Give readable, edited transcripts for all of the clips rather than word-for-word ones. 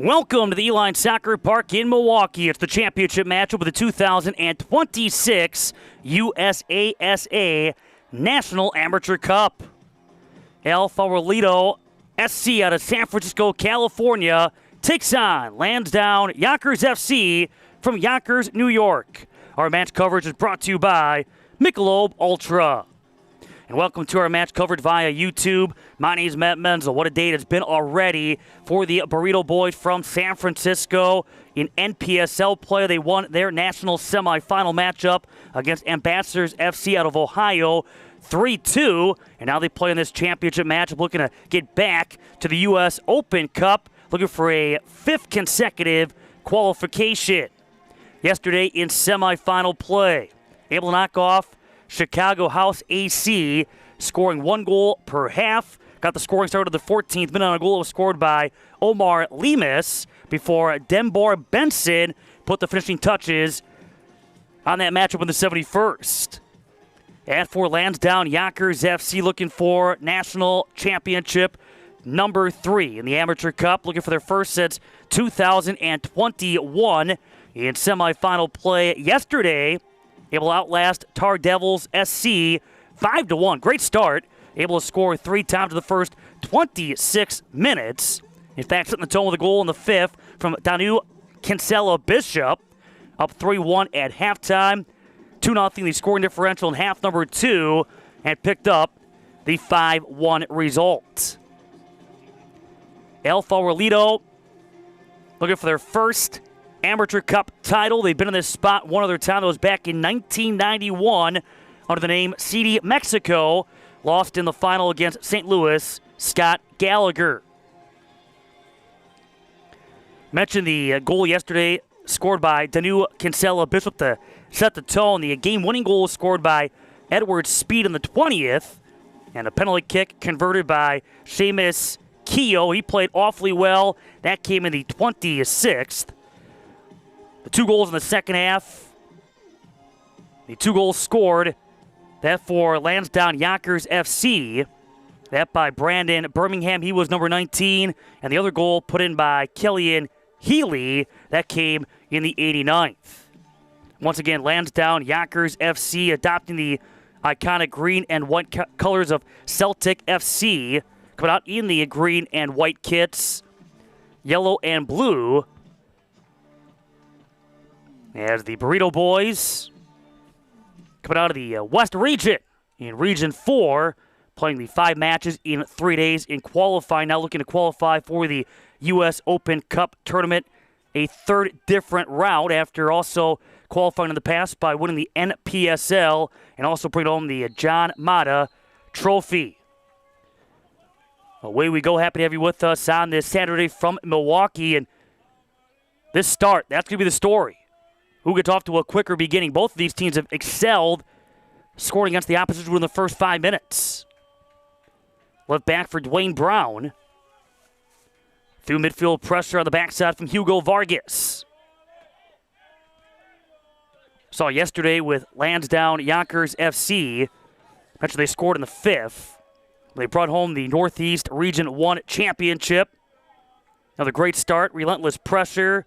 Welcome to the Uihlein Soccer Park in Milwaukee. It's the championship matchup of the 2026 USASA National Amateur Cup. El Favorito SC out of San Francisco, California takes on Lansdowne Yonkers FC from Yonkers, New York. Our match coverage is brought to you by Michelob Ultra. And welcome to our match coverage via YouTube. My name is Matt Menzel. What a day it's been already for the Burrito Boys from San Francisco in NPSL play. They won their national semifinal matchup against Ambassadors FC out of Ohio 3-2. And now they play in this championship matchup, looking to get back to the U.S. Open Cup, looking for a fifth consecutive qualification. Yesterday in semifinal play, able to knock off Chicago House AC, scoring one goal per half. Got the scoring started at the 14th minute on a goal that was scored by Omar Lemus before Denbor Benson put the finishing touches on that matchup in the 71st. And for Lansdowne Yonkers FC, looking for national championship number 3 in the Amateur Cup, looking for their first since 2021 in semifinal play yesterday. Able to outlast Tar Devils SC 5-1. Great start. Able to score 3 times in the first 26 minutes. In fact, setting the tone with a goal in the 5th from Danu Kinsella Bishop. Up 3-1 at halftime. 2-0 the scoring differential in half number 2. And picked up the 5-1 result. El Favorito looking for their first Amateur Cup title. They've been in this spot one other time. That was back in 1991 under the name CD Mexico. Lost in the final against St. Louis, Scott Gallagher. Mentioned the goal yesterday scored by Danu Kinsella Bishop to set the tone. The game-winning goal was scored by Edward Speed in the 20th. And a penalty kick converted by Seamus Keogh. He played awfully well. That came in the 26th. The 2 goals in the second half. The 2 goals scored. That for Lansdowne Yonkers FC. That by Brandon Birmingham. He was number 19. And the other goal put in by Killian Healy. That came in the 89th. Once again, Lansdowne Yonkers FC adopting the iconic green and white colors of Celtic FC. Coming out in the green and white kits. Yellow and blue. As the Burrito Boys coming out of the West Region in Region 4, playing the 5 matches in 3 days in qualifying. Now looking to qualify for the U.S. Open Cup tournament, a third different route after also qualifying in the past by winning the NPSL and also bringing home the John Mata Trophy. Away we go. Happy to have you with us on this Saturday from Milwaukee. And this start, that's going to be the story. Who gets off to a quicker beginning? Both of these teams have excelled, scoring against the opposition within the first 5 minutes. Left back for Dwayne Brown. Through midfield pressure on the backside from Hugo Vargas. Saw yesterday with Lansdowne Yonkers FC. Actually, they scored in the 5th. They brought home the Northeast Region 1 championship. Another great start, relentless pressure.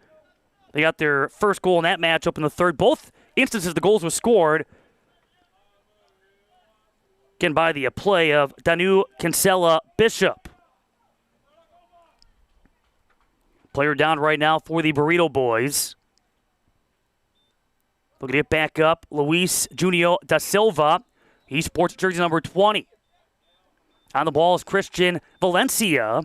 They got their first goal in that matchup in the 3rd. Both instances the goals were scored. Again by the play of Danu Kinsella Bishop. Player down right now for the Burrito Boys. Looking to get back up, Luis Junio da Silva. He sports jersey number 20. On the ball is Christian Valencia.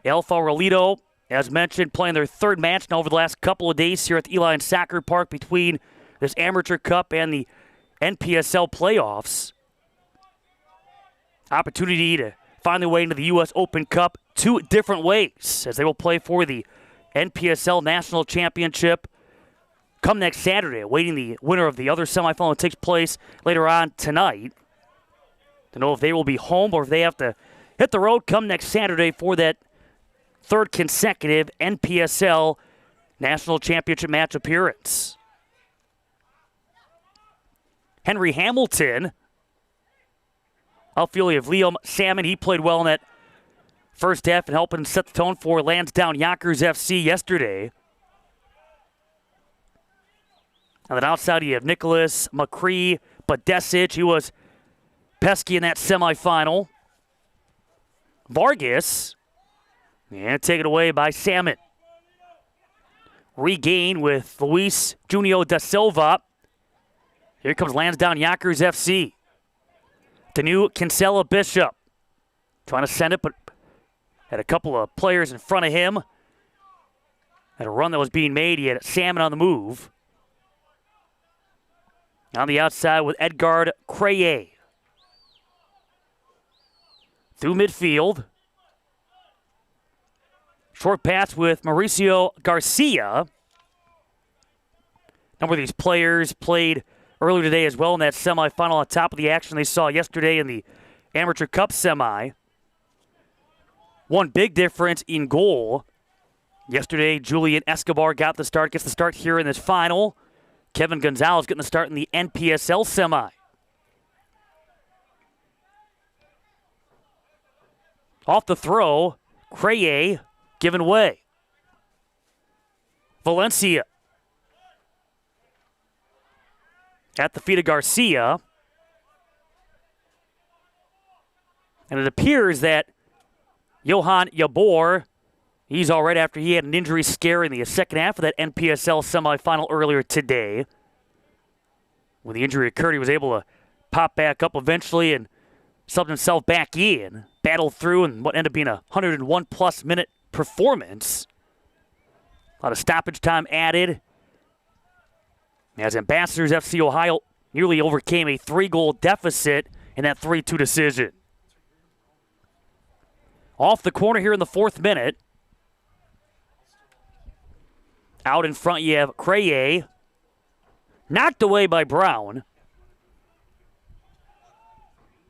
El Favorito, as mentioned, playing their 3rd match now over the last couple of days here at the Uihlein Soccer Park between this Amateur Cup and the NPSL playoffs. Opportunity to find their way into the U.S. Open Cup 2 different ways as they will play for the NPSL National Championship come next Saturday, awaiting the winner of the other semifinal that takes place later on tonight. To know if they will be home or if they have to hit the road come next Saturday for that 3rd consecutive NPSL National Championship match appearance. Henry Hamilton Outfield, you have Liam Salmon. He played well in that first half and helping set the tone for Lansdowne Yonkers FC yesterday. And then outside you have Nicholas McCree, Badesic. He was pesky in that semifinal. Vargas, and taken away by Salmon. Regain with Luis Junio da Silva. Here comes Lansdowne Yonkers FC. The new Kinsella Bishop. Trying to send it, but had a couple of players in front of him. Had a run that was being made. He had Salmon on the move. On the outside with Edgard Creye. Through midfield. Short pass with Mauricio Garcia. A number of these players played earlier today as well in that semifinal on top of the action they saw yesterday in the Amateur Cup semi. One big difference in goal. Yesterday, Julian Escobar gets the start here in this final. Kevin Gonzalez getting the start in the NPSL semi. Off the throw, Creye given away. Valencia at the feet of Garcia. And it appears that Johan Jabor, he's all right after he had an injury scare in the second half of that NPSL semifinal earlier today. When the injury occurred, he was able to pop back up eventually and subbed himself back in, battled through, and what ended up being a 101-plus minute performance. A lot of stoppage time added. As Ambassadors FC Ohio nearly overcame a 3-goal deficit in that 3-2 decision. Off the corner here in the 4th minute. Out in front you have Creye. Knocked away by Brown.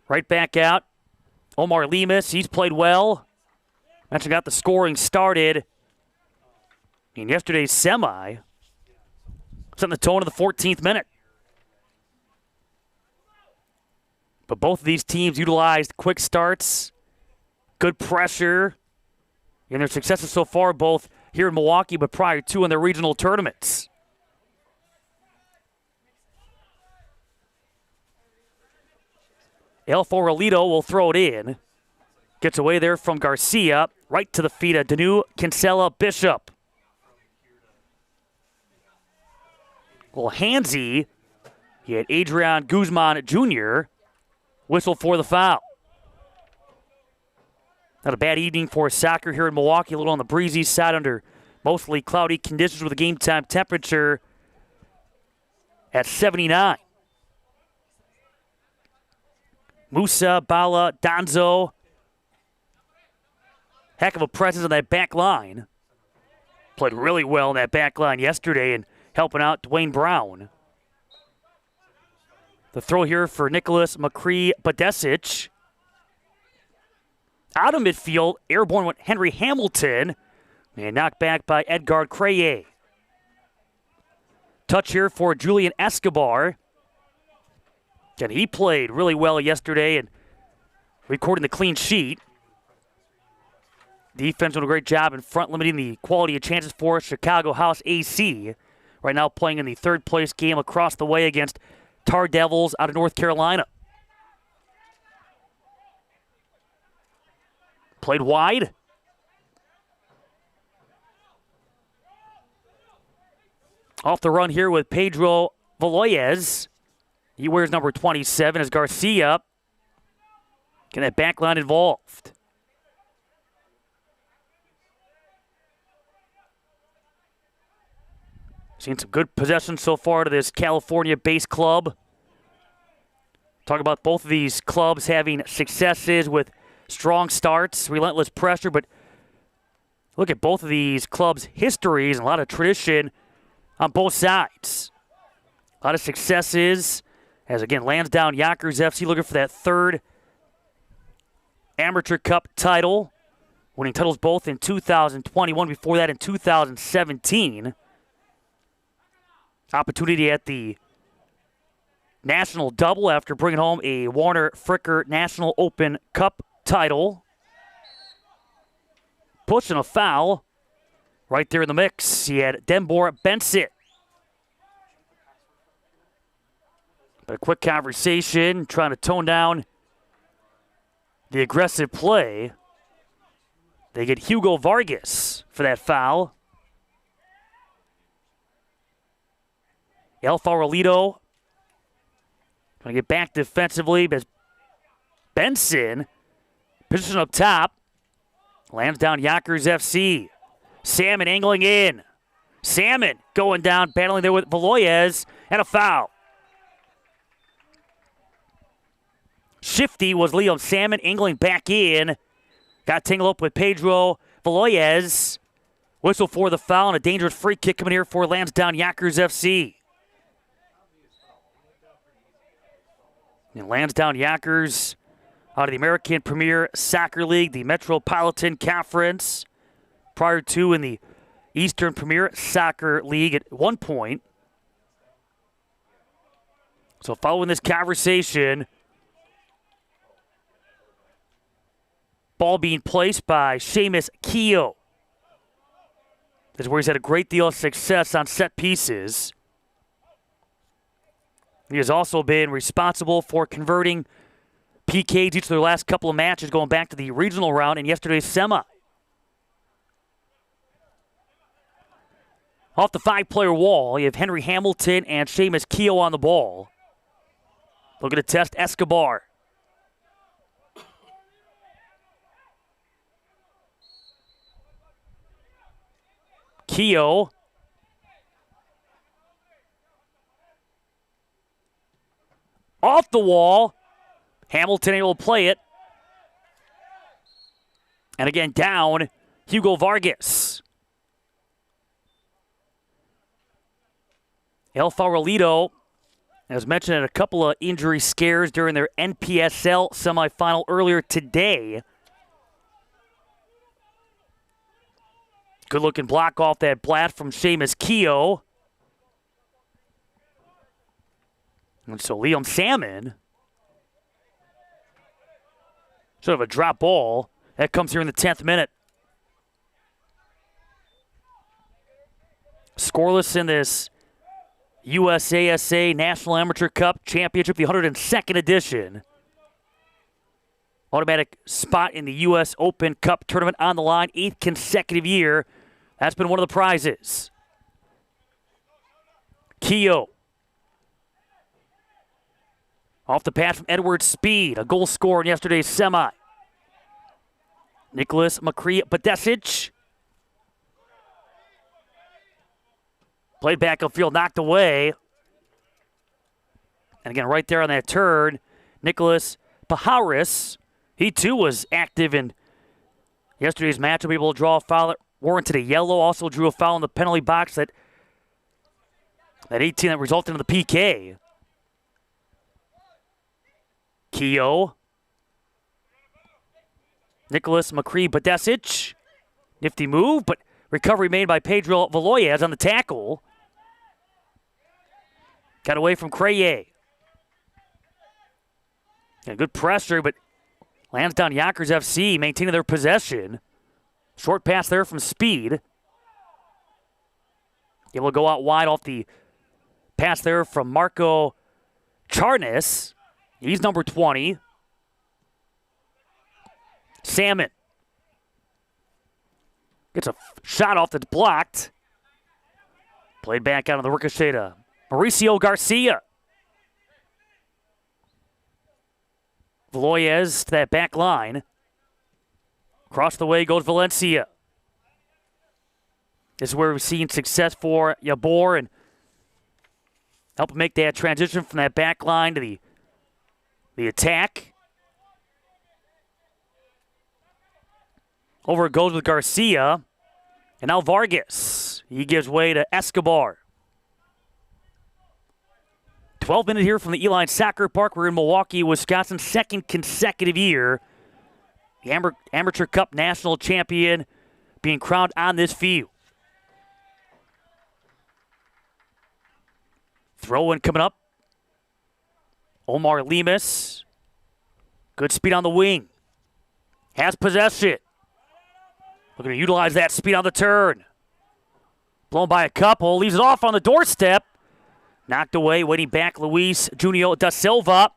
Right back out. Omar Lemus, he's played well. Actually got the scoring started in yesterday's semi. Setting the tone of the 14th minute. But both of these teams utilized quick starts, good pressure, and their successes so far both here in Milwaukee but prior to in their regional tournaments. El Foralito will throw it in. Gets away there from Garcia, right to the feet of Danu Kinsella Bishop. Well, handsy. He had Adrian Guzman Jr. whistle for the foul. Not a bad evening for soccer here in Milwaukee. A little on the breezy side under mostly cloudy conditions with a game time temperature at 79. Musa, Bala, Donzo. Heck of a presence on that back line. Played really well in that back line yesterday and helping out Dwayne Brown. The throw here for Nicholas McCree Badesic. Out of midfield, airborne with Henry Hamilton. And knocked back by Edgard Creye. Touch here for Julian Escobar. And he played really well yesterday and recording the clean sheet. Defense doing a great job in front, limiting the quality of chances for Chicago House AC. Right now playing in the 3rd place game across the way against Tar Devils out of North Carolina. Played wide. Off the run here with Pedro Valoyes. He wears number 27 as Garcia. Get that back line involved. Seen some good possession so far to this California-based club. Talk about both of these clubs having successes with strong starts, relentless pressure, but look at both of these clubs' histories and a lot of tradition on both sides. A lot of successes as, again, Lansdowne Yonkers FC looking for that 3rd Amateur Cup title, winning titles both in 2021, before that in 2017. Opportunity at the national double after bringing home a Warner Fricker National Open Cup title. push and a foul. Right there in the mix, he had Denbor Benson. But a quick conversation, trying to tone down the aggressive play. They get Hugo Vargas for that foul. El Farolito trying to get back defensively, but Benson, position up top, lands down Yonkers FC. Salmon angling in. Salmon going down, battling there with Veloyez, and a foul. Shifty was Liam Salmon angling back in. Got tangled up with Pedro Veloyez. Whistle for the foul and a dangerous free kick coming here for Lansdowne Yonkers FC. And Lansdowne Yonkers out of the American Premier Soccer League, the Metropolitan Conference, prior to in the Eastern Premier Soccer League at one point. So following this conversation, ball being placed by Seamus Keogh. This is where he's had a great deal of success on set pieces. He has also been responsible for converting PKs each of their last couple of matches going back to the regional round and yesterday's semi. Off the five-player wall, you have Henry Hamilton and Seamus Keogh on the ball. Looking to test Escobar. Keogh. Off the wall. Hamilton able to play it. And again, down, Hugo Vargas. El Farolito, as mentioned, had a couple of injury scares during their NPSL semifinal earlier today. Good-looking block off that blast from Seamus Keogh. And so Liam Salmon, sort of a drop ball. That comes here in the 10th minute. Scoreless in this USASA National Amateur Cup Championship, the 102nd edition. Automatic spot in the U.S. Open Cup tournament on the line, 8th consecutive year. That's been one of the prizes. Keogh. Off the pass from Edward Speed, a goal scorer in yesterday's semi. Nicholas McCree-Badesic. Played back upfield, knocked away. And again, right there on that turn, Nicholas Paharis. He too was active in yesterday's match. Will be able to draw a foul that warranted a yellow. Also drew a foul in the penalty box that 18 that resulted in the PK. Keogh. Nicholas McCree-Badesic. Nifty move, but recovery made by Pedro Veloyez on the tackle. Got away from Creye. Yeah, good pressure, but Lansdowne Yonkers FC maintaining their possession. Short pass there from Speed. Able to go out wide off the pass there from Marco Charnes. He's number 20. Salmon. Gets a shot off that's blocked. Played back out of the ricochet to Mauricio Garcia. Veloyez to that back line. Across the way goes Valencia. This is where we've seen success for Yabor and help make that transition from that back line to the attack. Over it goes with Garcia. And now Vargas. He gives way to Escobar. 12 minutes here from the Uihlein Soccer Park. We're in Milwaukee, Wisconsin. Second consecutive year. The Amateur Cup National Champion being crowned on this field. Throw-in coming up. Omar Lemus. Good speed on the wing. Has possession. Looking to utilize that speed on the turn. Blown by a couple, leaves it off on the doorstep. Knocked away, waiting back, Luis Junio da Silva.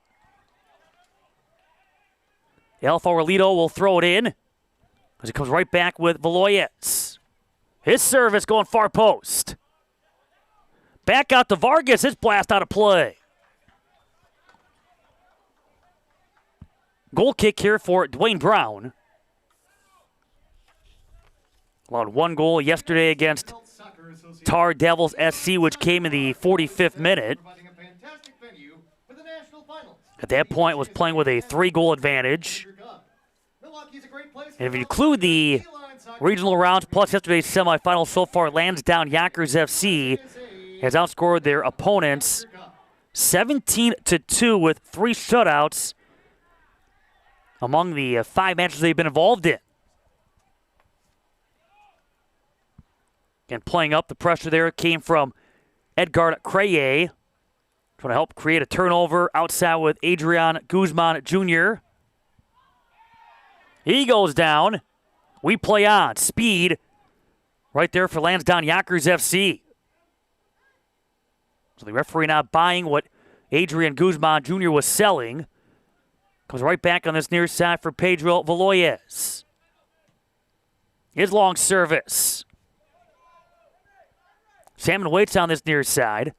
Alfa Rolito will throw it in as it comes right back with Veloyes. His service going far post. Back out to Vargas, his blast out of play. Goal kick here for Dwayne Brown. Allowed one goal yesterday against Tar Devils SC, which came in the 45th minute. At that point, was playing with a 3-goal advantage. And if you include the regional rounds plus yesterday's semifinal so far, Lansdowne Yonkers FC has outscored their opponents 17-2 with 3 shutouts among the 5 matches they've been involved in. And playing up the pressure there came from Edgar Creye, trying to help create a turnover outside with Adrian Guzman Jr. He goes down. We play on. Speed right there for Lansdowne Yonkers FC. So the referee not buying what Adrian Guzman Jr. was selling. Comes right back on this near side for Pedro Veloyes. His long service. Salmon waits on this near side.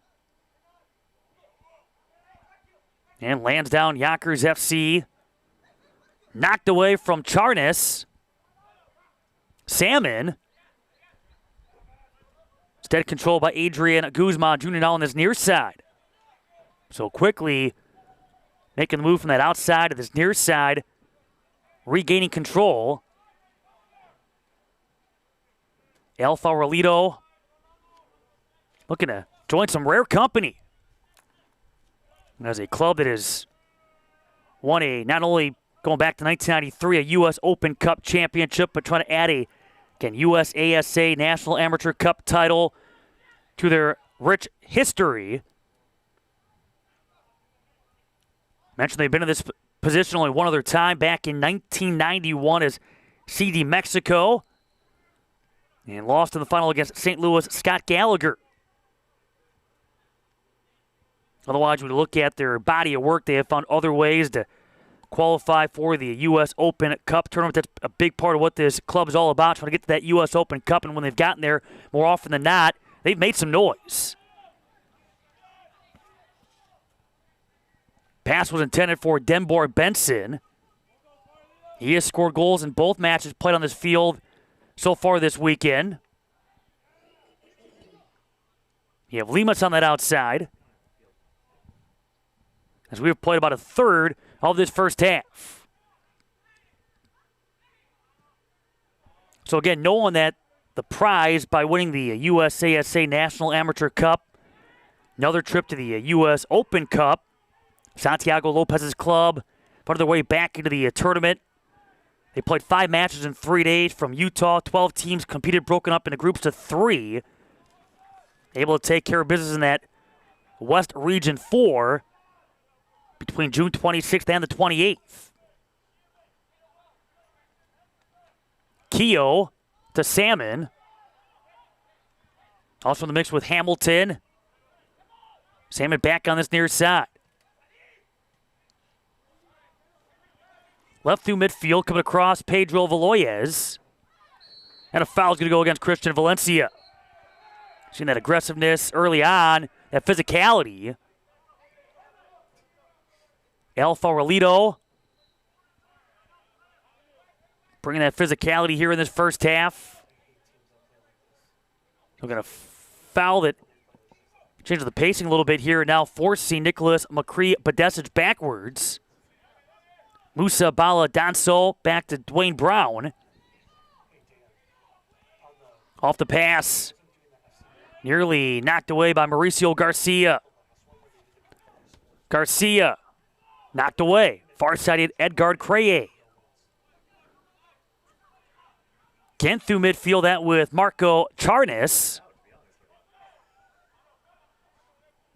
And Lansdowne Yonkers FC knocked away from Charnas. Salmon. Instead controlled by Adrian Guzman Jr. now on this near side. So quickly making the move from that outside to this near side. Regaining control. Alfa Rolito looking to join some rare company. As a club that has won not only going back to 1993, a U.S. Open Cup championship, but trying to add USASA National Amateur Cup title to their rich history. Mentioned they've been in this position only one other time, back in 1991 as CD Mexico, and lost in the final against St. Louis Scott Gallagher. Otherwise, when you look at their body of work, they have found other ways to qualify for the U.S. Open Cup tournament. That's a big part of what this club is all about, trying to get to that U.S. Open Cup. And when they've gotten there, more often than not, they've made some noise. Pass was intended for Denbor Benson. He has scored goals in both matches played on this field so far this weekend. You have Limas on that outside, as we've played about a third of this first half. So again, knowing that the prize by winning the USASA National Amateur Cup, another trip to the U.S. Open Cup, Santiago Lopez's club, part of their way back into the tournament. They played 5 matches in 3 days from Utah. 12 teams competed, broken up into groups of 3. Able to take care of business in that West Region 4 between June 26th and the 28th. Keogh to Salmon. Also in the mix with Hamilton. Salmon back on this near side. Left through midfield, coming across Pedro Veloyes. And a foul's going to go against Christian Valencia. Seeing that aggressiveness early on, that physicality. Alfa Rolito bringing that physicality here in this first half. We're going to foul that changes the pacing a little bit here, now forcing Nicholas McCree-Badesic backwards. Musa Bala Danso back to Dwayne Brown. Off the pass. Nearly knocked away by Mauricio Garcia. Garcia knocked away. Far-sided Edgar Creye. Again through midfield, that with Marco Charnas.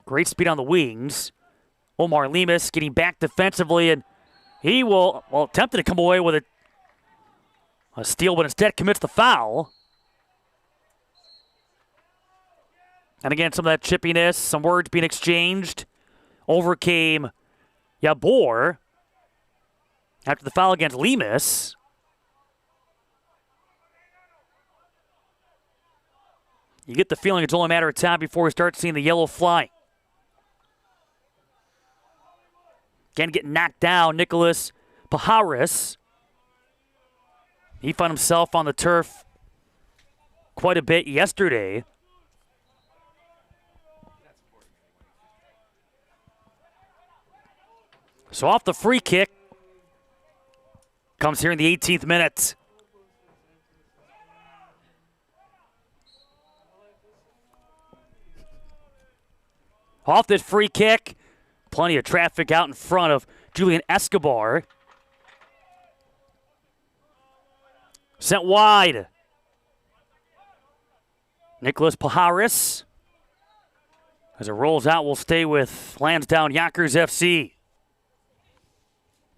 Great speed on the wings. Omar Limas getting back defensively, and he will, attempted to come away with it A steal, but instead commits the foul. And again, some of that chippiness, some words being exchanged. Over came Yabor after the foul against Lemus. You get the feeling it's only a matter of time before we start seeing the yellow fly. Again, getting knocked down, Nicholas Paharis. He found himself on the turf quite a bit yesterday. So off the free kick, comes here in the 18th minute. Off this free kick, plenty of traffic out in front of Julian Escobar. Sent wide. Nicholas Paharis. As it rolls out, we'll stay with Lansdowne Yonkers FC.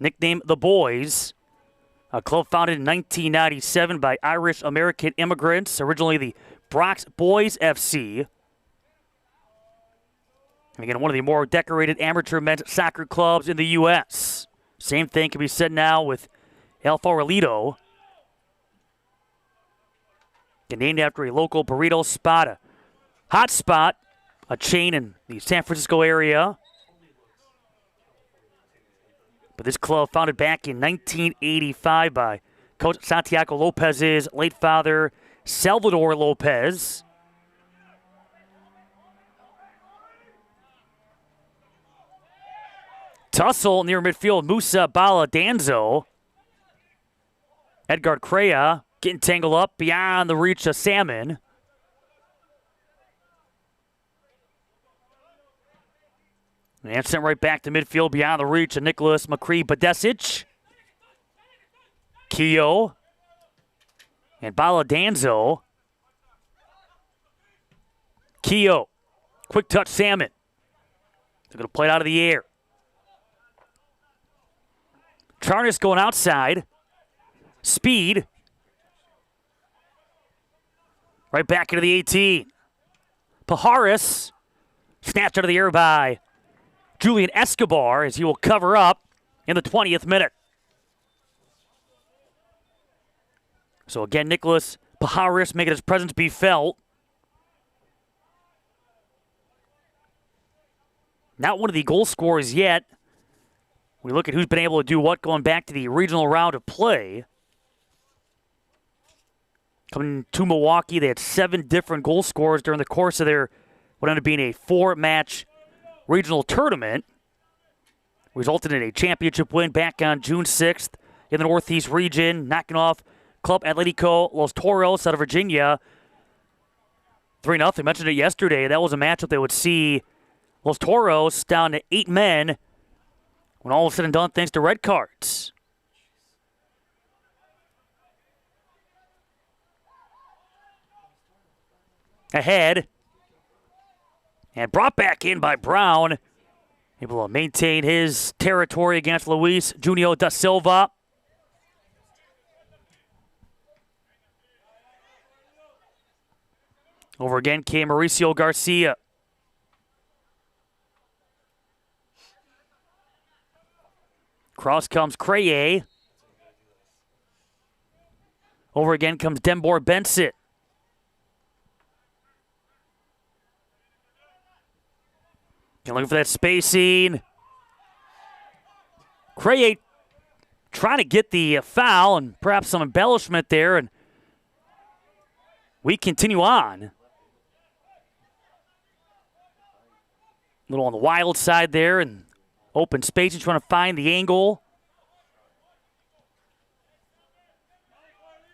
Nicknamed the Boys, a club founded in 1997 by Irish-American immigrants, originally the Bronx Boys FC. And again, one of the more decorated amateur men's soccer clubs in the U.S. Same thing can be said now with El Farolito. Named after a local burrito spot, a hot spot, a chain in the San Francisco area. But this club founded back in 1985 by Coach Santiago Lopez's late father, Salvador Lopez. Tussle near midfield, Musa Bala Danzo. Edgar Crea getting tangled up beyond the reach of Salmon. And sent right back to midfield beyond the reach of Nicholas McCree-Badesic. Keogh. And Baladanzo. Keogh. Quick touch Salmon. They're going to play it out of the air. Charnas going outside. Speed. Right back into the 18. Paharis. Snatched out of the air by Julian Escobar as he will cover up in the 20th minute. So again, Nicholas Paharis making his presence be felt. Not one of the goal scorers yet. We look at who's been able to do what going back to the regional round of play. Coming to Milwaukee, they had 7 different goal scorers during the course of their what ended up being a 4-match regional tournament. Resulted in a championship win back on June 6th in the Northeast region, knocking off Club Atletico Los Toros out of Virginia 3-0. I mentioned it yesterday. That was a matchup that would see Los Toros down to 8 men when all was said and done thanks to red cards. Ahead. And brought back in by Brown. Able to maintain his territory against Luis Junio da Silva. Over again came Mauricio Garcia. Cross comes Creye. Over again comes Denbor Benson. Looking for that spacing. Creye trying to get the foul and perhaps some embellishment there. And we continue on. A little on the wild side there and open space. He's trying to find the angle.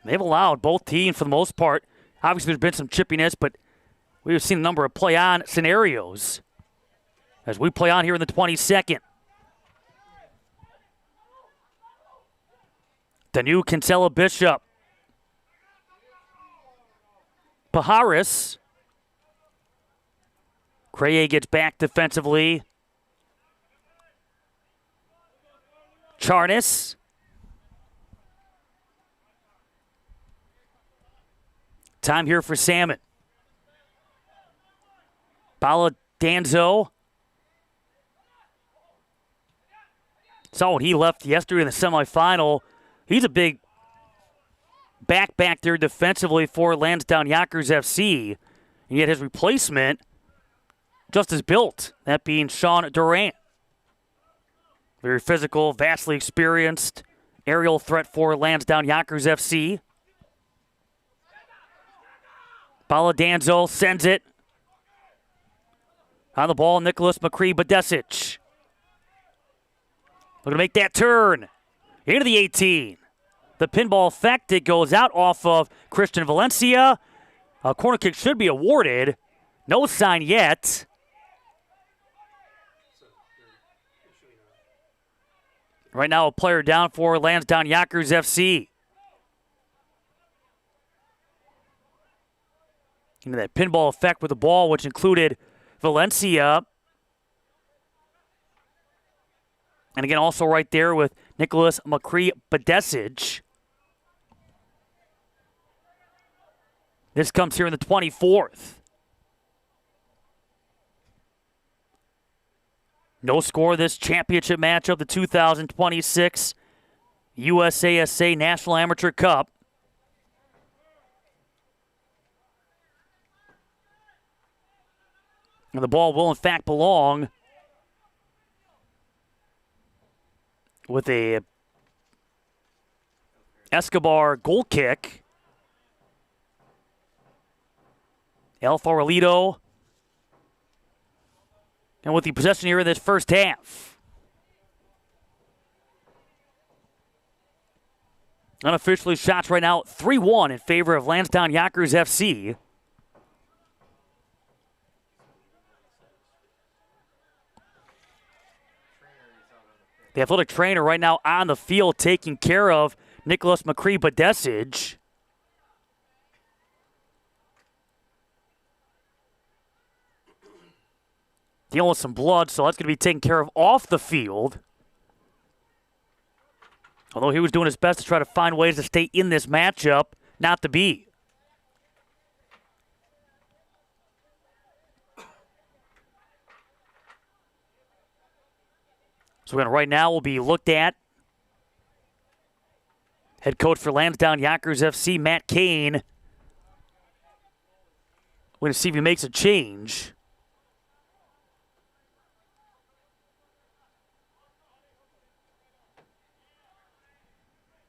They've allowed both teams for the most part. Obviously, there's been some chippiness, but we've seen a number of play-on scenarios as we play on here in the 22nd. The new Kinsella Bishop. Paharis. Creye gets back defensively. Charnas. Time here for Salmon. Bala Danzo. Saw what he left yesterday in the semifinal. He's a big back there defensively for Lansdowne Yonkers FC. And yet his replacement, just as built, that being Sean Durant. Very physical, vastly experienced, aerial threat for Lansdowne Yonkers FC. Bala Danzo sends it. On the ball, Nicholas McCree-Badesic. Looking to make that turn. Into the 18. The pinball effect, it goes out off of Christian Valencia. A corner kick should be awarded. No sign yet. Right now, a player down for Lansdowne Yonkers FC. Into that pinball effect with the ball, which included Valencia. And again, also right there with Nicholas McCree-Badesic. This comes here in the 24th. No score this championship matchup, the 2026 USASA National Amateur Cup. And the ball will, in fact, belong with a Escobar goal kick. El Farolito. And with the possession here in this first half. Unofficially, shots right now 3-1 in favor of Lansdowne Yonkers FC. The athletic trainer right now on the field taking care of Nicholas McCree-Badesic. Dealing with some blood, so that's going to be taken care of off the field. Although he was doing his best to try to find ways to stay in this matchup, not to be. So right now will be looked at. Head coach for Lansdowne Yonkers FC, Matt Kane. We're going to see if he makes a change.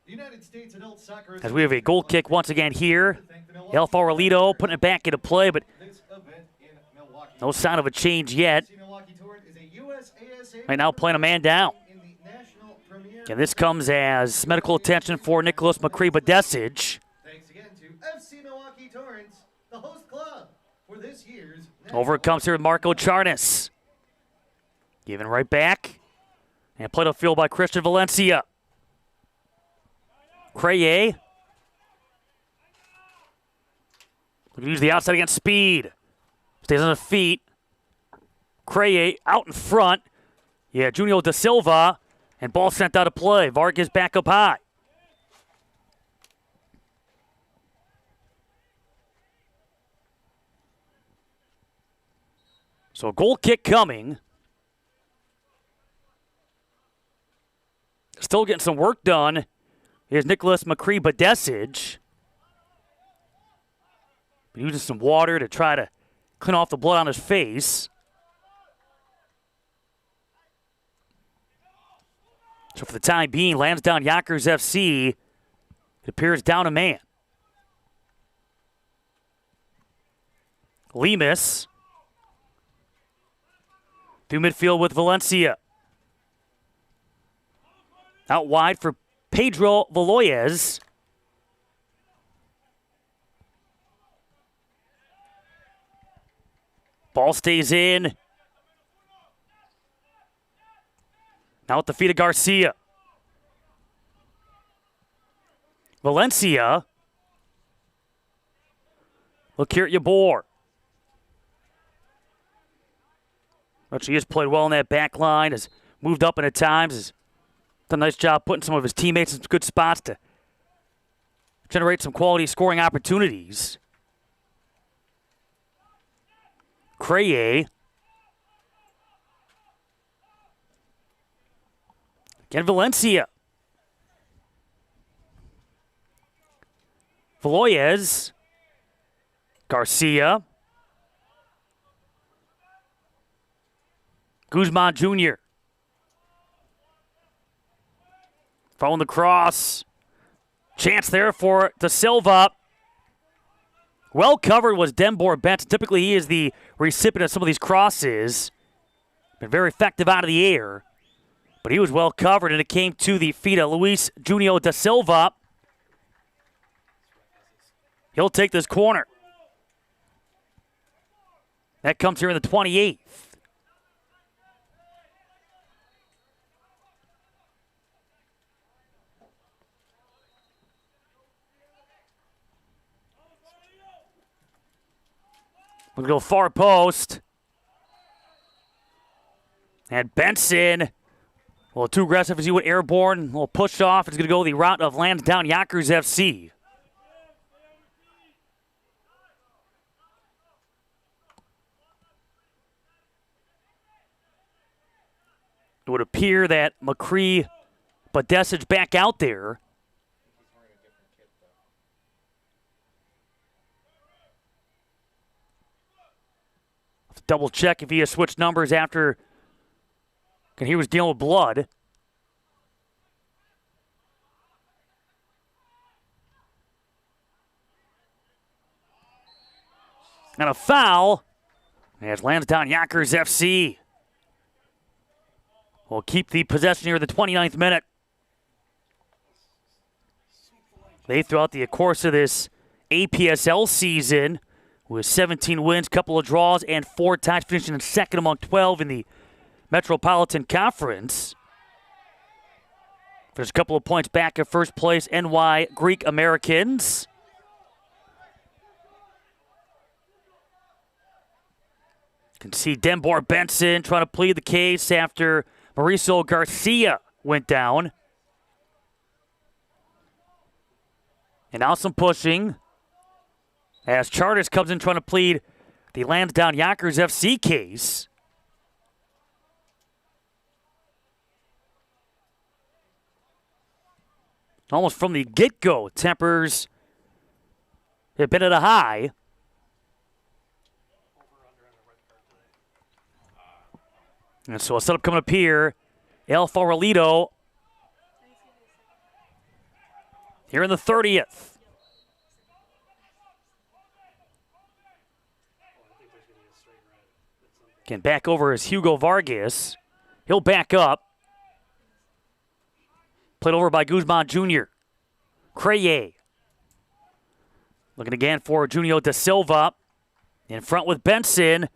United States Adult Soccer As we have a goal kick once again here. El Farolito putting it back into play, but no sign of a change yet. Right now playing a man down. And this comes as medical attention for Nicholas McCree-Badesic. Thanks again to FC Milwaukee Torrance, the host club for this year's Over it comes here with Marco Charnas. Giving right back. And played upfield by Christian Valencia. Creye. Looking to use the outside against speed. Stays on the feet. Creye out in front. Yeah, Junio Da Silva. And ball sent out of play. Vargas back up high. So a goal kick coming. Still getting some work done. Here's Nicholas McCree-Badesic. Using some water to try to clean off the blood on his face. So for the time being, Lansdowne Yonkers FC, it appears down a man. Lemus. Through midfield with Valencia. Out wide for Pedro Valoyes. Ball stays in. Now at the feet of Garcia. Valencia. Look here at Yabor. But he has played well in that back line, has moved up in at times, has done a nice job putting some of his teammates in some good spots to generate some quality scoring opportunities. Creye. Again, Valencia. Veloyes. Garcia. Guzman Jr. Following the cross. Chance there for Da Silva. Well covered was Denbor Benson. Typically, he is the recipient of some of these crosses. Been very effective out of the air. But he was well covered, and it came to the feet of Luis Junio Da Silva. He'll take this corner. That comes here in the 28th. We'll go far post. And Benson, a little too aggressive as he went airborne. A little push off. It's going to go the route of Lansdowne Yonkers FC. It would appear that McCree, Badesic back out there. Let's double check if he has switched numbers after he was dealing with blood. And a foul as Lansdowne Yonkers FC will keep the possession here in the 29th minute. They, throughout the course of this APSL season, with 17 wins, couple of draws, and 4 ties, finishing in second among 12 in the Metropolitan Conference. There's a couple of points back at first place, NY Greek Americans. You can see Denbor Benson trying to plead the case after Mauricio Garcia went down. And now some pushing as Charters comes in trying to plead the Lansdowne Yonkers FC case. Almost from the get-go, tempers have been at a high. And so a setup coming up here. El Farolito here in the 30th. Again, back over is Hugo Vargas. He'll back up. Played over by Guzman Jr. Creye. Looking again for Junio Da Silva. In front with Benson.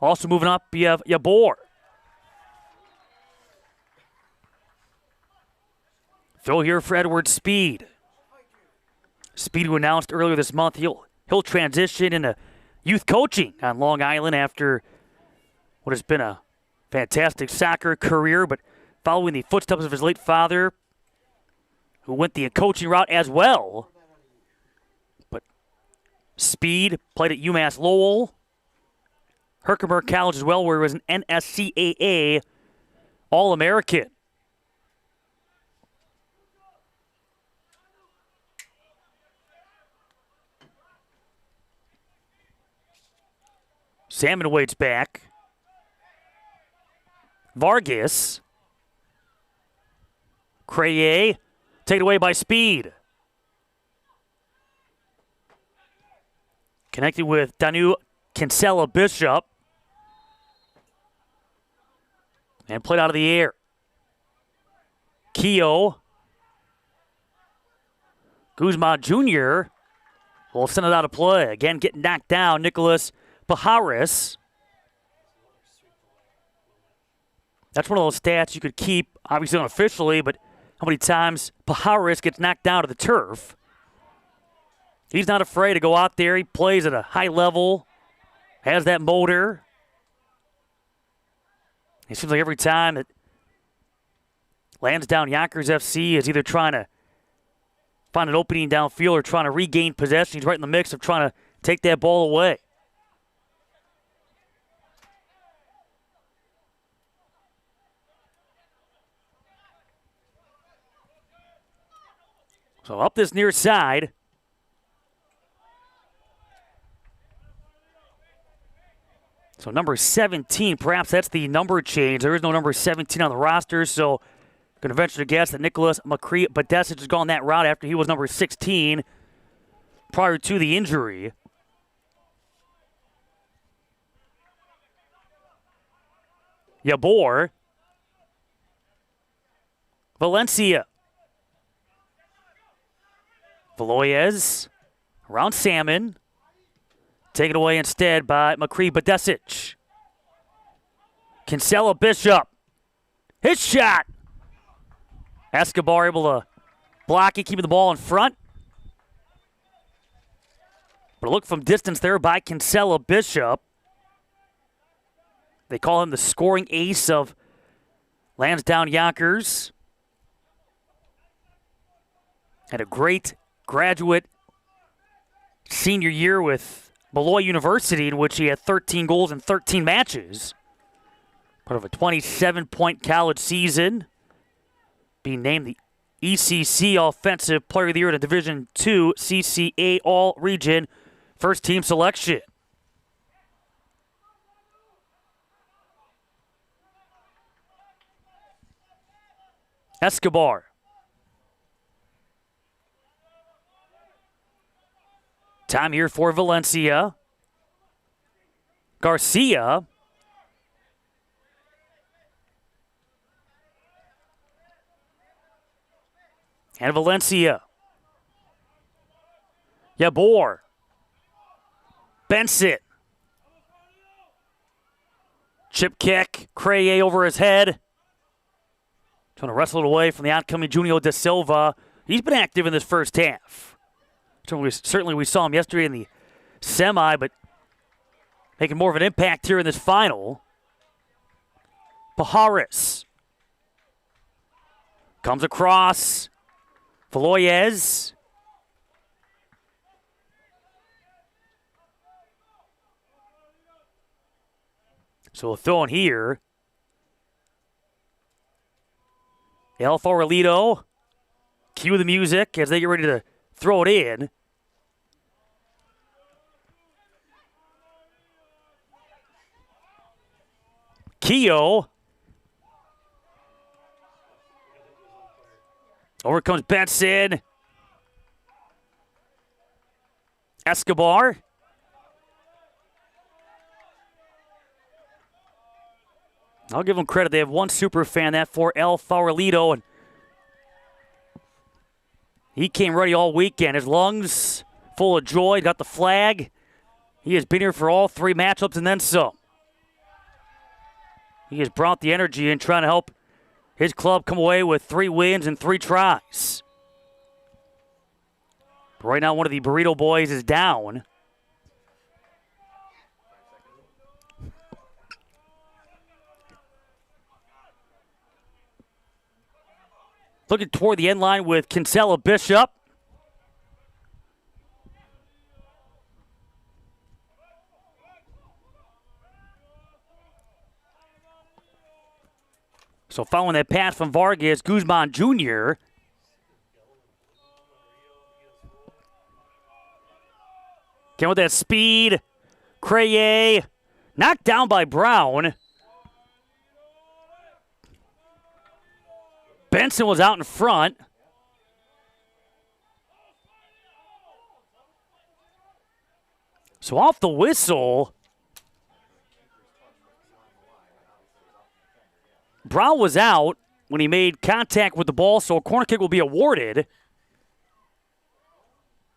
Also moving up, you have Yabor. Throw here for Edward Speed. Speed, who announced earlier this month he'll transition into youth coaching on Long Island after what has been a fantastic soccer career, but following the footsteps of his late father, who went the coaching route as well. But Speed played at UMass Lowell, Herkimer College as well, where he was an NSCAA All-American. Salmon waits back. Vargas. Creye, taken away by Speed. Connected with Danu Kinsella Bishop. And played out of the air. Keogh. Guzman Jr. will send it out of play. Again, getting knocked down, Nicholas Pajares. That's one of those stats you could keep, obviously unofficially, but how many times Pajares gets knocked down to the turf. He's not afraid to go out there. He plays at a high level, has that motor. It seems like every time that Lansdowne Yonkers FC is either trying to find an opening downfield or trying to regain possession, he's right in the mix of trying to take that ball away. So up this near side. So number 17, perhaps that's the number change. There is no number 17 on the roster, so going to venture to guess that Nicholas McCree-Badesic has gone that route after he was number 16 prior to the injury. Yabor. Valencia. Veloyez around Salmon. Taken away instead by McCree-Badesic. Kinsella Bishop. His shot. Escobar able to block it, keeping the ball in front. But a look from distance there by Kinsella Bishop. They call him the scoring ace of Lansdowne Yonkers. Had a great graduate senior year with Beloit University, in which he had 13 goals in 13 matches. Part of a 27-point college season. Being named the ECC Offensive Player of the Year in a Division II CCA All-Region First Team Selection. Escobar. Time here for Valencia. Garcia. And Valencia. Yabor. Benson. Chip kick. Creye over his head. Trying to wrestle it away from the oncoming Junio Da Silva. He's been active in this first half. Certainly we saw him yesterday in the semi, but making more of an impact here in this final. Pajares. Comes across. Veloyez. So we'll throw in here. El Farolito. Cue the music as they get ready to throw it in. Keogh. Over comes Benson. Escobar. I'll give them credit. They have one super fan, that for El Farolito, and he came ready all weekend. His lungs full of joy. Got the flag. He has been here for all three matchups and then some. He has brought the energy in, trying to help his club come away with 3 wins and 3 tries. But right now, one of the Burrito Boys is down. Looking toward the end line with Kinsella Bishop. So following that pass from Vargas, Guzman Jr. Came with that speed. Creye knocked down by Brown. Benson was out in front. So off the whistle, Brown was out when he made contact with the ball, so a corner kick will be awarded.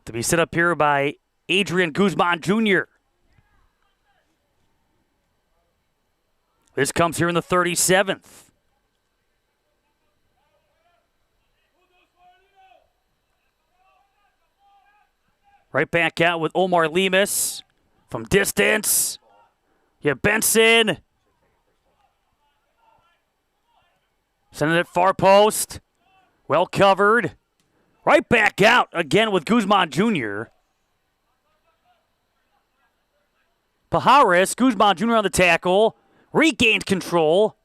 To be set up here by Adrian Guzman Jr. This comes here in the 37th. Right back out with Omar Lemus from distance. You have Benson. Sending it far post. Well covered. Right back out again with Guzman Jr. Pajares, Guzman Jr. on the tackle. Regained control.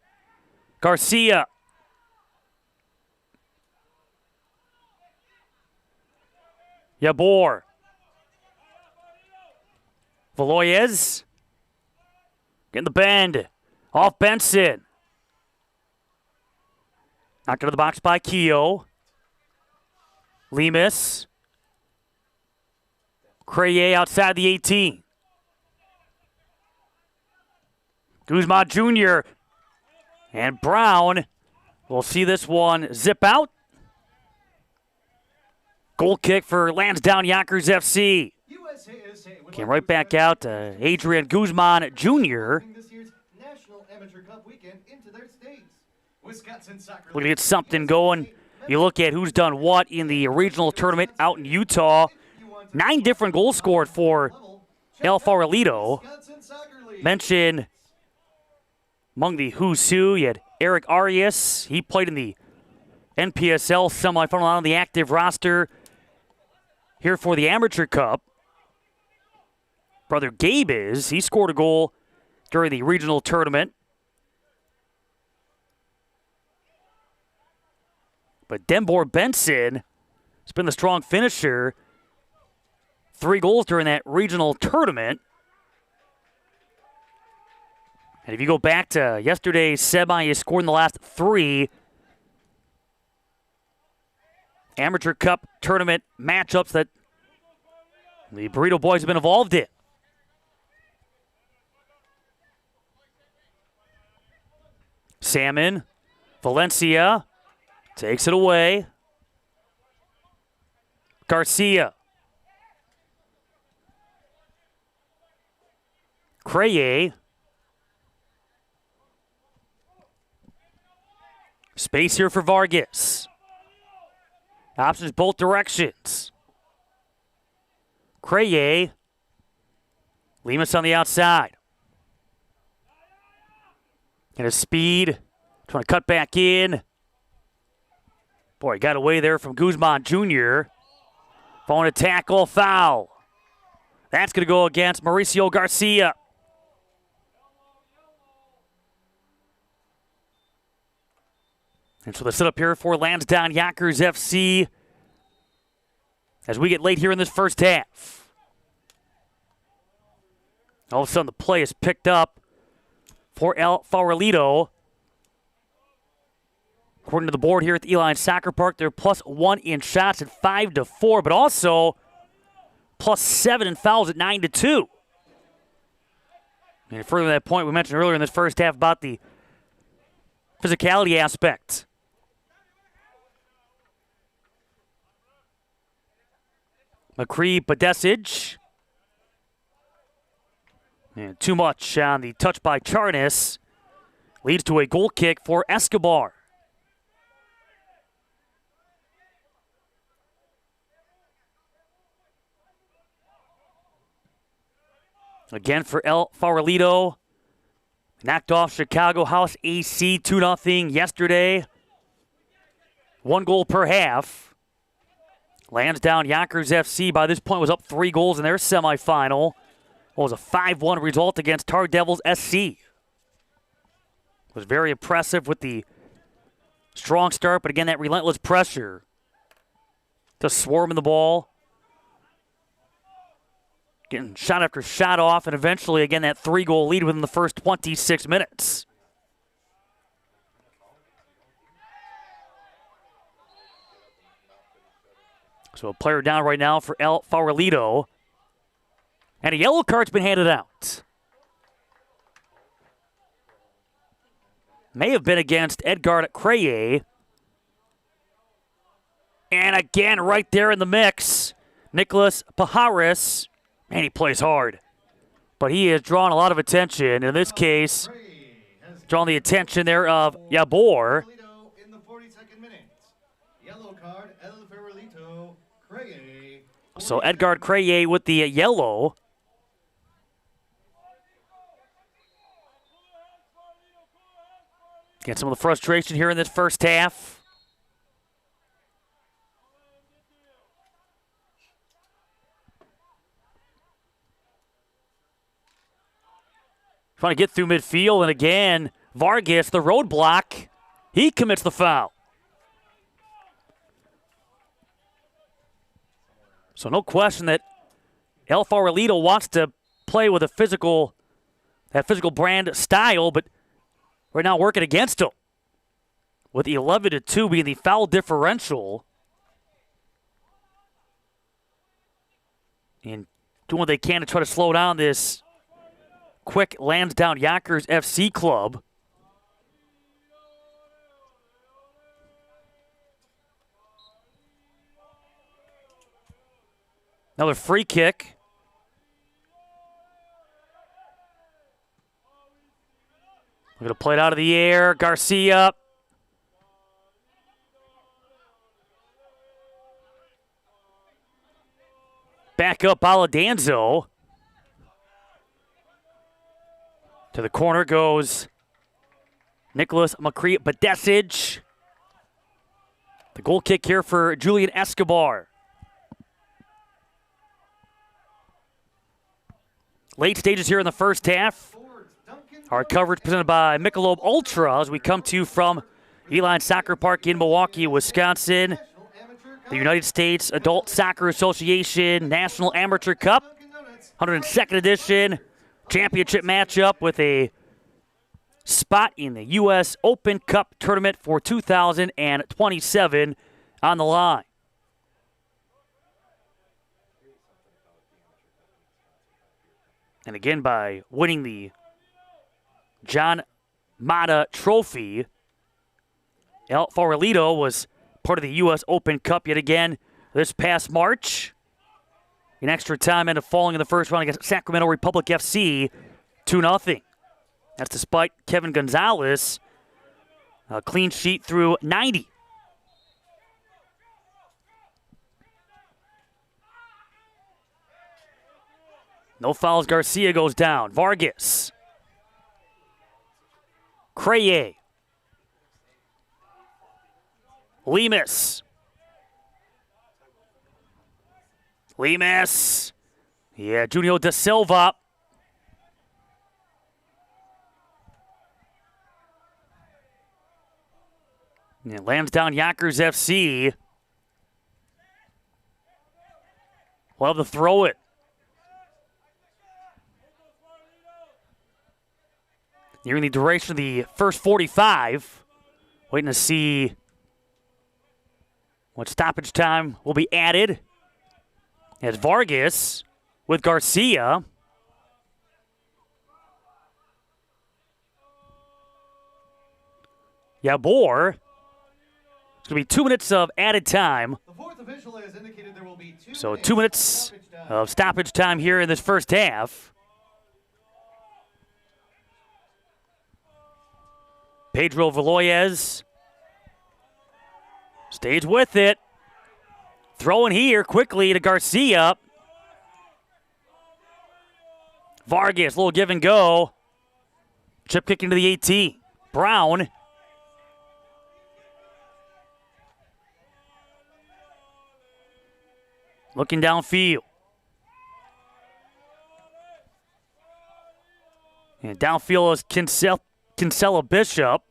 Garcia. Yabor. Valoyes. Getting the bend. Off Benson. Knocked into the box by Keogh. Lemus. Creye outside the 18. Guzman Jr. and Brown will see this one zip out. Goal kick for Lansdowne Yonkers FC. Came right back out to Adrian Guzman Jr. This year's National Amateur Cup weekend into their states. Wisconsin Soccer Looking to get something going. You look at who's done what in the regional tournament out in Utah. 9 different goals scored for El Farolito. Mention among the who's who, you had Eric Arias. He played in the NPSL semifinal on the active roster here for the Amateur Cup. Brother Gabe he scored a goal during the regional tournament. But Denbor Benson has been the strong finisher. 3 goals during that regional tournament. And if you go back to yesterday's semi, he scored in the last 3 Amateur Cup tournament matchups that the Burrito Boys have been involved in. Salmon, Valencia takes it away. Garcia. Creye. Space here for Vargas. Options both directions. Creye. Lemus on the outside. And his speed. Trying to cut back in. Boy, got away there from Guzman Jr. Phone a tackle, foul. That's going to go against Mauricio Garcia. And so the setup here for Lansdowne Yonkers FC as we get late here in this first half. All of a sudden the play is picked up for El Farolito. According to the board here at the Uihlein Soccer Park, they're +1 in shots at 5-4, but also +7 in fouls at 9-2. And further to that point we mentioned earlier in this first half about the physicality aspect. McCree Badesic. And too much on the touch by Charnas. Leads to a goal kick for Escobar. Again for El Farolito. Knocked off Chicago House AC 2-0 yesterday. 1 goal per half. Lansdowne Yonkers FC by this point was up 3 goals in their semifinal. It was a 5-1 result against Tar Devils SC. It was very impressive with the strong start, but again, that relentless pressure to swarm in the ball. Getting shot after shot off, and eventually, again, that 3-goal lead within the first 26 minutes. So a player down right now for El Farolito. And a yellow card's been handed out. May have been against Edgard Creye. And again, right there in the mix, Nicholas Pajares. Man, he plays hard. But he has drawn a lot of attention. In this case, drawn the attention there of Yabor. In the 42nd minute. Yellow card, El Farolito, Creye. So Edgard Creye with the yellow. Get some of the frustration here in this first half. Trying to get through midfield, and again, Vargas, the roadblock, he commits the foul. So no question that El Farolito wants to play with that physical brand style, but right now working against him. With 11-2 being the foul differential. And doing what they can to try to slow down this quick Lansdowne Yonkers FC club. Another free kick. We're going to play it out of the air. Garcia. Back up Aladanzo. To the corner goes Nicholas McCree-Badesic. The goal kick here for Julian Escobar. Late stages here in the first half. Our coverage presented by Michelob Ultra as we come to you from Uihlein Soccer Park in Milwaukee, Wisconsin. The United States Adult Soccer Association National Amateur Cup, 102nd edition championship matchup with a spot in the U.S. Open Cup tournament for 2027 on the line. And again, by winning the John Mata Trophy, El Farolito was part of the U.S. Open Cup yet again this past March. In extra time, ended up falling in the first round against Sacramento Republic FC 2-0. That's despite Kevin Gonzalez, a clean sheet through 90. No fouls, Garcia goes down. Vargas. Creye. Lemus. Yeah, Junior Da Silva. And Lansdowne Yonkers FC. We'll have to throw it. Nearing the duration of the first 45. Waiting to see what stoppage time will be added. As Vargas with Garcia. Yabor. It's going to be 2 minutes of added time. The fourth official has indicated there will be 2 So 2 minutes of stoppage time here in this first half. Pedro Veloyez stays with it. Throwing here quickly to Garcia. Vargas, little give and go. Chip kick into the 18. Brown. Looking downfield. And downfield is Kinsella Bishop.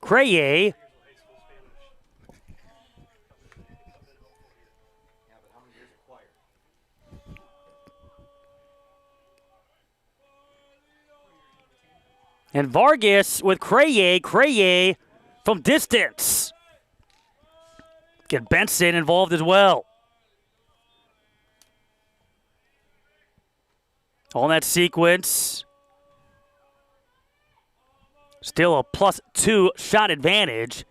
Creye. And Vargas with Creye. Creye from distance. Get Benson involved as well. On that sequence. Still a +2 shot advantage.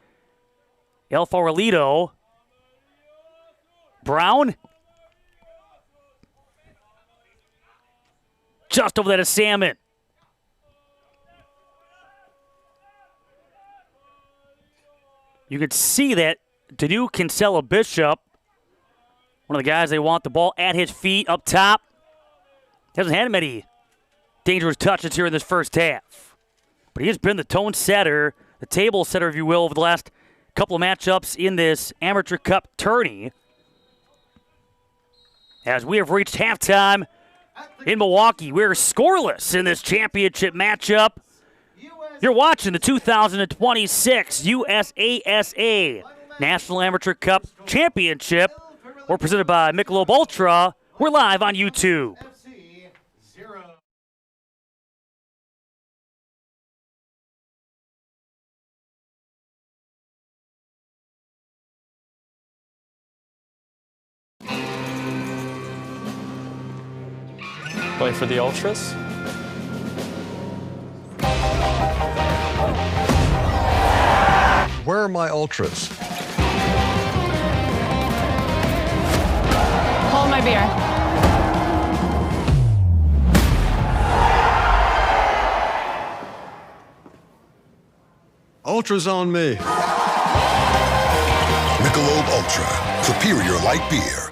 El Farolito. Brown. Just over that is Salmon. You could see that Danu Kinsella Bishop, one of the guys they want the ball at his feet up top, hasn't had many dangerous touches here in this first half. But he has been the tone setter, the table setter, if you will, over the last couple of matchups in this Amateur Cup tourney. As we have reached halftime in Milwaukee. We're scoreless in this championship matchup. You're watching the 2026 USASA National Amateur Cup Championship. We're presented by Michelob Ultra. We're live on YouTube. FC 0. Play for the Ultras. Where are my Ultras? Hold my beer. Ultras on me. Michelob Ultra, superior light beer.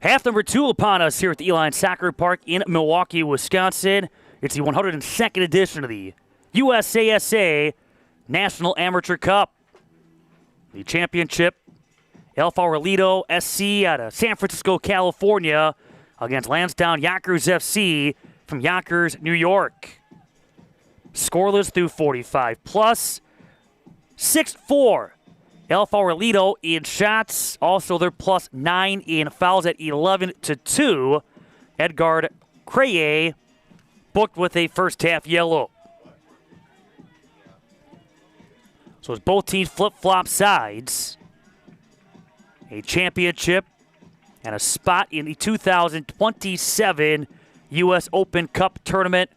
Half number 2 upon us here at the Uihlein Soccer Park in Milwaukee, Wisconsin. It's the 102nd edition of the USASA National Amateur Cup. The championship, El Farolito SC out of San Francisco, California, against Lansdowne Yonkers FC from Yonkers, New York. Scoreless through 45 plus. 6-4. El Farolito in shots. Also, they're +9 in fouls at 11-2. Edgard Creye booked with a first half yellow. So as both teams flip-flop sides, a championship and a spot in the 2027 U.S. Open Cup tournament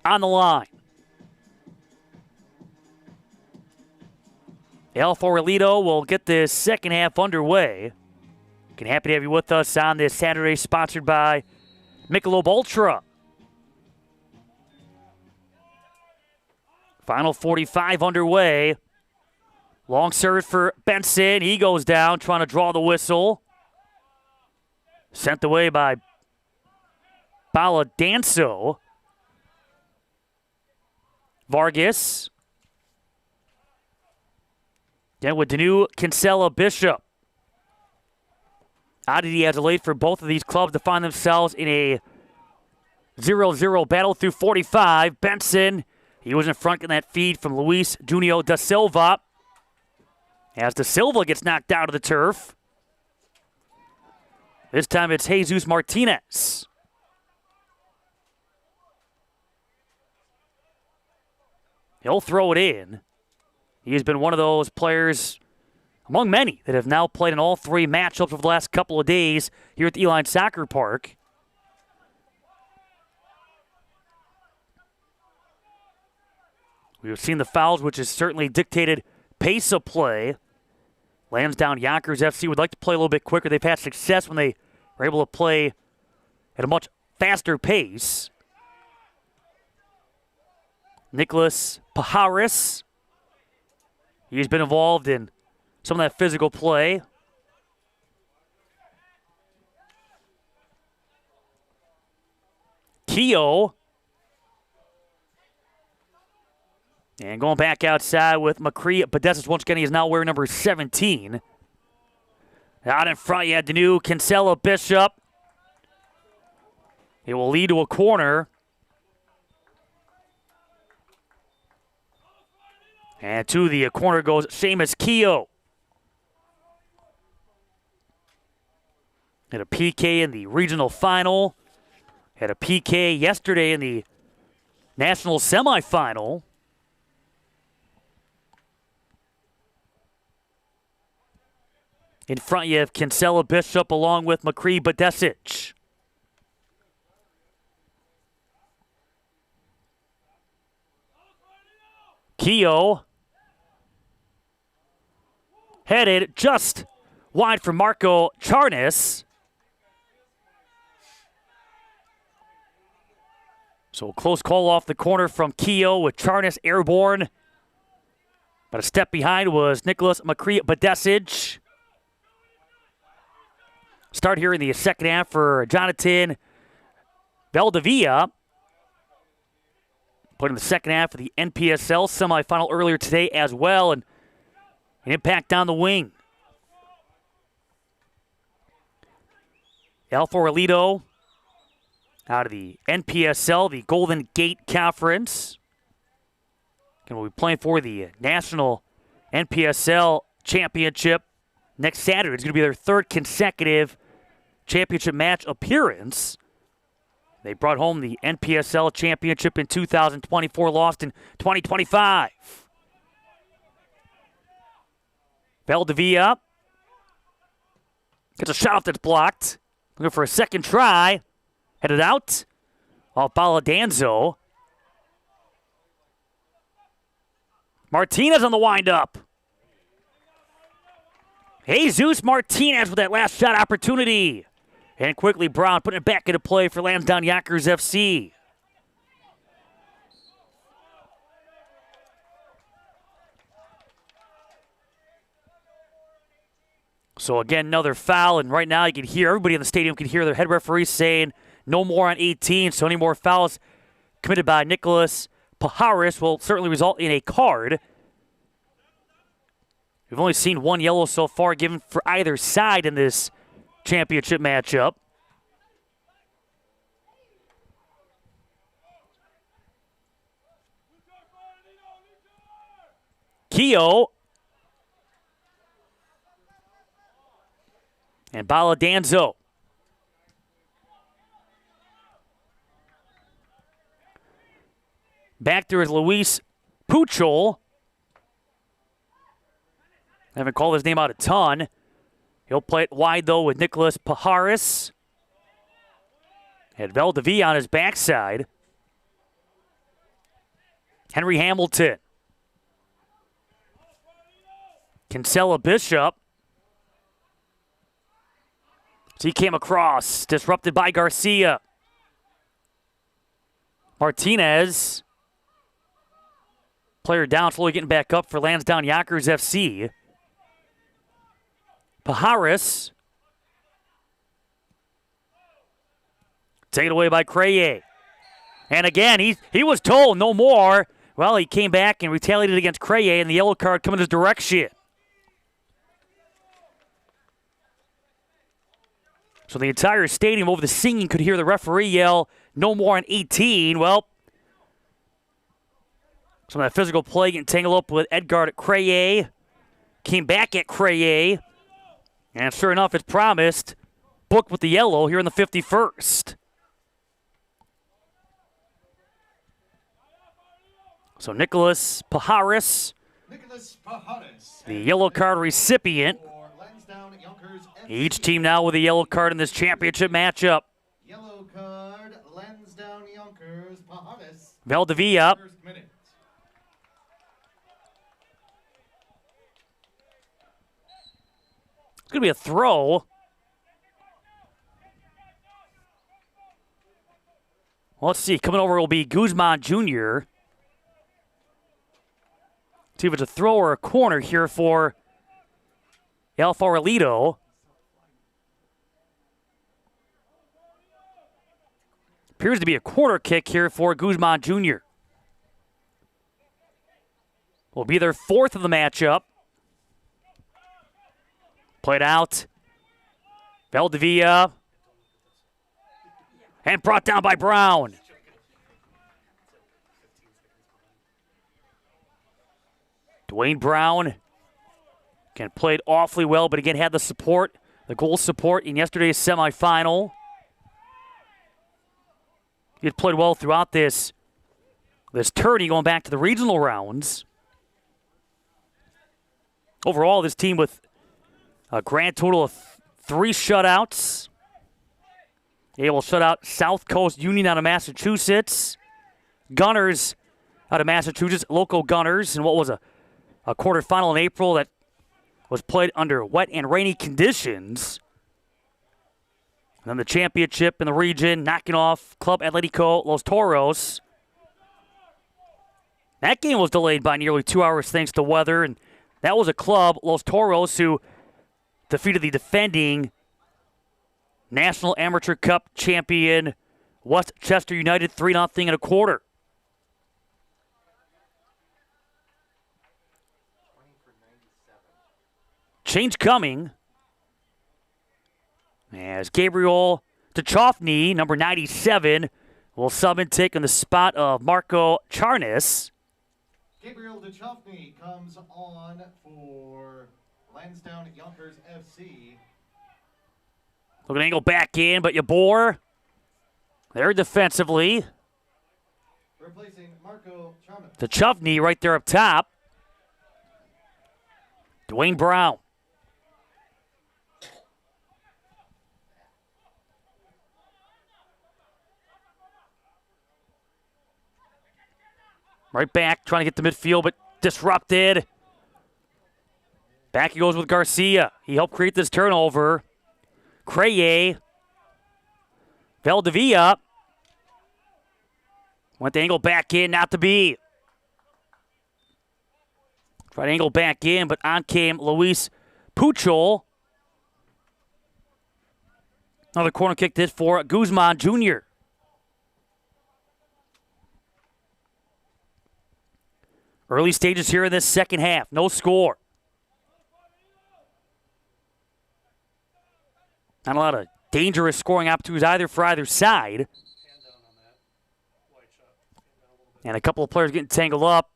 on the line. El Farolito will get this second half underway. Happy to have you with us on this Saturday, sponsored by Michelob Ultra. Final 45 underway. Long serve for Benson. He goes down, trying to draw the whistle. Sent away by Baladanzo. Vargas. Then with Danu Kinsella Bishop. Oddity has a late for both of these clubs to find themselves in a 0-0 battle through 45. Benson, he was in front in that feed from Luis Junio da Silva. As da Silva gets knocked out of the turf. This time it's Jesus Martinez. He'll throw it in. He has been one of those players, among many, that have now played in all three matchups over the last couple of days here at the Uihlein Soccer Park. We've seen the fouls, which has certainly dictated pace of play. Lansdowne Yonkers FC would like to play a little bit quicker. They've had success when they were able to play at a much faster pace. Nicholas Pajares. He's been involved in some of that physical play. Keogh. And going back outside with McCree. Podesas once again, he is now wearing number 17. Out in front, you had the new Kinsella Bishop. It will lead to a corner. And to the corner goes Seamus Keogh. Had a PK in the regional final. Had a PK yesterday in the national semifinal. In front, you have Kinsella Bishop along with McCree Badesic. Keogh. Headed just wide for Marco Charnas. So a close call off the corner from Keogh with Charnas airborne. But a step behind was Nicholas McCree Badesic. Start here in the second half for Jonathan Valdivia. Put in the second half of the NPSL semifinal earlier today as well, and an impact down the wing. El Farolito out of the NPSL, the Golden Gate Conference. And we'll be playing for the National NPSL Championship next Saturday. It's going to be their third consecutive championship match appearance. They brought home the NPSL Championship in 2024, lost in 2025. Valdivia gets a shot off that's blocked. Looking for a second try. Headed out. Off Baladanzo. Martinez on the windup. Jesus Martinez with that last shot opportunity. And quickly Brown putting it back into play for Lansdowne Yonkers FC. So again, another foul, and right now you can hear, everybody in the stadium can hear their head referee saying no more on 18, so any more fouls committed by Nicholas Paharis will certainly result in a card. We've only seen one yellow so far given for either side in this championship matchup. Keogh and Baladanzo. Back there is Luis Puchol. I haven't called his name out a ton. He'll play it wide, though, with Nicholas Paharis. And Valdivia on his backside. Henry Hamilton. Kinsella Bishop. So he came across, disrupted by Garcia. Martinez. Player down, slowly getting back up for Lansdowne Yonkers FC. Paharis. Taken away by Creye. And again, he was told no more. Well, he came back and retaliated against Creye, and the yellow card coming his direction. So the entire stadium over the singing could hear the referee yell, no more on 18. Well, some of that physical play getting tangled up with Edgard at Creye. Came back at Creye. And sure enough, it's promised. Booked with the yellow here in the 51st. So Nicholas Paharis, the yellow card recipient. Each team now with a yellow card in this championship matchup. Yellow card, Lansdowne Yonkers, Paharis. Valdivia. It's going to be a throw. Well, let's see. Coming over will be Guzman Jr. See if it's a throw or a corner here for Alfarolito. Appears to be a corner kick here for Guzman Jr. Will be their fourth of the matchup. Played out. Valdivia. And brought down by Brown. Dwayne Brown. Again, played awfully well, but again had the support, the goal support in yesterday's semifinal. He had played well throughout this tourney going back to the regional rounds. Overall, this team with a grand total of 3 shutouts. Able to shut out South Coast Union out of Massachusetts. Gunners out of Massachusetts, local Gunners, in what was a quarterfinal in April that was played under wet and rainy conditions. And then the championship in the region, knocking off Club Atletico Los Toros. That game was delayed by nearly 2 hours thanks to weather, and that was a club, Los Toros, who defeated the defending National Amateur Cup champion Westchester United 3-0 in a quarter. Change coming as Gabriel Tchofny, number 97, will sub and take in the spot of Marco Charnas. Gabriel Tchofny comes on for Lansdowne Yonkers FC. Looking to angle back in, but Yabor there defensively. Replacing Marco Charnas. Tchofny right there up top. Dwayne Brown. Right back, trying to get to midfield, but disrupted. Back he goes with Garcia. He helped create this turnover. Creye. Valdivia. Went the angle back in, not to be. Tried to angle back in, but on came Luis Puchol. Another corner kick this for Guzman Jr. Early stages here in this second half. No score. Not a lot of dangerous scoring opportunities either for either side. And a couple of players getting tangled up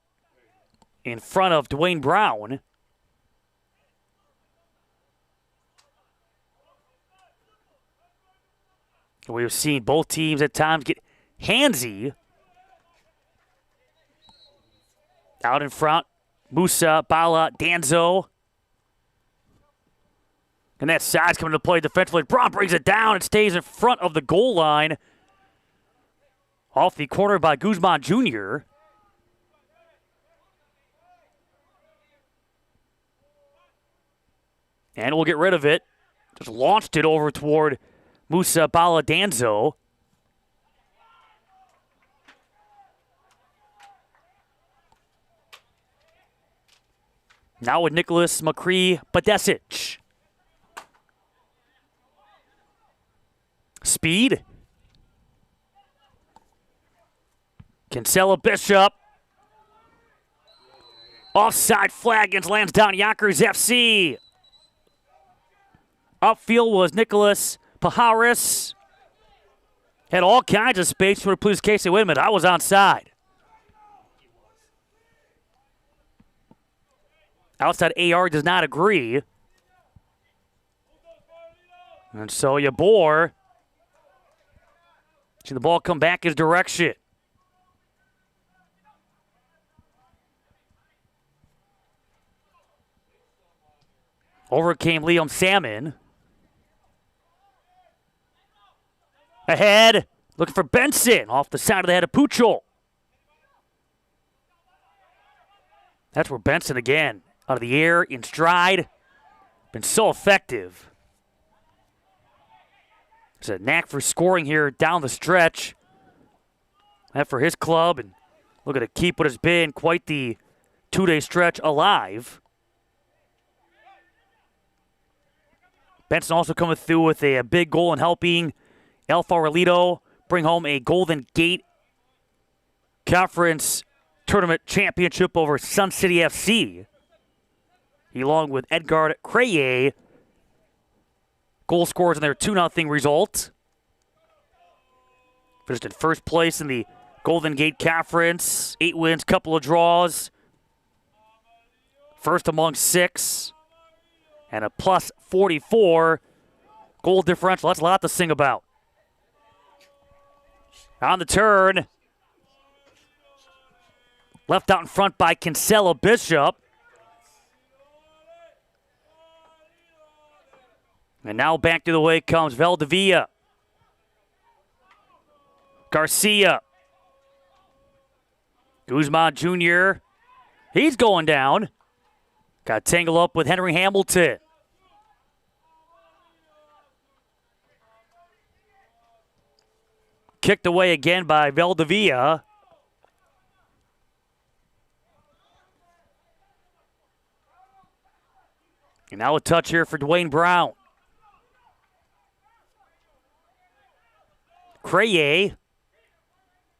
in front of Dwayne Brown. We've seen both teams at times get handsy. Out in front, Musa, Bala, Danzo. And that side's coming to play defensively. Brown brings it down and stays in front of the goal line. Off the corner by Guzman Jr. And we'll get rid of it. Just launched it over toward Musa Bala Danzo. Now with Nicholas McCree Badesic. Speed. Kinsella Bishop. Offside flag against Lansdowne Yonkers FC. Upfield was Nicholas Pajares. Had all kinds of space for please Casey. Wait a minute, I was onside. Outside AR does not agree. And so Yabor. See the ball come back his direction. Over came Liam Salmon. Ahead, looking for Benson. Off the side of the head of Puchol. That's where Benson again. Out of the air, in stride. Been so effective. There's a knack for scoring here down the stretch. That for his club. And look at to keep what has been quite the two-day stretch alive. Benson also coming through with a big goal and helping El Farolito bring home a Golden Gate Conference Tournament Championship over Sun City FC. Along with Edgard Creye, goal scorers in their 2-0 result. Finished in first place in the Golden Gate Conference. 8 wins, couple of draws. First among 6. And a plus 44 goal differential. That's a lot to sing about. On the turn. Left out in front by Kinsella Bishop. And now back to the way comes Valdivia. Garcia. Guzman Jr. He's going down. Got tangled up with Henry Hamilton. Kicked away again by Valdivia. And now a touch here for Dwayne Brown. Creye,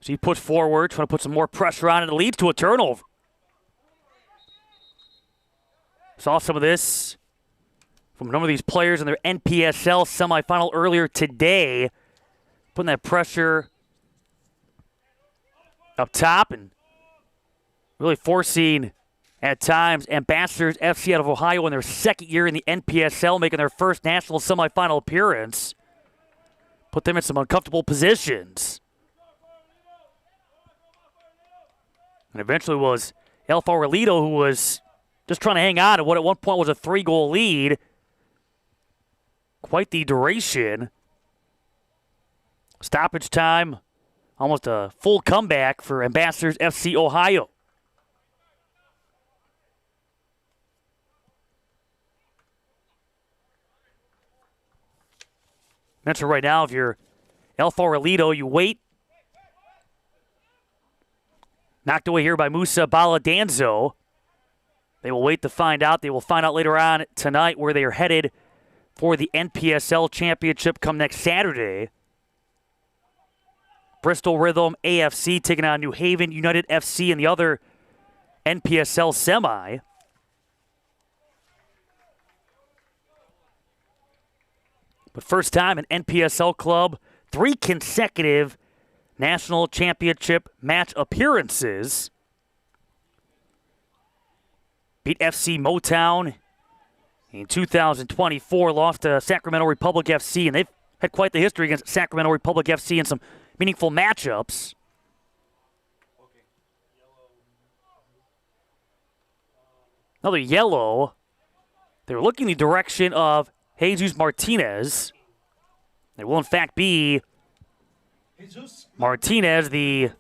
as he puts forward, trying to put some more pressure on it. It leads to a turnover. Saw some of this from a number of these players in their NPSL semifinal earlier today. Putting that pressure up top and really forcing, at times, Ambassadors FC out of Ohio in their second year in the NPSL, making their first national semifinal appearance. Put them in some uncomfortable positions. And eventually was El Farolito, who was just trying to hang on to what at one point was a 3-goal lead. Quite the duration. Stoppage time, almost a full comeback for Ambassadors FC Ohio. Mention right now, if you're El Farolito, you wait. Knocked away here by Musa Baladanzo. They will wait to find out. They will find out later on tonight where they are headed for the NPSL Championship come next Saturday. Bristol Rhythm AFC taking on New Haven United FC in the other NPSL semi. But first time an NPSL club, 3 consecutive national championship match appearances. Beat FC Motown in 2024, lost to Sacramento Republic FC, and they've had quite the history against Sacramento Republic FC in some meaningful matchups. Another yellow. They were looking in the direction of Jesus Martinez. It will, in fact, be Martinez, the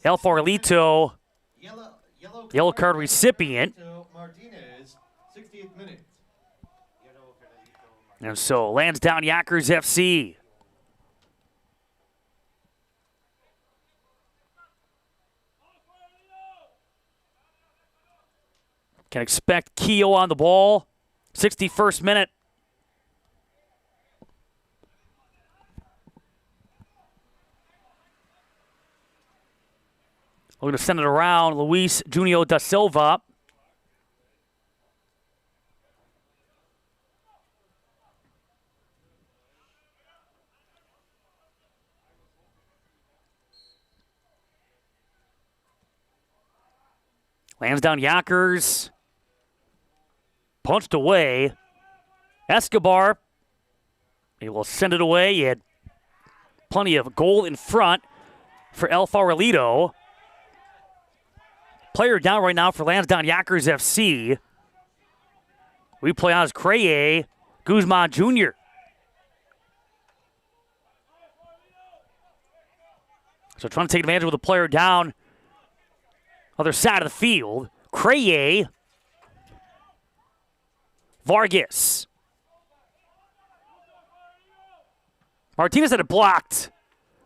El Farolito yellow card recipient. And so, Lansdowne Yonkers FC. Can expect Keogh on the ball. 61st minute. We're going to send it around. Luis Junio da Silva. Lansdowne Yonkers punched away. Escobar, he will send it away. He had plenty of goal in front for El Farolito. Player down right now for Lansdowne Yonkers FC. We play on as Creye Guzman Jr. So trying to take advantage with the player down. Other side of the field. Creye. Vargas. Martinez had it blocked.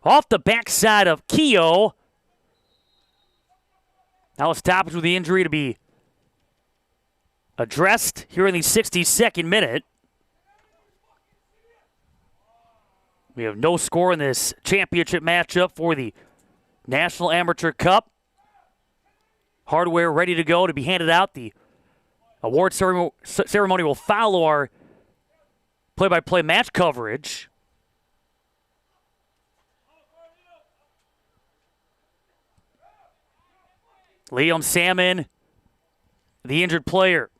Off the backside of Keogh. Now a stoppage with the injury to be addressed here in the 62nd minute. We have no score in this championship matchup for the National Amateur Cup. Hardware ready to go to be handed out. The award ceremony will follow our play-by-play match coverage. Liam Salmon, the injured player.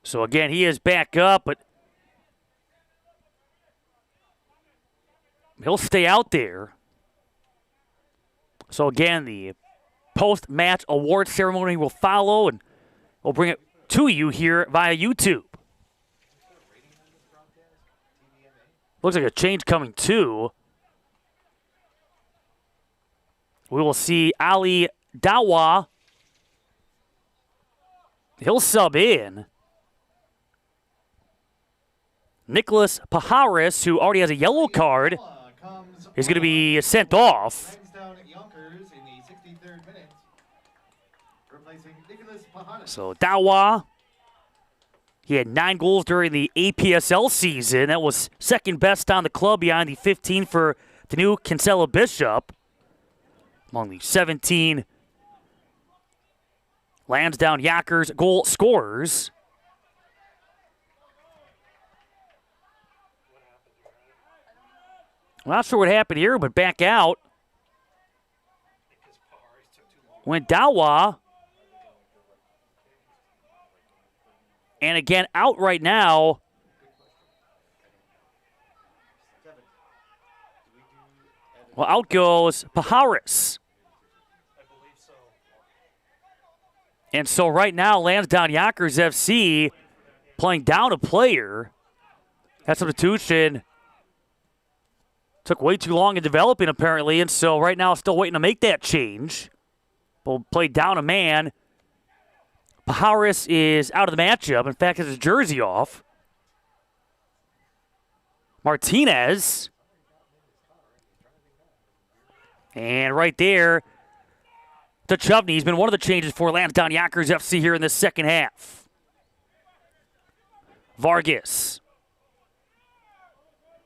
So again, he is back up, but he'll stay out there. So again, the post-match award ceremony will follow, and we'll bring it to you here via YouTube. Looks like a change coming too. We will see Ali Dawa. He'll sub in. Nicholas Pajares, who already has a yellow card, is going to be sent off. So Dawa, he had 9 goals during the APSL season. That was second best on the club behind the 15 for the new Kinsella Bishop. Among the 17 Lansdowne Yonkers goal scorers. I'm not sure what happened here, but back out went Dawa. And again, out right now. Well, out goes Pajares. And so right now, Lansdowne Yonkers FC playing down a player. That substitution took way too long in developing, apparently, and so right now still waiting to make that change. We'll play down a man. Pajares is out of the matchup. In fact, has his jersey off. Martinez. And right there, to Chovney. He's been one of the changes for Lansdowne Yonkers FC here in the second half. Vargas.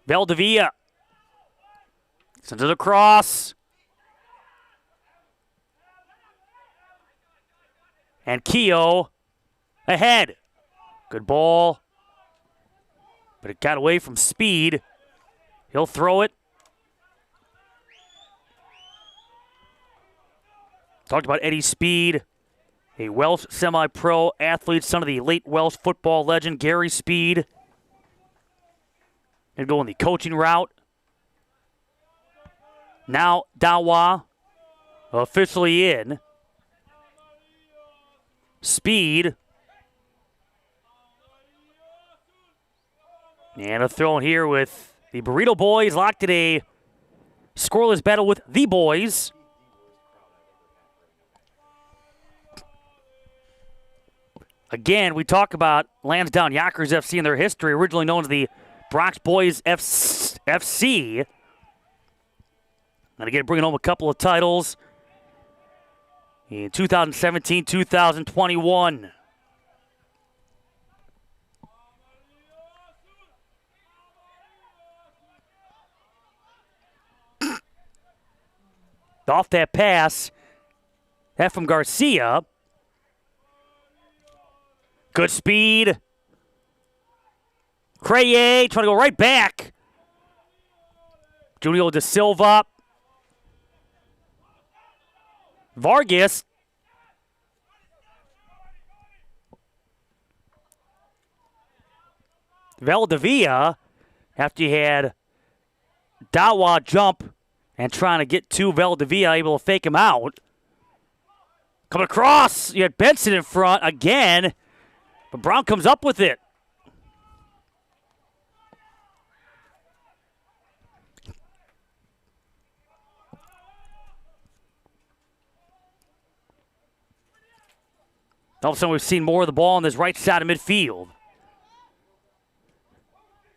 Valdivia. Sends it across. And Keogh ahead. Good ball. But it got away from Speed. He'll throw it. Talked about Eddie Speed, a Welsh semi-pro athlete, son of the late Welsh football legend Gary Speed. Gonna go in the coaching route. Now Dawa officially in. Speed. And a throw in here with the Burrito Boys locked in a scoreless battle with the boys. Again, we talk about Lansdowne Yonkers FC and their history, originally known as the Bronx Boys FC. And again, bringing home a couple of titles in 2017, 2021. Off that pass, that from Garcia. Good speed. Creye trying to go right back. Junio De Silva. Vargas. Valdivia, after you had Dawa jump and trying to get to Valdivia, able to fake him out. Coming across, you had Benson in front again, but Brown comes up with it. All of a sudden, we've seen more of the ball on this right side of midfield.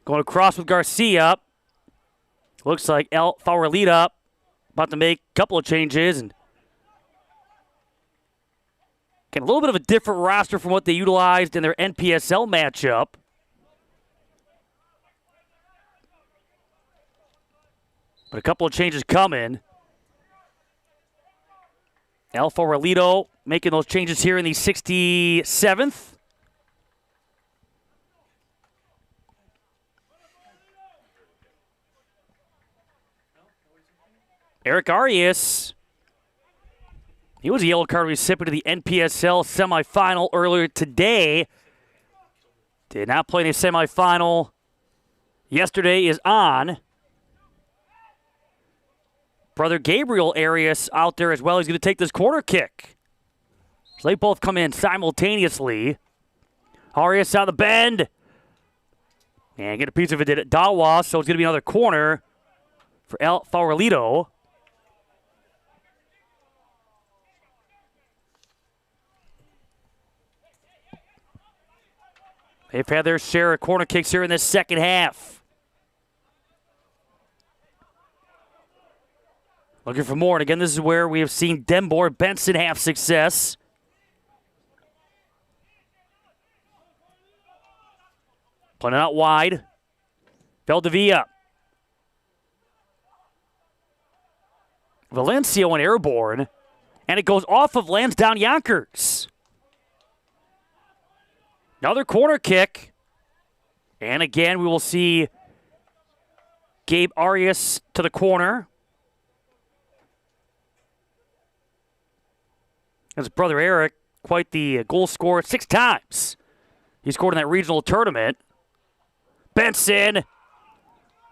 Going across with Garcia. Looks like El Favorita about to make a couple of changes. And get a little bit of a different roster from what they utilized in their NPSL matchup. But a couple of changes coming. El Favorito making those changes here in the 67th. Eric Arias, he was a yellow card recipient of the NPSL semifinal earlier today. Did not play in the semifinal. Yesterday is on. Brother Gabriel Arias out there as well. He's going to take this corner kick. So they both come in simultaneously. Arias out the bend. And get a piece of it at Dawa, so it's going to be another corner for El Favorito. They've had their share of corner kicks here in this second half. Looking for more. And again, this is where we have seen Denbor Benson have success. Playing it out wide. Valdivia. Valencia went airborne. And it goes off of Lansdowne Yonkers. Another corner kick. And again, we will see Gabe Arias to the corner. His brother Eric, quite the goal scorer 6 times. He scored in that regional tournament. Benson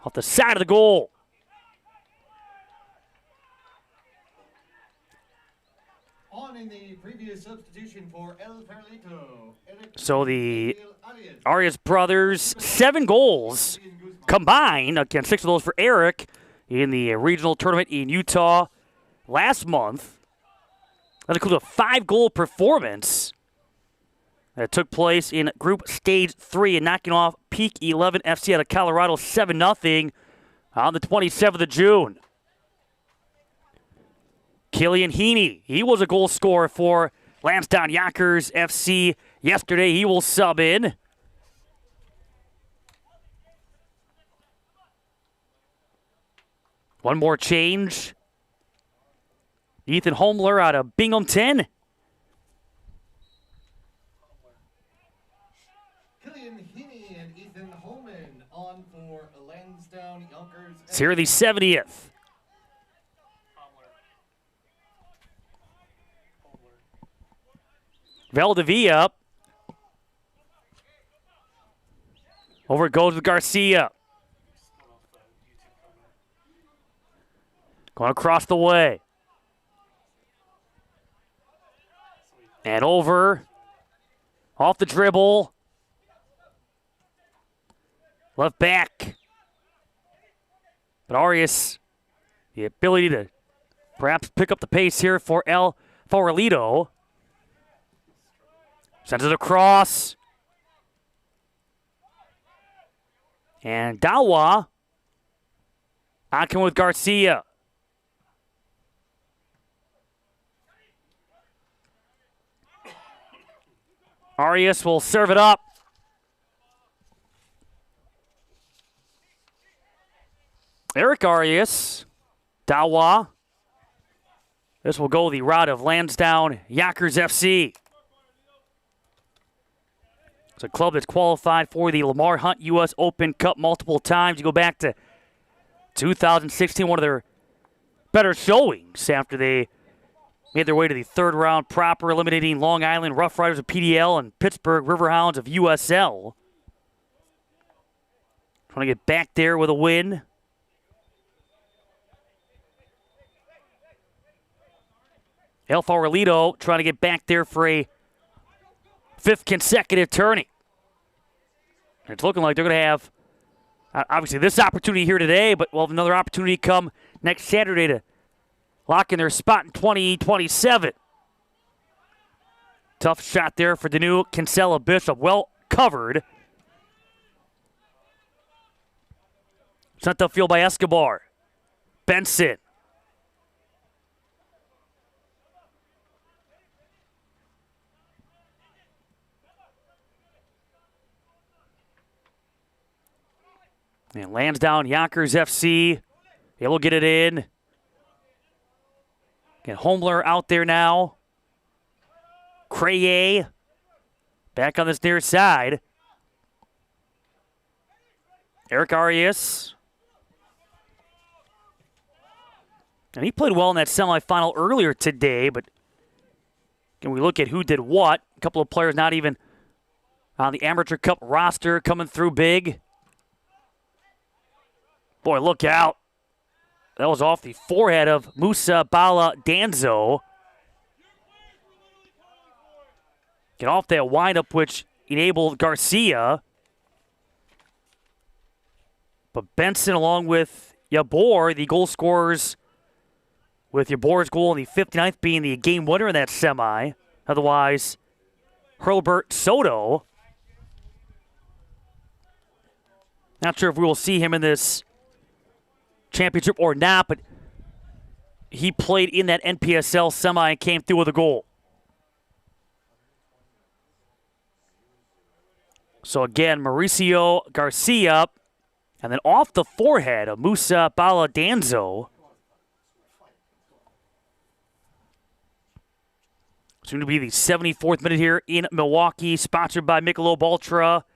off the side of the goal. On in the previous substitution for El Farolito. So the Arias brothers, 7 goals combined. Again, 6 of those for Eric in the regional tournament in Utah last month. That includes a 5-goal performance that took place in Group Stage 3 and knocking off Peak 11 FC out of Colorado 7-0 on the 27th of June. Killian Heaney, he was a goal scorer for Lansdowne Yonkers FC yesterday. He will sub in. One more change. Ethan Homler out of Binghamton. Killian Heaney and Ethan Holman on for Lansdowne Yonkers. It's here the 70th. Valdivia. Over it goes with Garcia. Going across the way. And over. Off the dribble. Left back. But Arias, the ability to perhaps pick up the pace here for El Farolito. Sends it across. And Dawa. Akin with Garcia. Arias will serve it up. Eric Arias. Dawa. This will go the route of Lansdowne Yonkers FC. It's a club that's qualified for the Lamar Hunt U.S. Open Cup multiple times. You go back to 2016, one of their better showings after they made their way to the third round proper, eliminating Long Island Rough Riders of PDL and Pittsburgh Riverhounds of USL. Trying to get back there with a win. El Farolito trying to get back there for a fifth consecutive tourney. It's looking like they're going to have, obviously, this opportunity here today, but we'll have another opportunity come next Saturday to lock in their spot in 2027. Tough shot there for Danu Kinsella Bishop. Well covered. Sent upfield by Escobar. Benson. And Lansdowne Yonkers FC, able to get it in. Get Homler out there now. Creye back on this near side. Eric Arias. And he played well in that semifinal earlier today, but can we look at who did what? A couple of players not even on the Amateur Cup roster coming through big. Boy, look out. That was off the forehead of Musa Bala Danzo. Get off that windup, which enabled Garcia. But Benson, along with Yabor, the goal scorers, with Yabor's goal in the 59th being the game winner in that semi. Otherwise, Hurlbert Soto. Not sure if we will see him in this championship or not, but he played in that NPSL semi and came through with a goal. So again, Mauricio Garcia, and then off the forehead of Musa Baladanzo. Soon to be the 74th minute here in Milwaukee, sponsored by Michelob Ultra.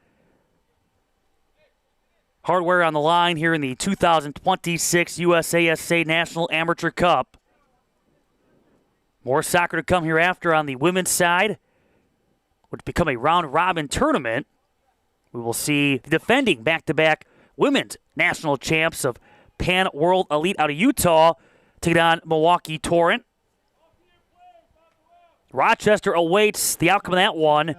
Hardware on the line here in the 2026 USASA National Amateur Cup. More soccer to come hereafter on the women's side, which become a round-robin tournament. We will see the defending back-to-back women's national champs of Pan World Elite out of Utah taking on Milwaukee Torrent. Rochester awaits the outcome of that one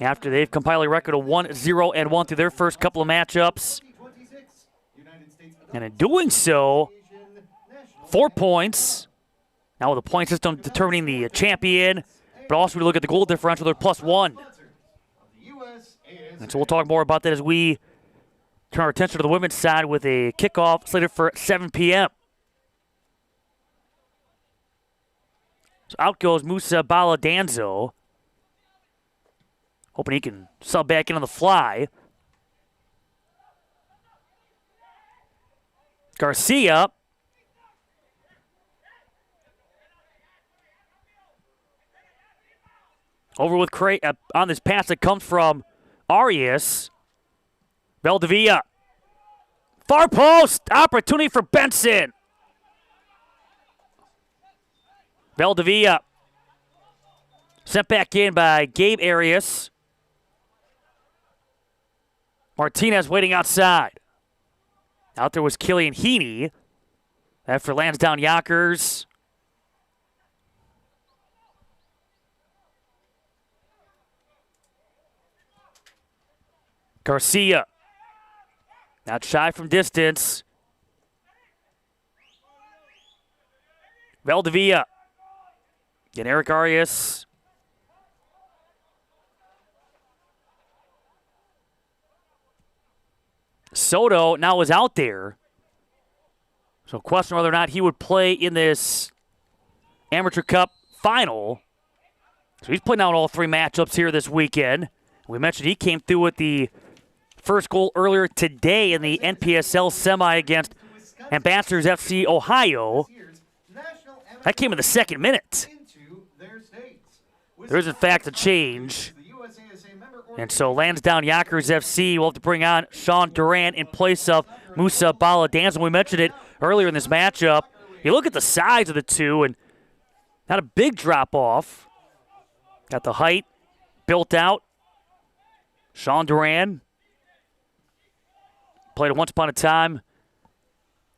after they've compiled a record of 1-0-1 through their first couple of matchups. And in doing so, 4 points. Now with the point system determining the champion, but also we look at the goal differential, they're +1. And so we'll talk more about that as we turn our attention to the women's side with a kickoff slated for 7 p.m. So out goes Musa Baladanzo. Hoping he can sub back in on the fly. Garcia. Over with Cray on this pass that comes from Arias. Valdivia. Far post. Opportunity for Benson. Valdivia. Sent back in by Gabe Arias. Martinez waiting outside. Out there was Killian Heaney. After Lansdowne Yonkers. Garcia. Not shy from distance. Valdivia. And Eric Arias. Soto now is out there. So question whether or not he would play in this Amateur Cup final. So he's putting out all three matchups here this weekend. We mentioned he came through with the first goal earlier today in the NPSL semi against Ambassadors FC Ohio. That came in the second minute. There is, in fact, a change. And so Lansdowne Yonkers FC will have to bring on Sean Duran in place of Musa Baladanzo. We mentioned it earlier in this matchup. You look at the size of the two, and not a big drop-off. Got the height built out. Sean Duran played once upon a time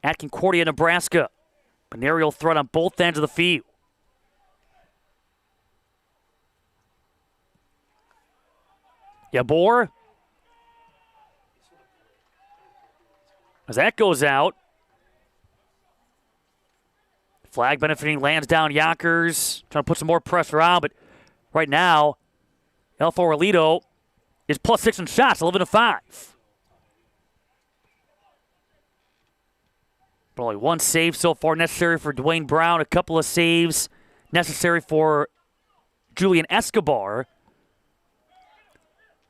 at Concordia, Nebraska. An aerial threat on both ends of the field. Yabor. As that goes out. Flag benefiting Lansdowne Yonkers. Trying to put some more pressure on, but right now, El Foralito is +6 in shots, 11-5. But only one save so far necessary for Dwayne Brown. A couple of saves necessary for Julian Escobar.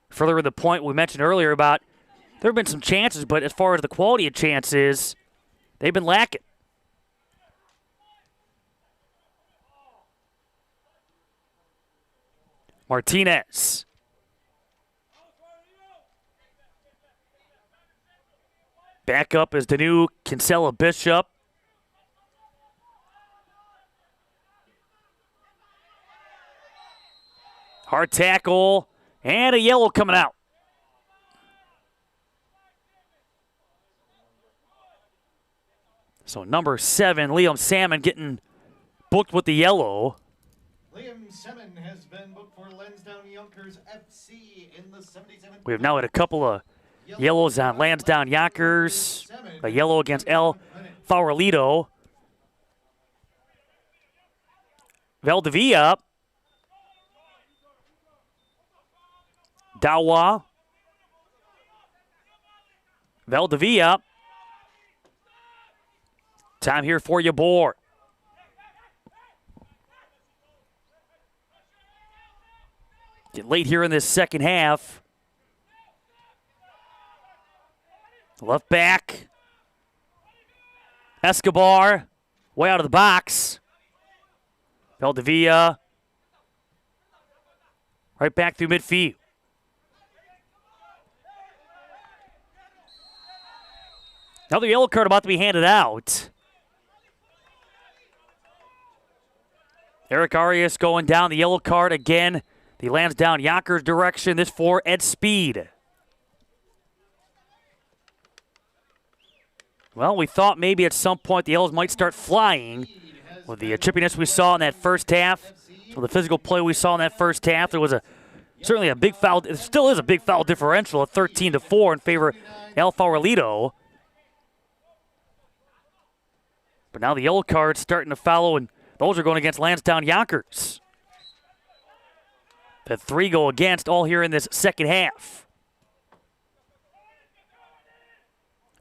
Further to the point we mentioned earlier about there have been some chances, but as far as the quality of chances, they've been lacking. Martinez. Back up is the new Kinsella Bishop. Hard tackle. And a yellow coming out. So number 7, Liam Salmon getting booked with the yellow. Liam Salmon has been booked for Lansdowne Yonkers FC in the 77th. We have now had a couple of yellows on Lansdowne Yonkers. A yellow against El Fauralito. Valdivia. Dawa. Valdivia. Time here for Yabor. Get late here in this second half. Left back. Escobar. Way out of the box. Valdivia. Right back through midfield. Another yellow card about to be handed out. Eric Arias going down. The yellow card again. The Lansdowne Yonkers direction. This for Ed Speed. Well, we thought maybe at some point the yellows might start flying with the chippiness we saw in that first half. So the physical play we saw in that first half, there was certainly a big foul. It still is a big foul differential of 13-4 in favor of El Fauralito. But now the yellow card's starting to follow, and those are going against Lansdowne Yonkers. The 3 go against all here in this second half.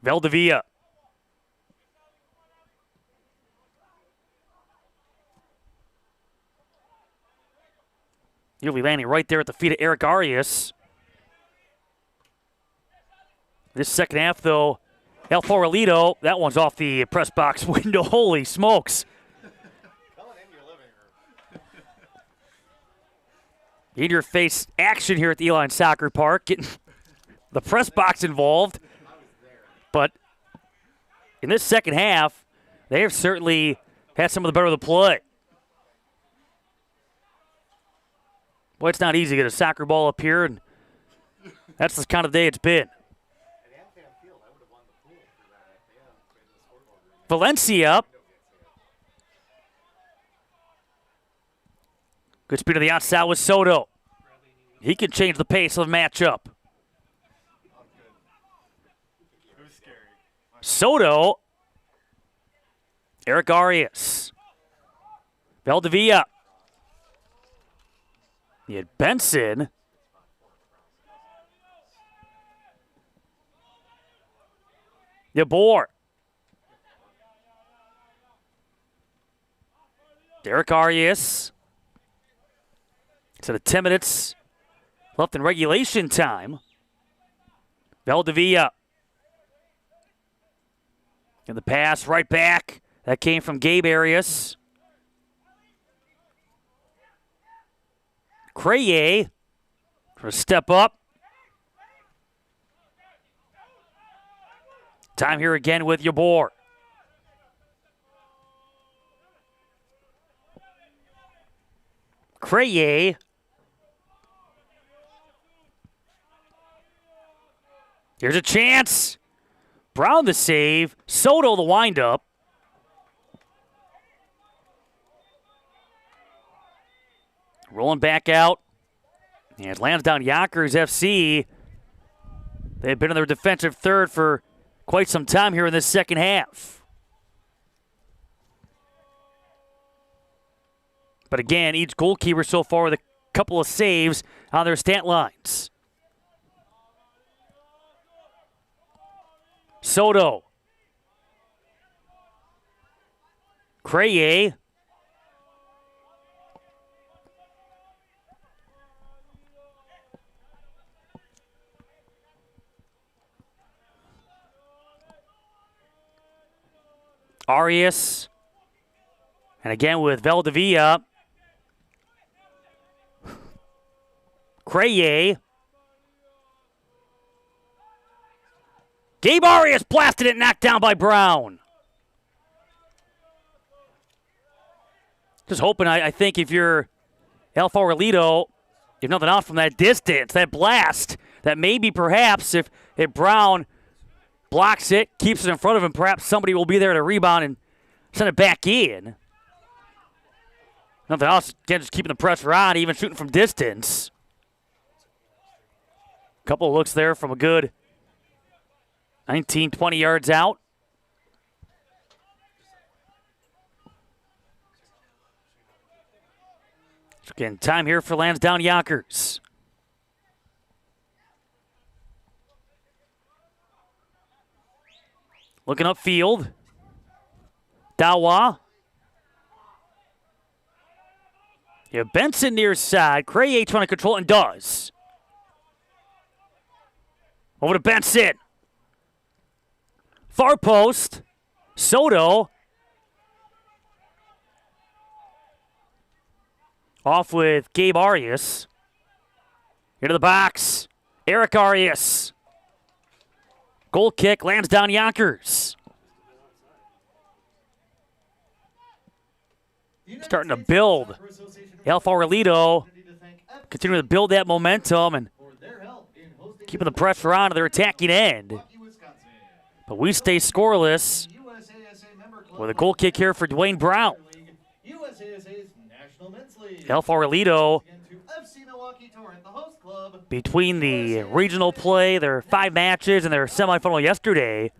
Valdivia. Nearly landing right there at the feet of Eric Arias. This second half, though, El Farolito, that one's off the press box window. Holy smokes. In-your-face action here at the Uihlein Soccer Park, getting the press box involved. But in this second half, they have certainly had some of the better of the play. Boy, it's not easy to get a soccer ball up here, and that's the kind of day it's been. Valencia. Good speed on the outside with Soto. He can change the pace of the matchup. Soto. Eric Arias. Valdivia. You had Benson. Yabor. Derek Arias. So the 10 minutes left in regulation time. Valdivia. And the pass right back. That came from Gabe Arias. Creye for a step up. Time here again with Yabor. Creye. Here's a chance. Brown the save. Soto the windup. Rolling back out. And Lansdowne Yonkers FC. They've been in their defensive third for quite some time here in this second half. But again, each goalkeeper so far with a couple of saves on their stat lines. Soto. Creye. Arias. And again with Valdivia. Creye. Gabe Arias blasted it, knocked down by Brown. Just hoping, I think if you're El Farolito, you have nothing out from that distance, that blast, that maybe perhaps if Brown blocks it, keeps it in front of him, perhaps somebody will be there to rebound and send it back in. Nothing else, again, just keeping the pressure on, even shooting from distance. Couple of looks there from a good 19, 20 yards out. So again, time here for Lansdowne Yonkers. Looking upfield. Dawa. You have Benson near side. Creye trying to control it and does. Over to Benson. Far post. Soto. Off with Gabe Arias. Into the box. Eric Arias. Goal kick, Lansdowne Yonkers. Starting to build. El Farolito continuing to build that momentum and keeping the pressure on to their attacking end. But we stay scoreless with a goal kick here for Dwayne Brown. El Farolito, between the regional play, their 5 matches, and their semifinal yesterday,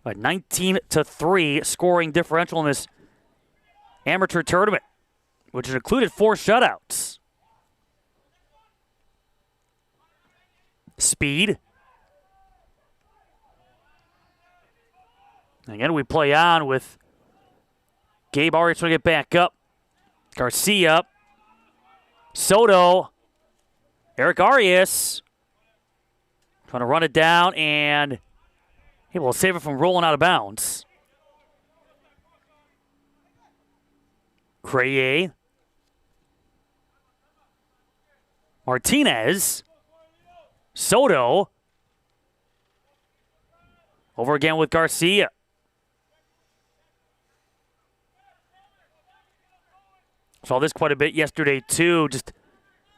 a 19-3 scoring differential in this amateur tournament, which has included 4 shutouts. Speed. Again, we play on with Gabe Arias trying to get back up. Garcia. Soto. Eric Arias. Trying to run it down, and he will save it from rolling out of bounds. Creye. Martinez. Soto. Over again with Garcia. Saw this quite a bit yesterday, too. Just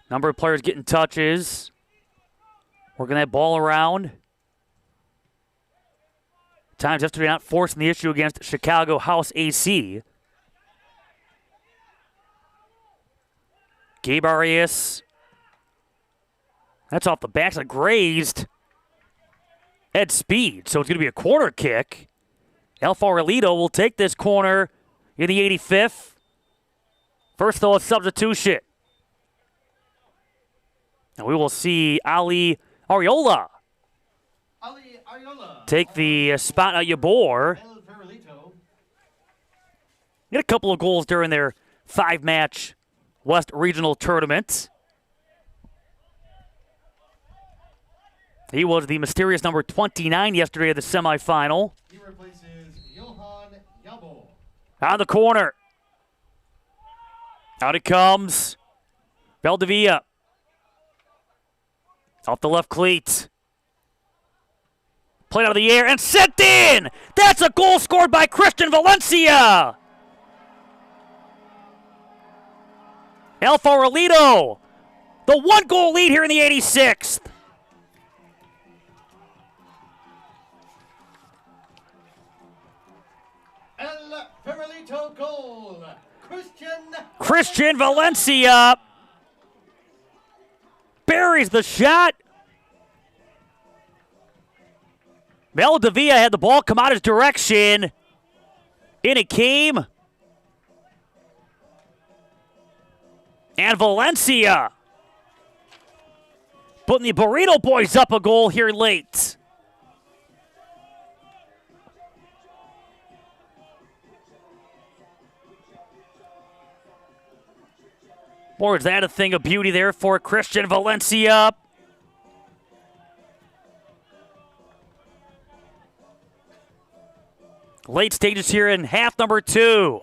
number of players getting touches. Working that ball around. Times yesterday not forcing the issue against Chicago House AC. Gabe Arias. That's off the backside. Grazed. Ed Speed. So it's going to be a corner kick. Alfarelito will take this corner in the 85th. First, though, a substitution. And we will see Ali Ariola take the spot at Yabor. Get a couple of goals during their 5-match West Regional Tournament. He was the mysterious number 29 yesterday at the semifinal. He replaces Johan Yabo. On the corner. Out it comes. Valdivia. Off the left cleat. Played out of the air and sent in! That's a goal scored by Christian Valencia! Alfarelito. The 1-goal lead here in the 86th. El Farelito goal. Christian Valencia buries the shot. Valdivia had the ball come out his direction. In it came. And Valencia putting the Burrito Boys up a goal here late. Or is that a thing of beauty there for Christian Valencia? Late stages here in half number 2.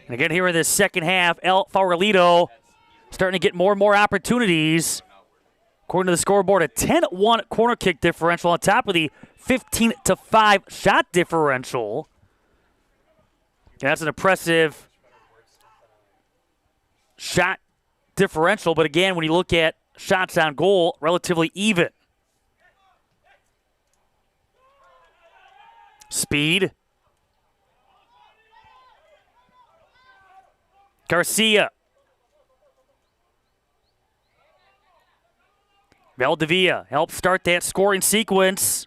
And again here in this second half, El Farelito starting to get more and more opportunities. According to the scoreboard, a 10-1 corner kick differential on top of the 15-5 shot differential. And that's an impressive shot differential, but again, when you look at shots on goal, relatively even. Speed. Garcia. Valdivia helped start that scoring sequence.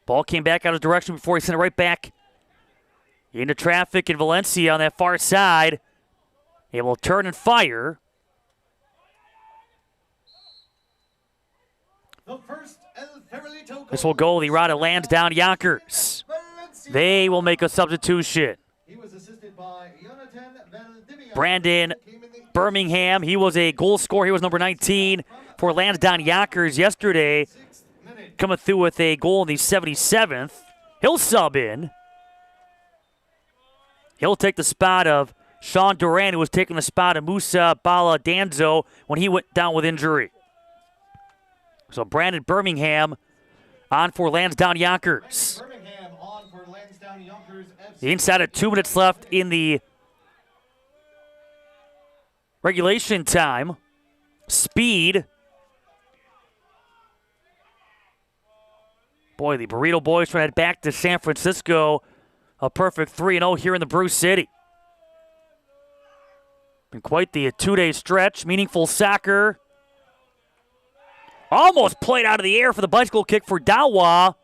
Ball came back out of his direction before he sent it right back into traffic, and Valencia on that far side able to turn and fire. This will go the route of Lansdowne Yonkers. They will make a substitution. Brandon Birmingham, he was a goal scorer. He was number 19 for Lansdowne Yonkers yesterday. Coming through with a goal in the 77th. He'll sub in. He'll take the spot of Sean Duran, who was taking the spot of Musa Bala Danzo when he went down with injury. So Brandon Birmingham on for Lansdowne Yonkers. The inside of 2 minutes left in the regulation time. Speed. Boy, the Burrito Boys trying to head back to San Francisco. A perfect 3-0 here in the Brew City. Been quite the 2-day stretch. Meaningful soccer. Almost played out of the air for the bicycle kick for Dawa.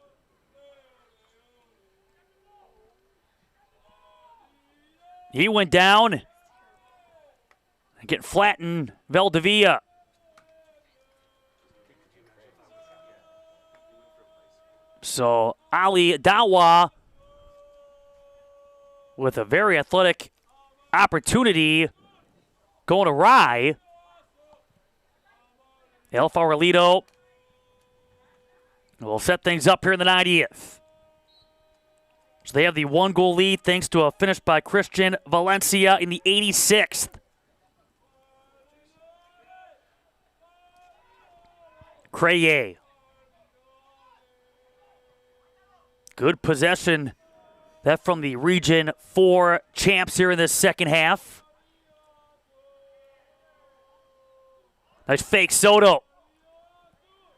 He went down. Getting flattened, Valdivia. So Ali Dawa with a very athletic opportunity going awry. El Farolito will set things up here in the 90th. So they have the 1-goal lead thanks to a finish by Christian Valencia in the 86th. Craye. Good possession. That from the Region 4 champs here in the second half. Nice fake Soto.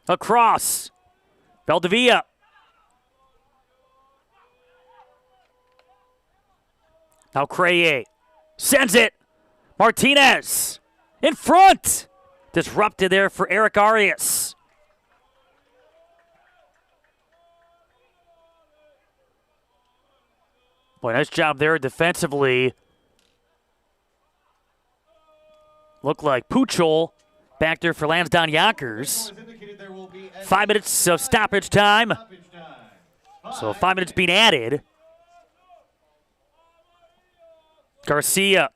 Across. Valdivia. Now Craye sends it. Martinez in front. Disrupted there for Eric Arias. Boy, nice job there defensively. Looked like Puchol back there for Lansdowne Yonkers. 5 minutes of stoppage time. So 5 minutes being added. Garcia.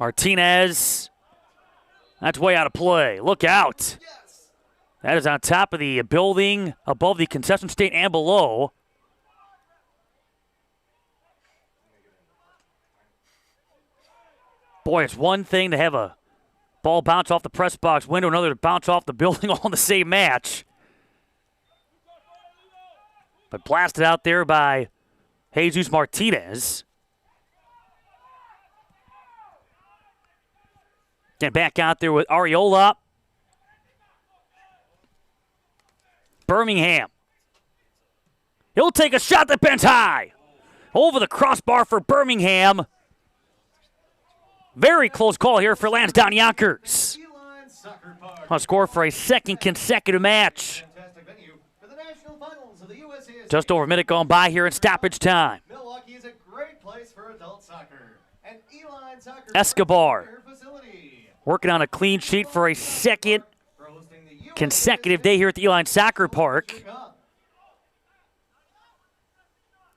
Martinez. That's way out of play. Look out. That is on top of the building, above the concession stand and below. Boy, it's one thing to have a ball bounce off the press box window, another to bounce off the building all in the same match. But blasted out there by Jesus Martinez. Get back out there with Ariola. Birmingham. He'll take a shot that bends high. Over the crossbar for Birmingham. Very close call here for Lansdowne Yonkers. Uihlein Soccer Park. On score for a second consecutive match. Fantastic venue for the national finals of the USASA. Just over a minute gone by here in stoppage time. Milwaukee is a great place for adult soccer. And Uihlein Soccer Park Escobar. is their facility. Working on a clean sheet for a second For hosting the USASA consecutive day here at the Uihlein Soccer Park. Cup.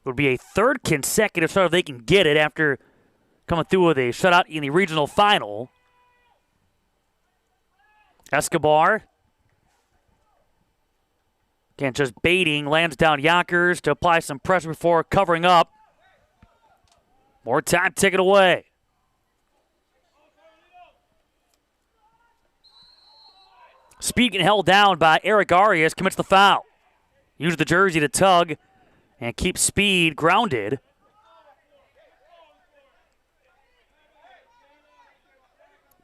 Would be a third consecutive start if they can get it after coming through with a shutout in the regional final. Escobar. Again, just baiting Lansdowne Yonkers to apply some pressure before covering up. More time ticket away. Speed getting held down by Eric Arias, commits the foul. Use the jersey to tug and keep Speed grounded.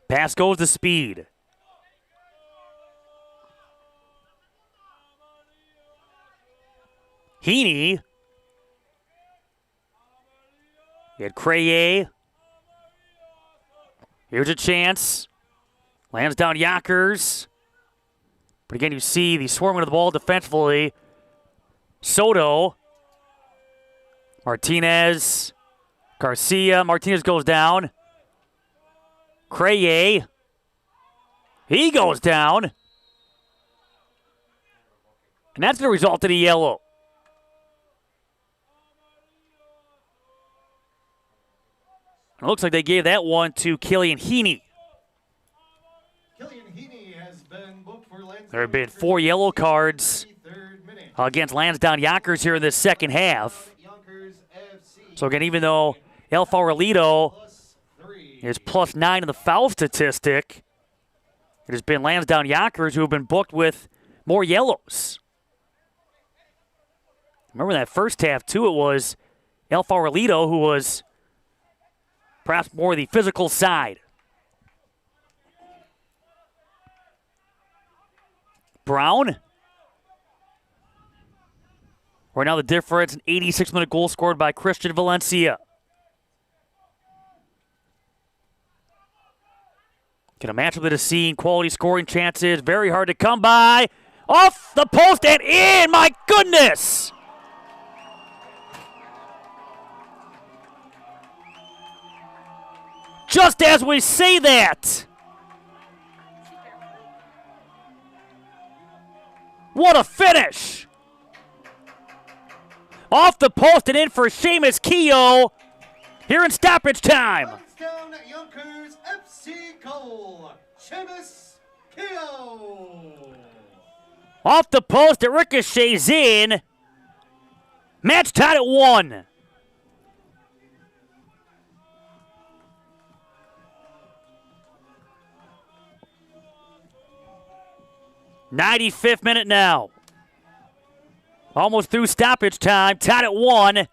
Pass goes to Speed. Heaney. He had Craye. Here's a chance. Lansdowne Yonkers. But again, you see the swarming of the ball defensively. Soto. Martinez. Garcia. Martinez goes down. Craye. He goes down. And that's going to result in a yellow. It looks like they gave that one to Killian Heaney. Killian Heaney has been booked for Lansdowne. There have been 4 yellow cards against Lansdowne Yonkers here in the second half. Yonkers FC. So again, even though El Farolito is +9 in the foul statistic, it has been Lansdowne Yonkers who have been booked with more yellows. Remember that first half, too, it was El Farolito who was perhaps more the physical side. Brown. Right now the difference, an 86-minute goal scored by Christian Valencia. Get a matchup that has seen quality scoring chances. Very hard to come by. Off the post and in! My goodness! Just as we say that. What a finish! Off the post and in for Seamus Keogh. here in stoppage time. Lansdowne Yonkers FC goal, Seamus Keogh. Off the post, it ricochets in. Match tied at 1. '95th minute now. Almost through stoppage time, tied at 1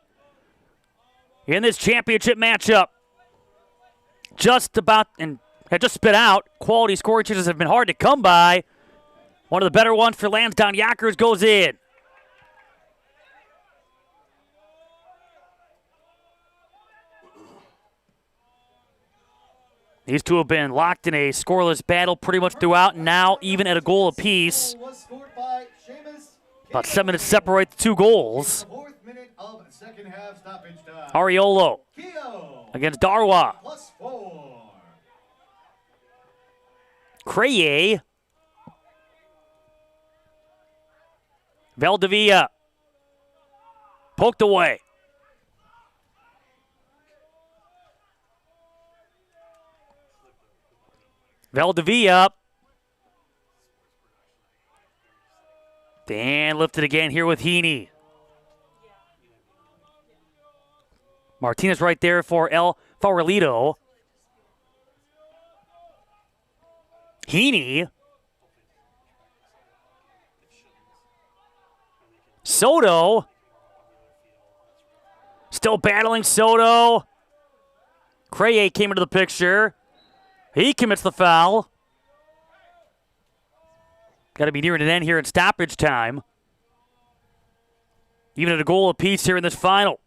in this championship matchup. Just about, and had just spit out. Quality scoring chances have been hard to come by. One of the better ones for Lansdowne Yonkers goes in. These two have been locked in a scoreless battle pretty much throughout, now even at a goal apiece. About 7 minutes separate the two goals. Ariolo against Darwa. Creye. Valdivia. Poked away. Valdivia. And lifted again here with Heaney. Martinez right there for El Farolito. Heaney. Soto. Still battling Soto. Creye came into the picture. He commits the foul. Got to be nearing an end here in stoppage time. Even at a goal apiece here in this final.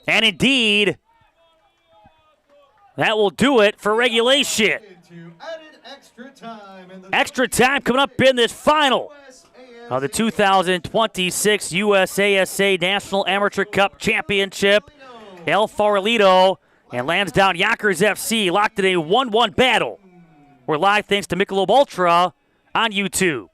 And indeed, that will do it for regulation. Extra time coming up in this final of the 2026 USASA National Amateur Cup Championship. El Farolito and Lansdowne Yonkers FC locked in a 1-1 battle. We're live thanks to Michelob Ultra on YouTube.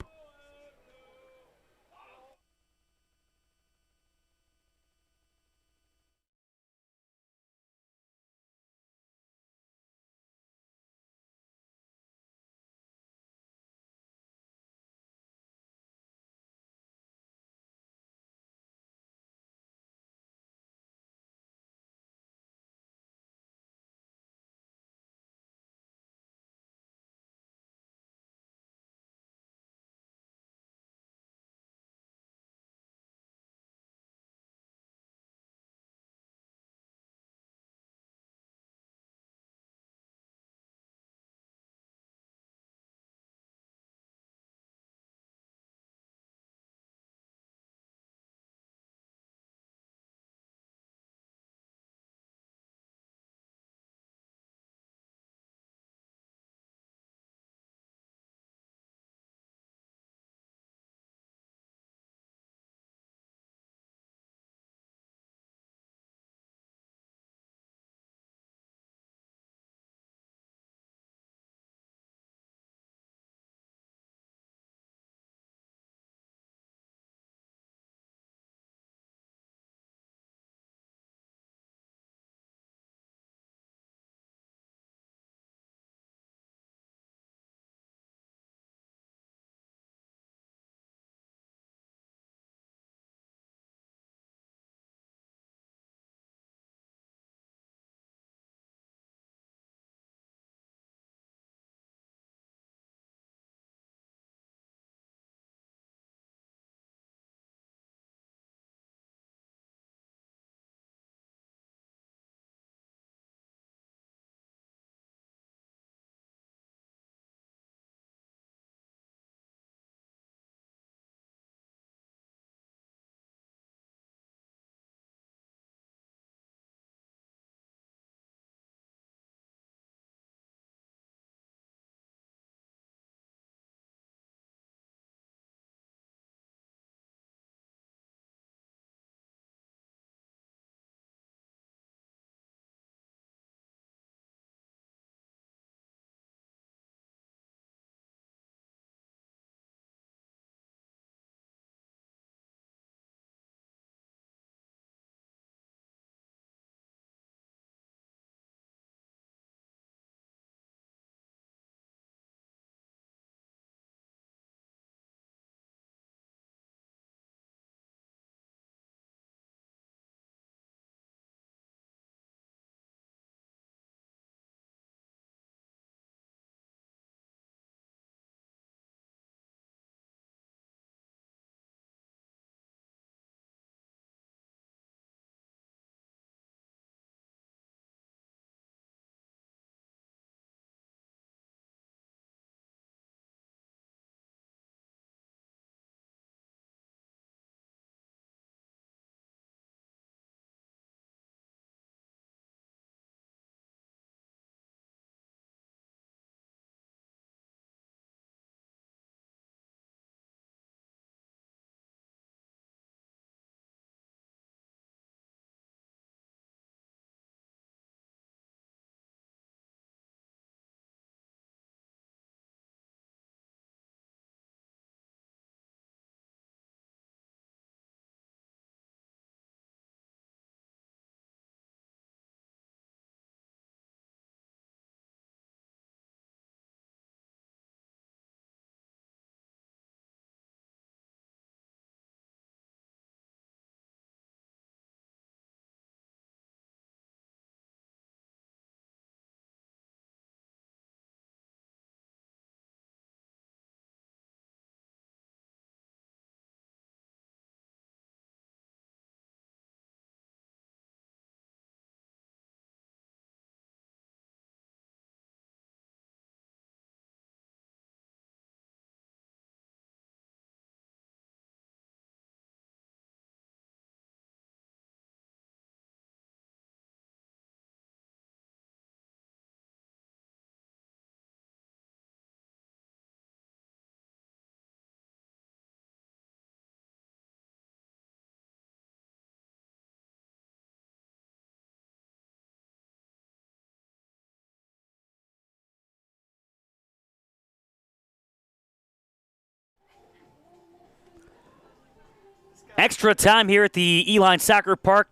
Extra time here at the Uihlein Soccer Park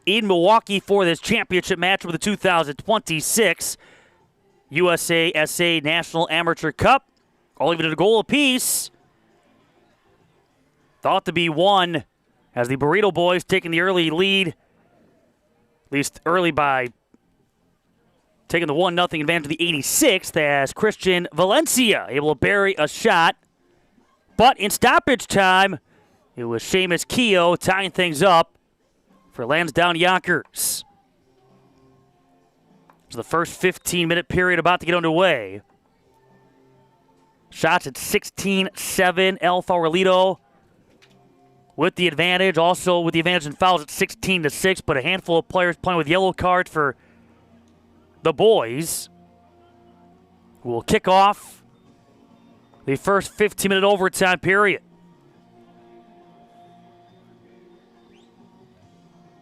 in Milwaukee for this championship match with the 2026 USASA National Amateur Cup. All even at a goal apiece. Thought to be one as the Burrito Boys taking the early lead, at least early by taking the 1-0 advantage of the 86th as Christian Valencia able to bury a shot. But in stoppage time, it was Seamus Keogh tying things up for Lansdowne Yonkers. So the first 15-minute period about to get underway. Shots at 16-7. El Farolito with the advantage. Also with the advantage in fouls at 16-6, but a handful of players playing with yellow cards for the boys, who will kick off the first 15-minute overtime period.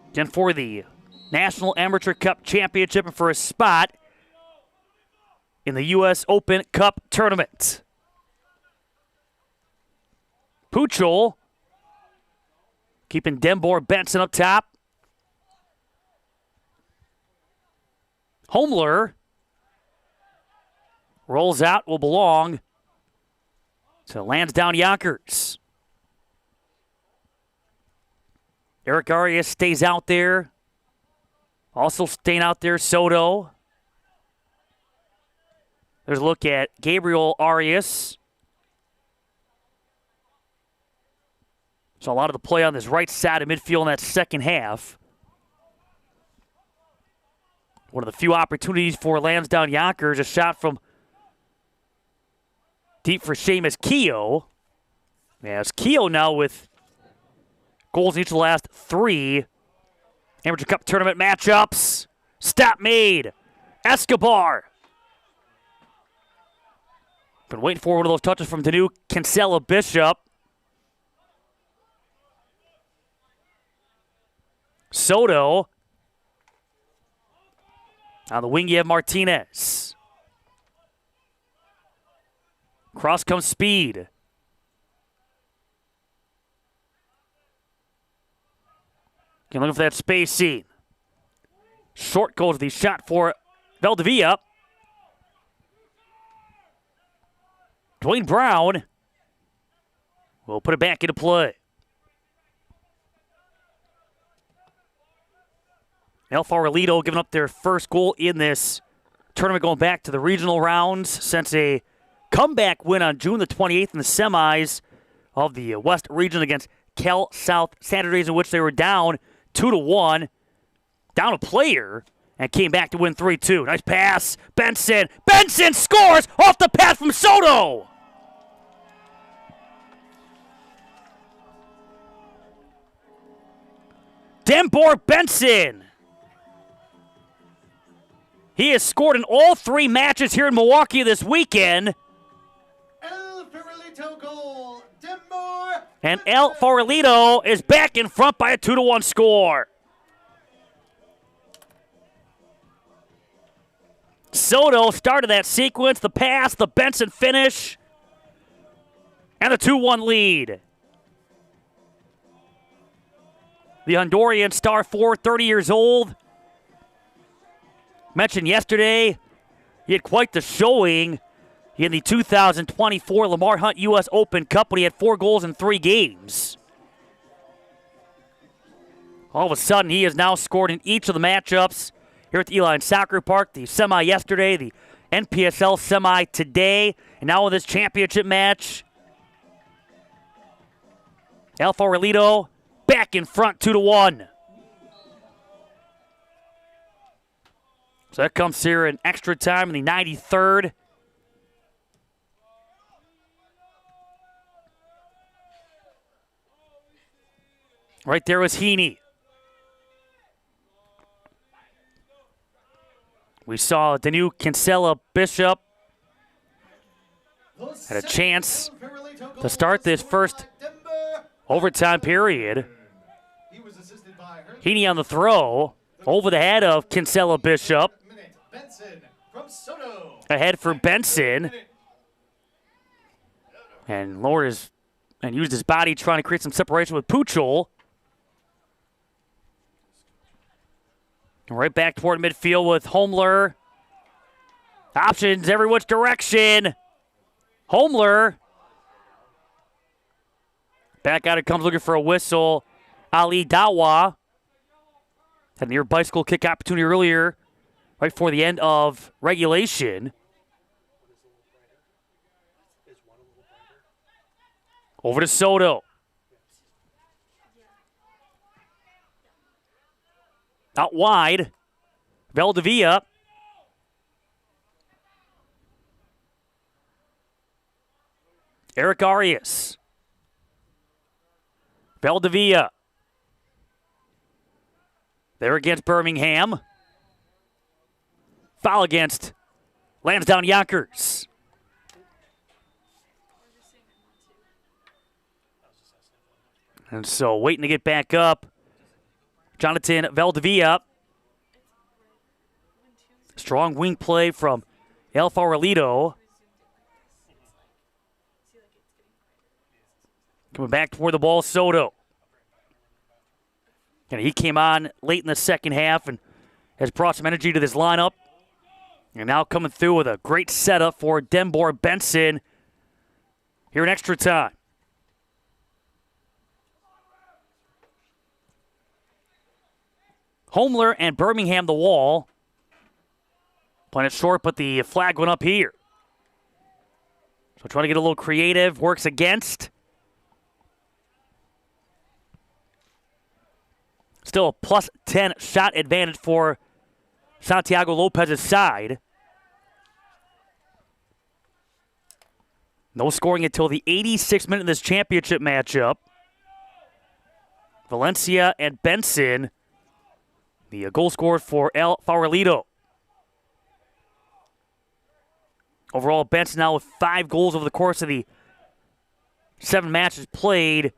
Again, for the National Amateur Cup Championship and for a spot in the U.S. Open Cup Tournament. Puchel keeping Dembor Benson up top. Homler rolls out, will belong to Lansdowne Yonkers. Eric Arias stays out there. Also staying out there, Soto. There's a look at Gabriel Arias. So a lot of the play on this right side of midfield in that second half. One of the few opportunities for Lansdowne Yonkers, a shot from deep for Seamus Keogh. As Keogh now with goals in each of the last 3 Amateur Cup Tournament matchups. Stop made. Escobar. Been waiting for one of those touches from Danu Kinsella Bishop. Soto. On the wing, you have Martinez. Cross comes Speed. Looking for that spacing. Short goes the shot for Valdivia. Dwayne Brown will put it back into play. El Farolito giving up their first goal in this tournament going back to the regional rounds since a comeback win on June the 28th in the semis of the West Region against Cal South Saturdays, in which they were down 2-1, down a player, and came back to win 3-2. Nice pass. Benson. Benson scores off the pass from Soto. Dembor Benson. He has scored in all 3 matches here in Milwaukee this weekend. El Farolito goal. Dembor. And El Farolito is back in front by a 2-1 score. Soto started that sequence, the pass, the Benson finish, and the 2-1 lead. The Honduran star forward, 30 years old. Mentioned yesterday, he had quite the showing in the 2024 Lamar Hunt U.S. Open Cup when he had 4 goals in 3 games. All of a sudden, he has now scored in each of the matchups here at the Uihlein Soccer Park. The semi yesterday, the NPSL semi today, and now in this championship match. El Farolito back in front 2-1. So that comes here in extra time in the 93rd. Right there was Heaney. We saw Danu Kinsella Bishop had a chance to start this first overtime period. Heaney on the throw over the head of Kinsella Bishop. Ahead for Benson. And Lord is and used his body trying to create some separation with Puchel. And right back toward midfield with Homler. Options every which direction. Homler. Back out it comes looking for a whistle. Ali Dawa had a near bicycle kick opportunity earlier, right before the end of regulation. Over to Soto. Out wide. Valdivia. Eric Arias. Valdivia. There against Birmingham. Foul against Lansdowne Yonkers. And so waiting to get back up. Jonathan Valdivia. Strong wing play from El Farolito. Coming back toward the ball, Soto. And he came on late in the second half and has brought some energy to this lineup. And now coming through with a great setup for Denbor Benson here in extra time. Homler and Birmingham the wall. Playing it short, but the flag went up here. So trying to get a little creative, works against. Still a plus 10 shot advantage for Santiago Lopez's side. No scoring until the 86th minute in this championship matchup. Valencia and Benson. The goal scored for El Farolito. Overall, Benson now with 5 goals over the course of the 7 matches played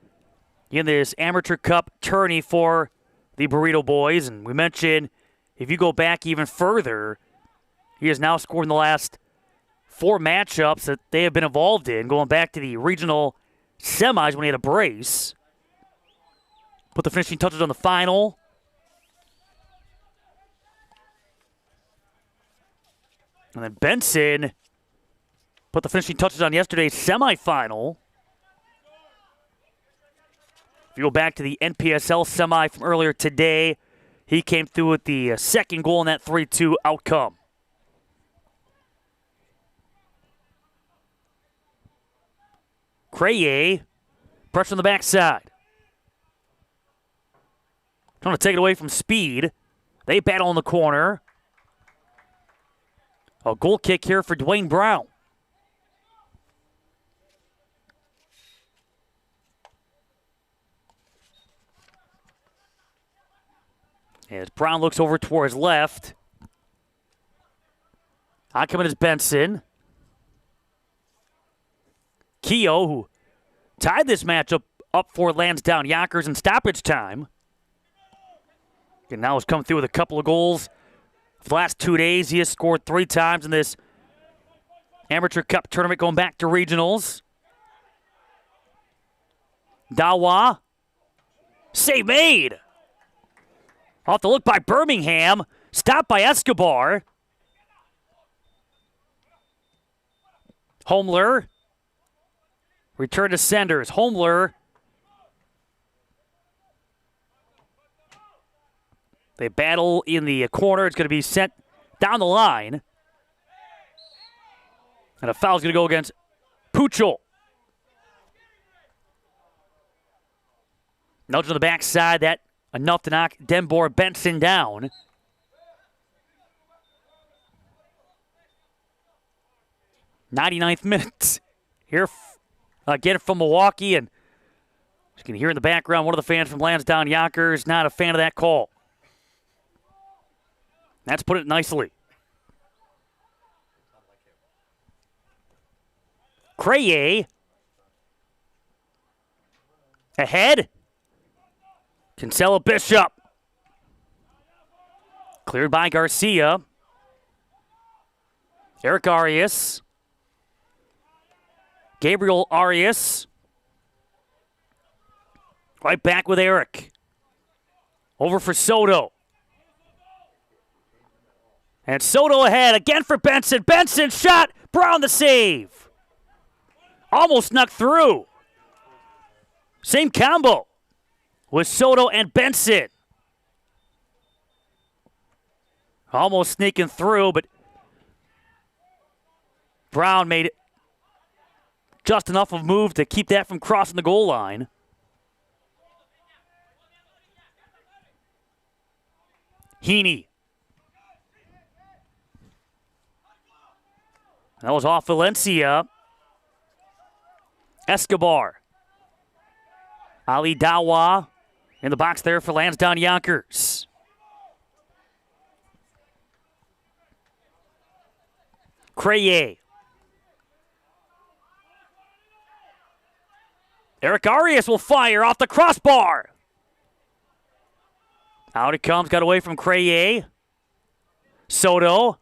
in this Amateur Cup tourney for the Burrito Boys. And we mentioned, if you go back even further, he has now scored in the last 4 matchups that they have been involved in, going back to the regional semis when he had a brace. Put the finishing touches on the final. And then Benson put the finishing touches on yesterday's semifinal. If you go back to the NPSL semi from earlier today, he came through with the second goal in that 3-2 outcome. Creye, pressure on the backside. Trying to take it away from Speed. They battle in the corner. A goal kick here for Dwayne Brown. As Brown looks over towards left. On coming is Benson. Keogh, who tied this matchup up for Lansdowne Yonkers in stoppage time. And now has come through with a couple of goals. For the last 2 days, he has scored 3 times in this Amateur Cup tournament going back to regionals. Dawa. Save made. Off the look by Birmingham. Stopped by Escobar. Homler. Return to senders. Homler. They battle in the corner. It's going to be sent down the line. And a foul is going to go against Puchel. Nudge on the backside. That enough to knock Denbor Benson down. '99th minute. Here again from Milwaukee. And you can hear in the background one of the fans from Lansdowne Yonkers not a fan of that call. That's put it nicely. Creye. Ahead. Kinsella Bishop. Cleared by Garcia. Eric Arias. Gabriel Arias. Right back with Eric. Over for Soto. And Soto ahead again for Benson. Benson shot. Brown the save. Almost snuck through. Same combo with Soto and Benson. Almost sneaking through, but Brown made just enough of a move to keep that from crossing the goal line. Heaney. That was off Valencia. Escobar. Ali Dawa in the box there for Lansdowne Yonkers. Creye. Eric Arias will fire off the crossbar. Out it comes, got away from Creye. Soto.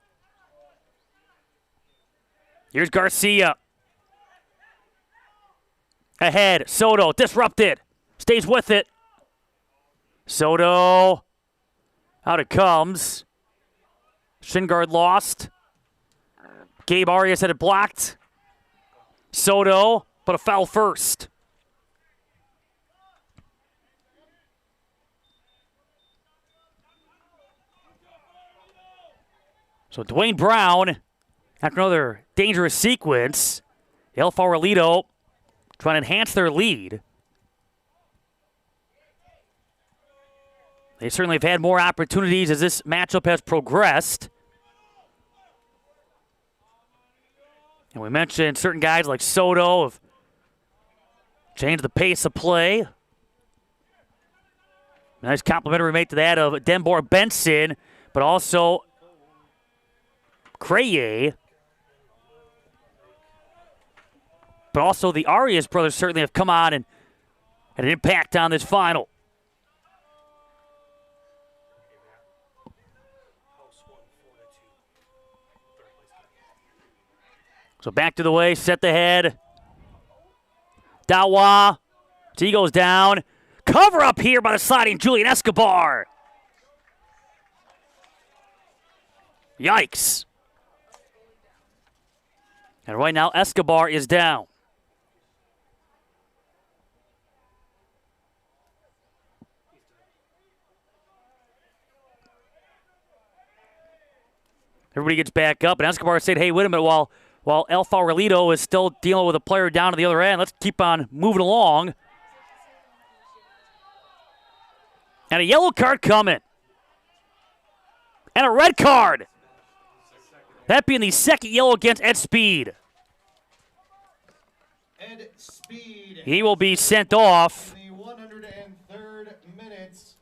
Here's Garcia. Ahead, Soto, disrupted. Stays with it. Soto. Out it comes. Shin guard lost. Gabe Arias had it blocked. Soto, but a foul first. So Dwayne Brown, after another dangerous sequence, El Farolito trying to enhance their lead. They certainly have had more opportunities as this matchup has progressed. And we mentioned certain guys like Soto have changed the pace of play. Nice complimentary mate to that of Denbor Benson, but also Creye. But also the Arias brothers certainly have come on and had an impact on this final. So back to the way, set the head. Dawa. T goes down. Cover up here by the sliding Julian Escobar. Yikes. And right now, Escobar is down. Everybody gets back up, and Escobar said, hey, wait a minute, while El Farolito is still dealing with a player down to the other end, let's keep on moving along. And a yellow card coming. And a red card. That being the second yellow against Ed Speed. Ed Speed. He will be sent off. In the 103rd minutes.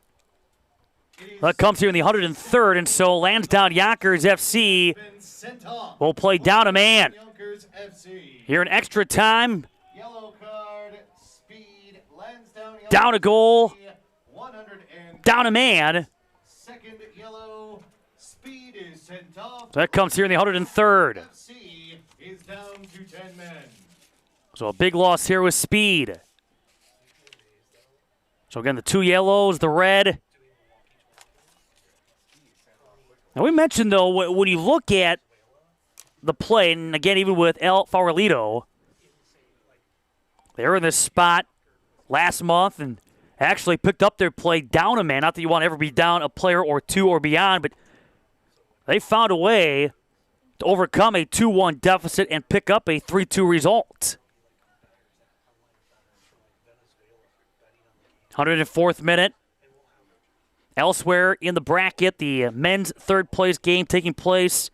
That comes here in the 103rd, and so Lansdowne Yonkers FC will play down a man. Here in extra time. Yellow card, Speed, Lansdowne Yonkers down a goal. 103rd. Down a man. Second yellow, Speed is sent off. So that comes here in the 103rd. FC is down to 10 men. So a big loss here with Speed. So again, the two yellows, the red. Now we mentioned, though, when you look at the play, and again, even with El Farolito, they were in this spot last month and actually picked up their play down a man. Not that you want to ever be down a player or two or beyond, but they found a way to overcome a 2-1 deficit and pick up a 3-2 result. 104th minute. Elsewhere in the bracket, the men's third-place game taking place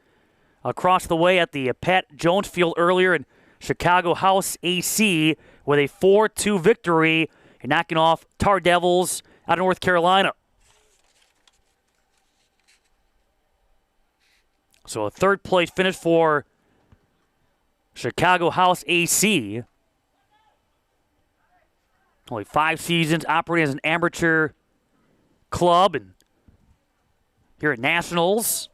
across the way at the Pat Jones Field earlier in Chicago House AC with a 4-2 victory and knocking off Tar Devils out of North Carolina. So a third-place finish for Chicago House AC. Only 5 seasons operating as an amateur club and here at Nationals.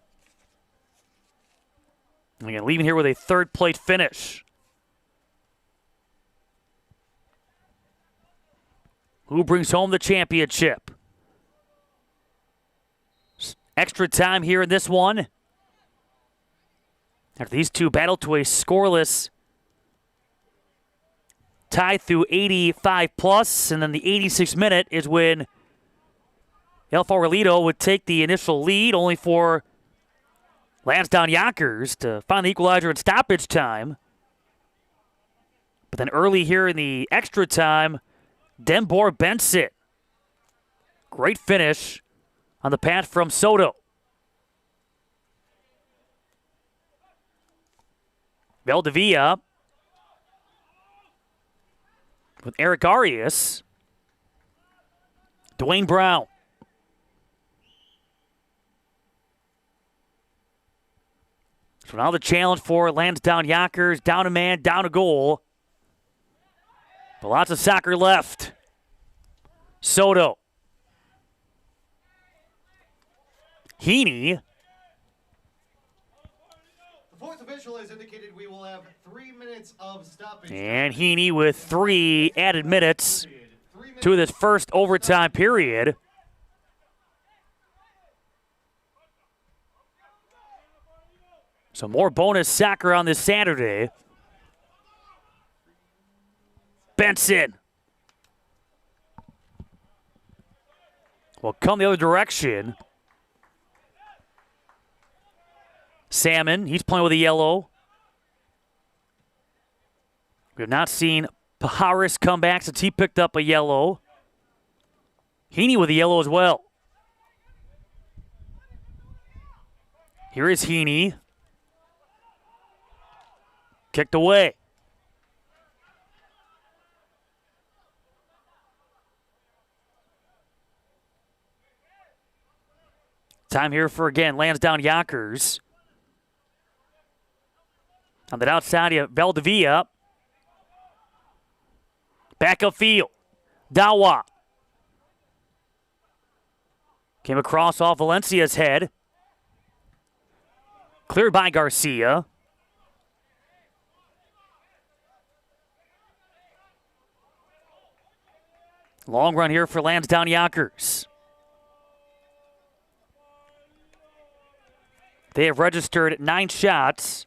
And again, leaving here with a third-place finish. Who brings home the championship? Extra time here in this one. After these two battle to a scoreless tie through 85 plus, and then the 86th minute is when El Farolito would take the initial lead, only for Lansdowne Yonkers to find the equalizer in stoppage time. But then early here in the extra time, Denbor Benson. Great finish on the pass from Soto. Valdivia with Eric Arias. Dwayne Brown. So now the challenge for Lansdowne Yonkers. Down a man, down a goal. But lots of soccer left. Soto. Heaney. The fourth official has indicated we will have 3 minutes of stoppage. And Heaney with 3 added minutes to this first overtime period. So more bonus soccer on this Saturday. Benson will come the other direction. Salmon, he's playing with a yellow. We have not seen Pajares come back since he picked up a yellow. Heaney with a yellow as well. Here is Heaney. Kicked away. Time here for, again, Lansdowne Yonkers. On that outside, you have Valdivia. Back up field. Dawa. Came across off Valencia's head. Cleared by Garcia. Long run here for Lansdowne Yonkers. They have registered 9 shots.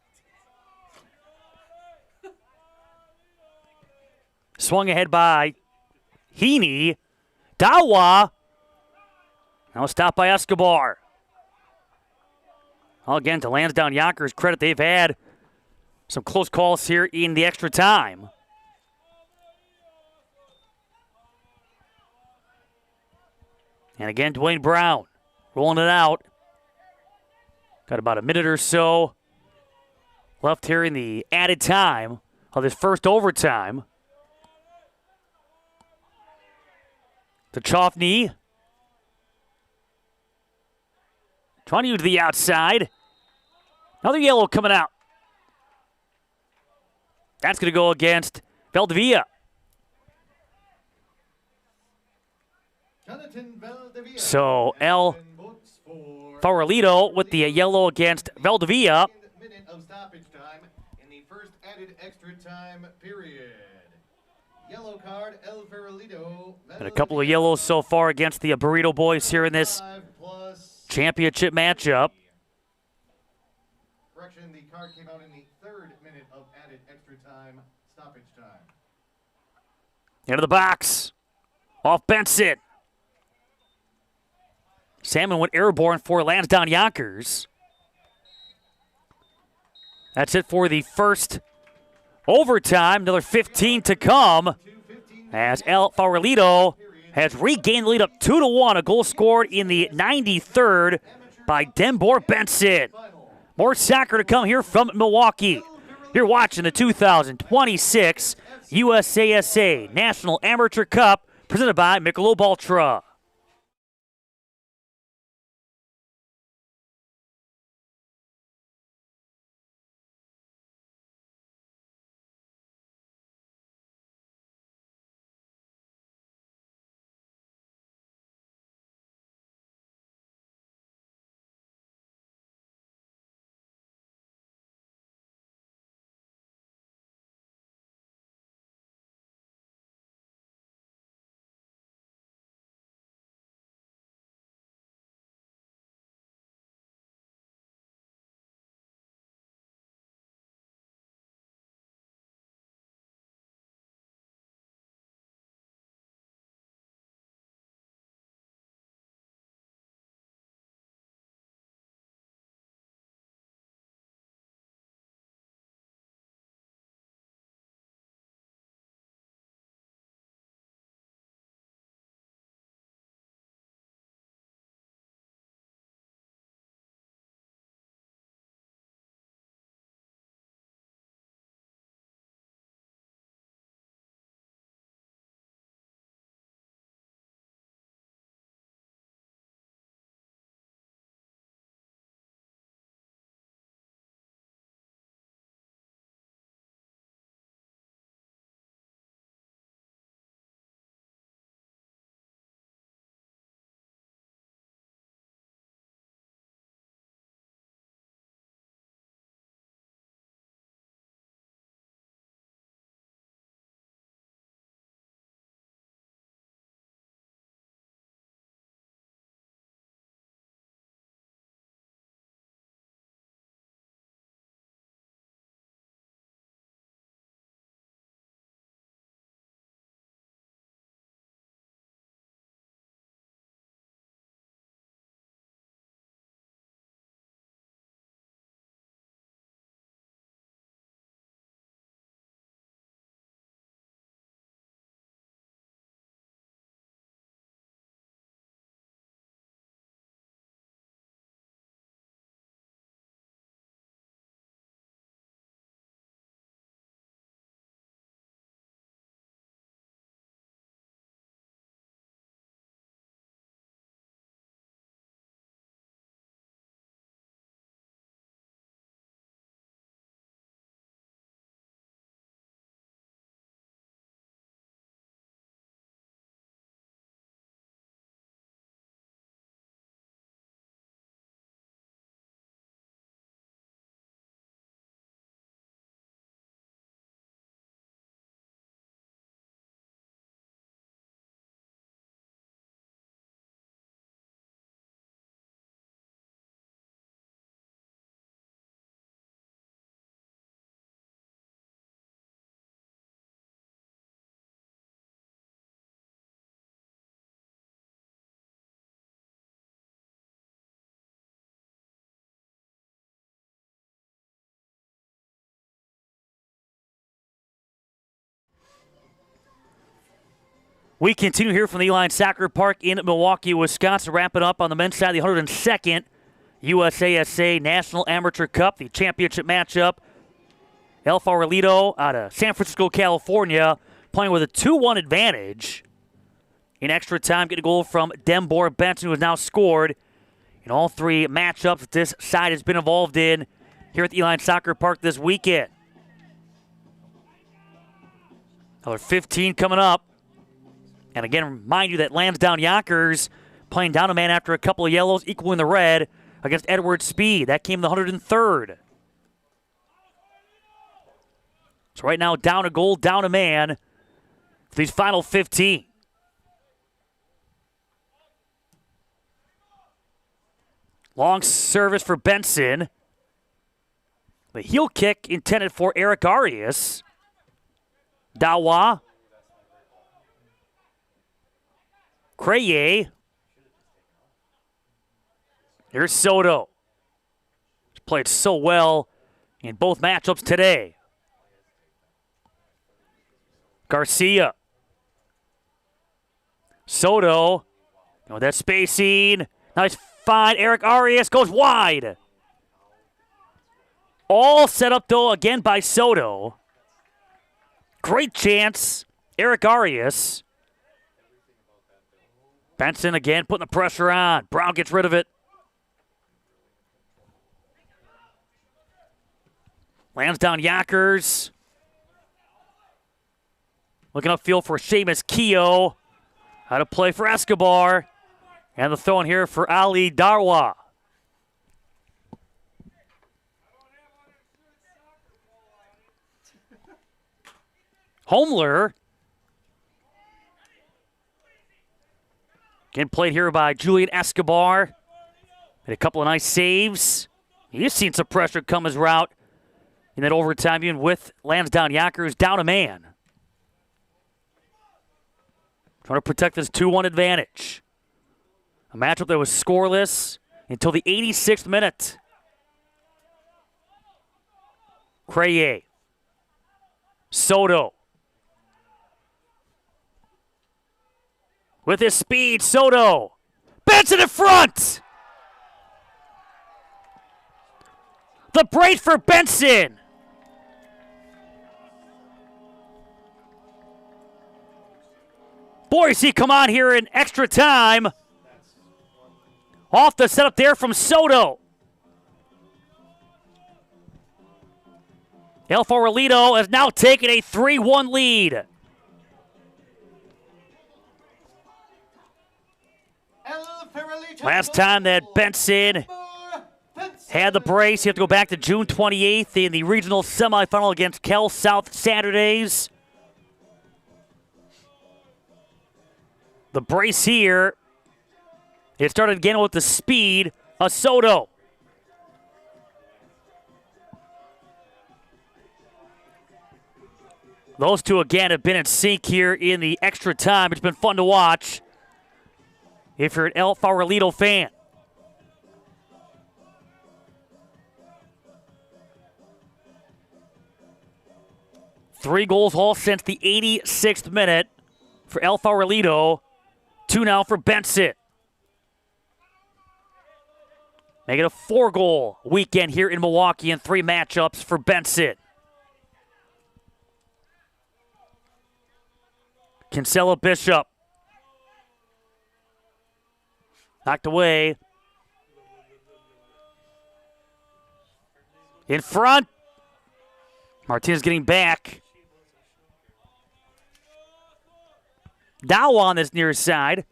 Swung ahead by Heaney. Dawa. Now stopped by Escobar. Well, again, to Lansdowne Yonkers' credit, they've had some close calls here in the extra time. And again, Dwayne Brown rolling it out. Got about a minute or so left here in the added time of this first overtime. To Chaffney. Trying to use the outside. Another yellow coming out. That's going to go against Valdivia. So El Farolito with the yellow against Valdivia. Minute of stoppage time in the first added extra time period. Yellow card, El Farolito. And a couple of yellows so far against the Burrito Boys here in this championship matchup. Correction, the card came out in the 3rd minute of added extra time stoppage time. Into the box. Off Benson. Salmon went airborne for Lansdowne Yonkers. That's it for the first overtime. Another 15 to come as El Farolito has regained the lead up 2-1. A goal scored in the 93rd by Denbor Benson. More soccer to come here from Milwaukee. You're watching the 2026 USASA National Amateur Cup presented by Michelob Ultra. We continue here from the Uihlein Soccer Park in Milwaukee, Wisconsin, wrapping up on the men's side, the 102nd USASA National Amateur Cup, the championship matchup. El Farolito out of San Francisco, California, playing with a 2-1 advantage. In extra time, getting a goal from Dembor Benson, who has now scored in all three matchups that this side has been involved in here at the Uihlein Soccer Park this weekend. Another 15 coming up. And again, remind you that Lansdowne Yonkers playing down a man after a couple of yellows, equaling the red against Edward Speed. That came the 103rd. So right now, down a goal, down a man for these final 15. Long service for Benson. The heel kick intended for Eric Arias. Dawa. Creye. Here's Soto. He's played so well in both matchups today. Garcia. Soto. With that spacing. Nice find. Eric Arias goes wide. All set up, though, again by Soto. Great chance. Eric Arias. Benson again putting the pressure on. Brown gets rid of it. Lansdowne Yonkers. Looking upfield for Seamus Keogh. How to play for Escobar. And the throw in here for Ali Darwa. Homler. Again played here by Julian Escobar. Made a couple of nice saves. He's seen some pressure come his route in that overtime, even with Lansdowne Yonkers down a man. Trying to protect this 2-1 advantage. A matchup that was scoreless until the 86th minute. Creye. Soto. With his speed, Soto. Benson in front! The break for Benson. Boy, does he come on here in extra time. Off the setup there from Soto. El Farolito has now taken a 3-1 lead. Last time that Benson had the brace, you have to go back to June 28th in the regional semifinal against Cal South Saturdays. The brace here. It started again with the speed of Soto. Those two again have been in sync here in the extra time. It's been fun to watch if you're an El Farolito fan. Three goals all since the 86th minute for El Farolito. 2 now for Benson. Make it a 4-goal weekend here in Milwaukee and 3 matchups for Benson. Kinsella Bishop. Knocked away. In front. Martinez getting back. Dow on this near side.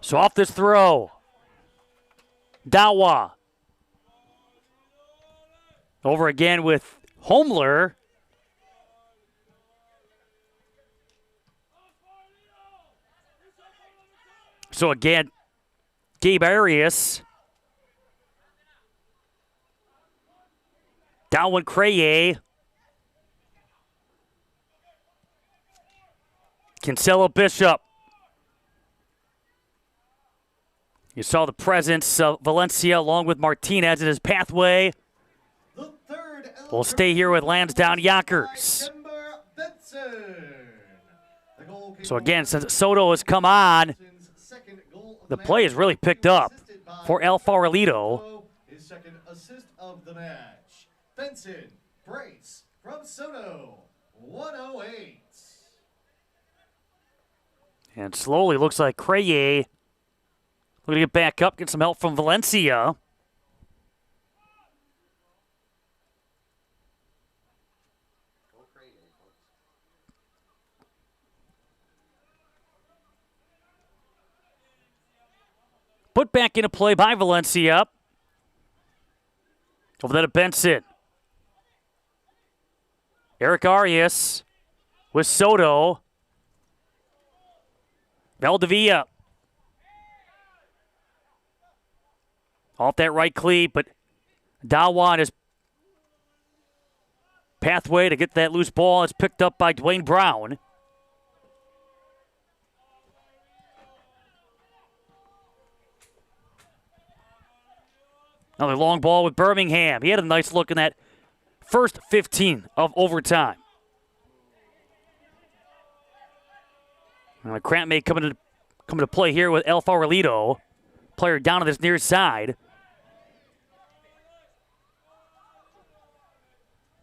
So off this throw. Dawa. Over again with Homler. So again, Gabe Arias. Down one Creye. Kinsella Bishop. You saw the presence of Valencia along with Martinez in his pathway. will stay here with Lansdowne Yonkers. So again, since Soto has come on, the play has really picked up for El Farolito. His second assist of the match. Benson, brace from Soto, 108. And slowly looks like Creye looking to get back up, get some help from Valencia. Put back into play by Valencia. Over there to Benson. Eric Arias with Soto. Valdivia. Off that right cleat, but Dawa and his pathway to get that loose ball is picked up by Dwayne Brown. Another long ball with Birmingham. He had a nice look in that first 15 of overtime. Cramp may come into play here with El Farolito. Player down on this near side.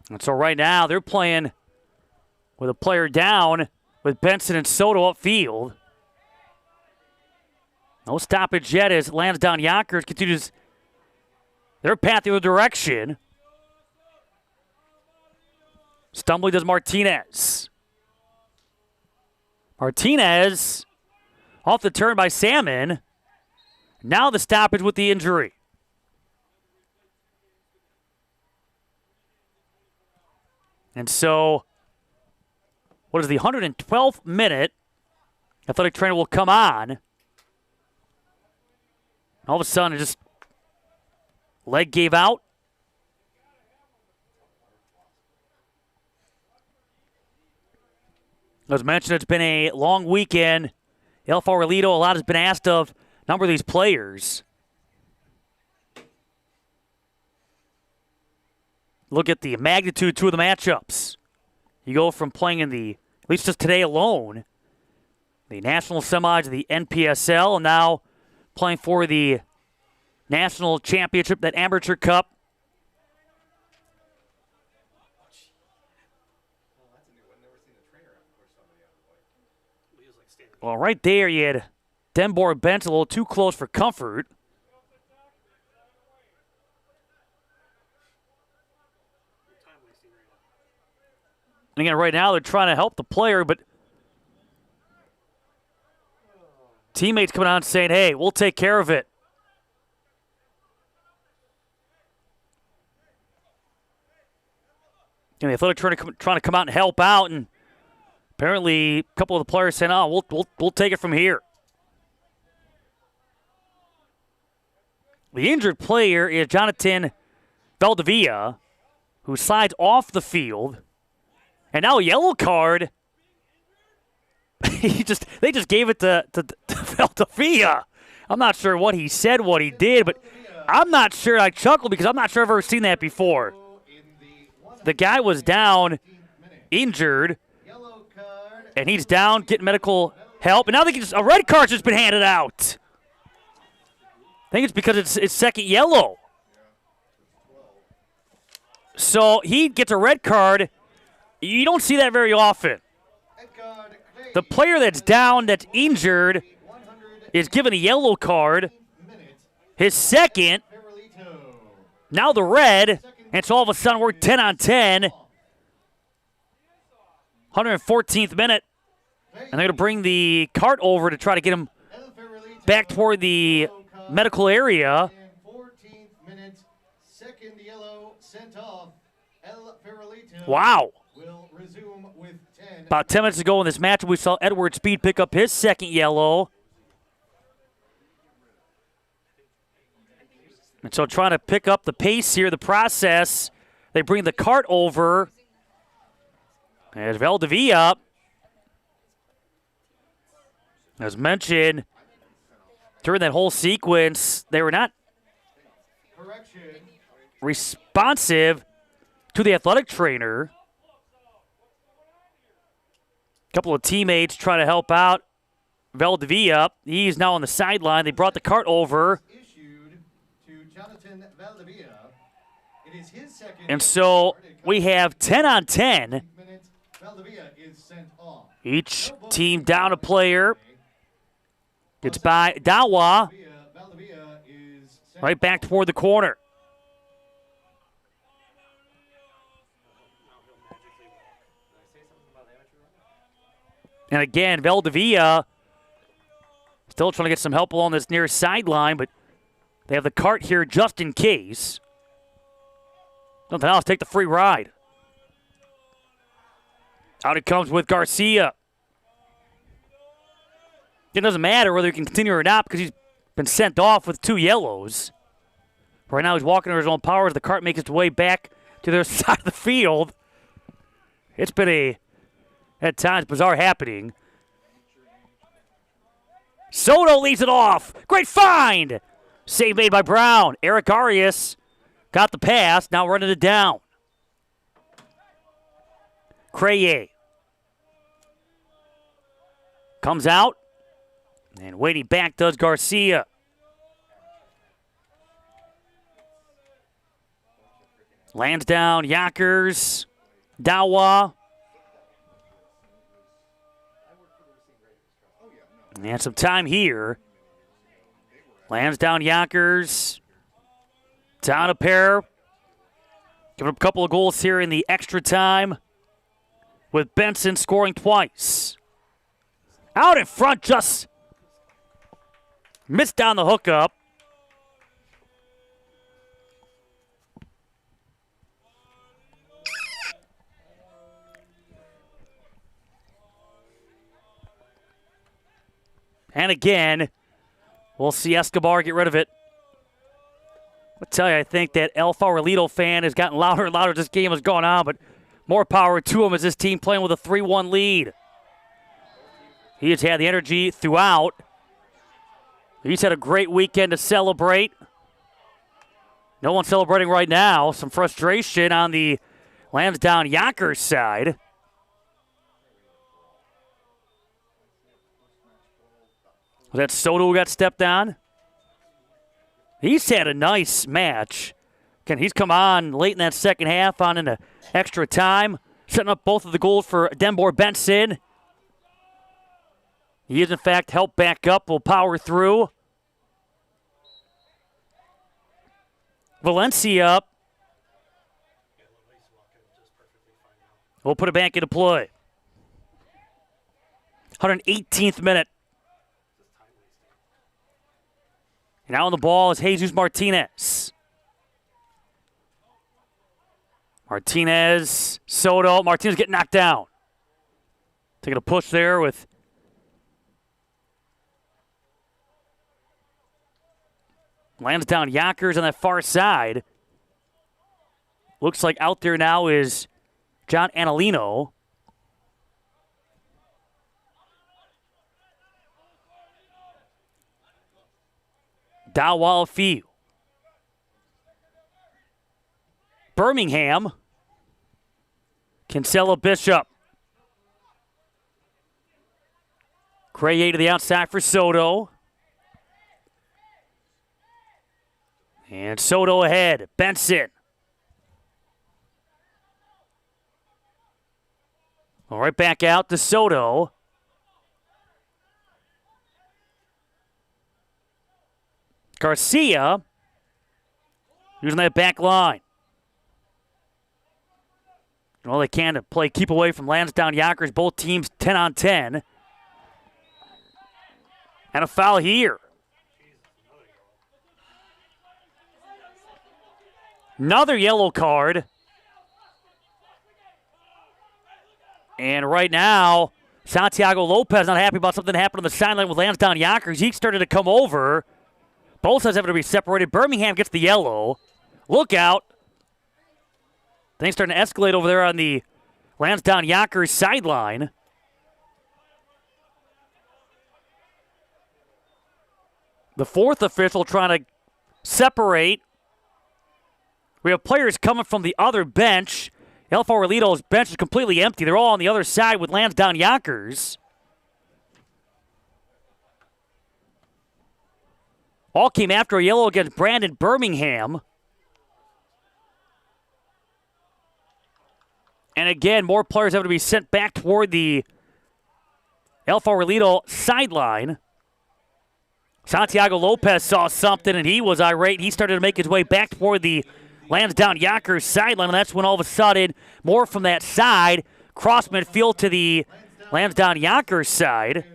And so right now they're playing with a player down with Benson and Soto upfield. No stoppage yet as Lansdowne Yonkers continues their path the other direction. Stumbling does Martinez. Martinez off the turn by Salmon. Now the stoppage with the injury. And so, what is the 112th minute? Athletic trainer will come on. All of a sudden, it just leg gave out. As mentioned, it's been a long weekend. El Farolito, a lot has been asked of a number of these players. Look at the magnitude, two of the matchups. You go from playing in the, at least just today alone, the national semis of the NPSL, and now playing for the national championship, that amateur cup. Well, right there you had Denbor Bench a little too close for comfort. And again, right now they're trying to help the player, but teammates coming out saying, hey, we'll take care of it. And the athletic trying to come out and help out, and apparently a couple of the players saying, oh, we'll take it from here. The injured player is Jonathan Valdivia, who slides off the field. And now a yellow card. They just gave it to Valdivia. I'm not sure what he said, what he did, but I'm not sure. I chuckled because I'm not sure I've ever seen that before. The guy was down, injured, and he's down, getting medical help. And now a red card's just been handed out. I think it's because it's second yellow. So he gets a red card. You don't see that very often. The player that's down, that's injured, is given a yellow card. His second. Now the red. And so all of a sudden we're 10 on 10. 114th minute. And they're going to bring the cart over to try to get him back toward the medical area. 14th minute, second yellow sent off. Wow. Will resume with 10. About 10 minutes ago in this match, we saw Edward Speed pick up his second yellow. And so trying to pick up the pace here, the process. They bring the cart over. As Valdivia, as mentioned, during that whole sequence, they were not responsive to the athletic trainer. A couple of teammates trying to help out Valdivia. He's now on the sideline. They brought the cart over. Issued to Jonathan Valdivia. It is his second. And so we have 10 on 10. Valdivia is sent off. Each team down a player. Gets by Dawa. Valdivia is sent Right back toward the corner. And again, Valdivia still trying to get some help along this near sideline, but they have the cart here just in case. Nothing else, take the free ride. Out it comes with Garcia. It doesn't matter whether he can continue or not because he's been sent off with 2 yellows. Right now he's walking under his own power as the cart makes its way back to their side of the field. It's been at times, bizarre happening. Soto leads it off. Great find. Save made by Brown. Eric Arias got the pass. Now running it down. Creye comes out. And waiting back does Garcia. Lands down. Yonkers. Dawa. And some time here. Lands down Yonkers. Down a pair. Giving up a couple of goals here in the extra time. With Benson scoring twice. Out in front, just missed down the hookup. And again, we'll see Escobar get rid of it. I'll tell you, I think that El Farolito fan has gotten louder and louder as this game has gone on, but more power to him as this team playing with a 3-1 lead. He has had the energy throughout. He's had a great weekend to celebrate. No one celebrating right now. Some frustration on the Lansdowne Yonkers side. Was that Soto who got stepped on? He's had a nice match. Again, he's come on late in that second half, on into extra time, setting up both of the goals for Denbor Benson. He is, in fact, helped back up. Will power through. Valencia will put it back into play. 118th minute. And now on the ball is Jesus Martinez. Martinez, Soto. Martinez getting knocked down. Taking a push there with Lansdowne Yonkers on that far side. Looks like out there now is John Annalino. Dawal Fiu. Birmingham. Kinsella Bishop. Creye to the outside for Soto. And Soto ahead. Benson. All right, back out to Soto. Garcia using that back line. All they can to play keep away from Lansdowne Yonkers. Both teams 10 on 10. And a foul here. Another yellow card. And right now, Santiago Lopez not happy about something that happened on the sideline with Lansdowne Yonkers. He started to come over. Both sides having to be separated. Birmingham gets the yellow. Look out. Things starting to escalate over there on the Lansdowne Yonkers sideline. The fourth official trying to separate We have players coming from the other bench. El Farolito's bench is completely empty. They're all on the other side with Lansdowne Yonkers. All came after a yellow against Brandon Birmingham. And again, more players have to be sent back toward the El Farolito sideline. Santiago Lopez saw something, and he was irate. He started to make his way back toward the Lansdowne Yonkers sideline, and that's when all of a sudden, more from that side, cross midfield to the Lansdowne Yonkers side.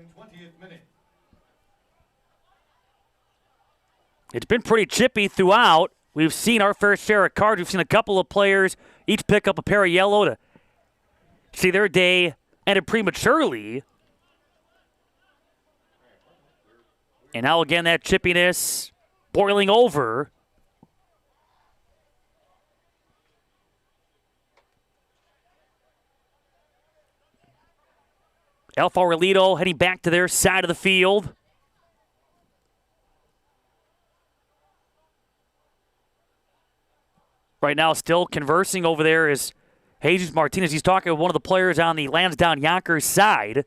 It's been pretty chippy throughout. We've seen our fair share of cards. We've seen a couple of players each pick up a pair of yellow to see their day ended prematurely. And now again, that chippiness boiling over. El Farolito heading back to their side of the field. Right now, still conversing over there is Jesus Martinez. He's talking with one of the players on the Lansdowne Yonkers side.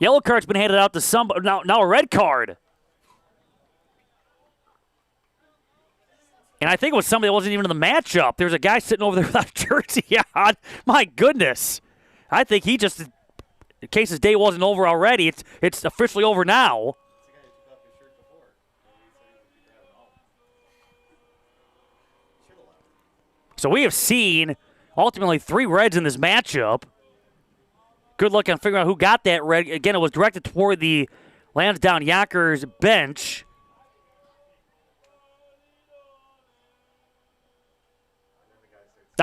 Yellow card's been handed out to somebody. Now a red card. And I think it was somebody that wasn't even in the matchup. There's a guy sitting over there without a jersey on. My goodness. I think he just, in case his day wasn't over already, it's officially over now. So we have seen, ultimately, 3 reds in this matchup. Good luck on figuring out who got that red. Again, it was directed toward the Lansdowne Yonkers bench.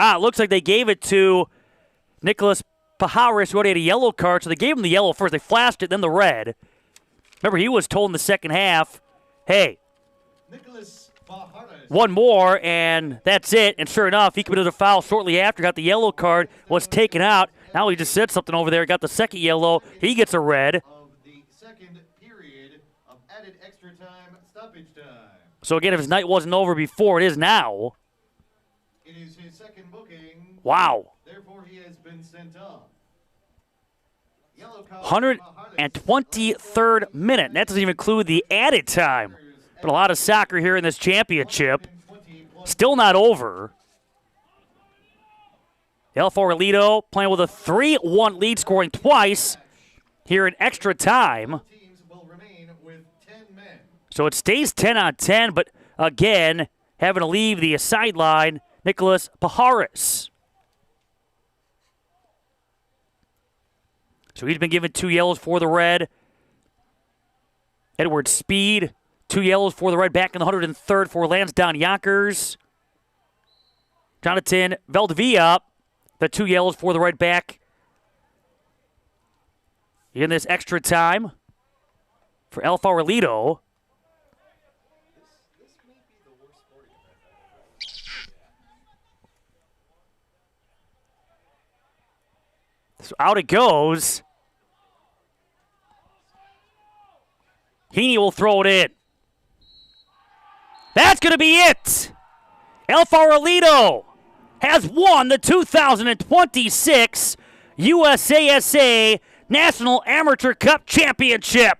It looks like they gave it to Nicholas Pajares, who already had a yellow card, so they gave him the yellow first. They flashed it, then the red. Remember, he was told in the second half, hey, one more, and that's it. And sure enough, he committed a foul shortly after, got the yellow card, was taken out. Now he just said something over there, got the second yellow. He gets a red. Of the second period of added extra time, stoppage time. So again, if his night wasn't over before, it is now. It is his second booking. Wow. Therefore, he has been sent off. 123rd minute. That doesn't even include the added time. But a lot of soccer here in this championship. Still not over. El Farolito playing with a 3-1 lead, scoring twice here in extra time. So it stays 10-on-10, but again, having to leave the sideline, Nicholas Pajares. So he's been given 2 yellows for the red. Edward Speed, 2 yellows for the red, back in the 103rd for Lansdowne Yonkers. Jonathan Valdivia, the 2 yellows for the red, back in this extra time for El Farolito. So out it goes. Heaney will throw it in. That's going to be it. El Farolito has won the 2026 USASA National Amateur Cup Championship.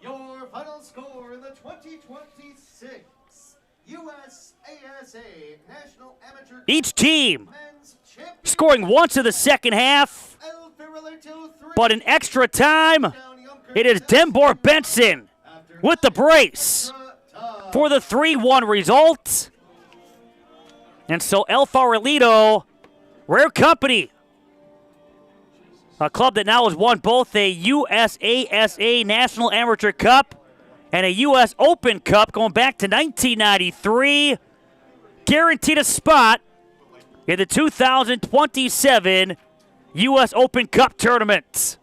Your final score in the 2026 USASA National Amateur Cup Each team Men's Championship. scoring once in the second half, El Farolito 3, but in extra time, Lansdowne Yonkers it is Denbor Benson with the brace for the 3-1 result. And so El Farolito, rare company, a club that now has won both a USASA National Amateur Cup and a U.S. Open Cup going back to 1993, guaranteed a spot in the 2027 U.S. Open Cup tournament.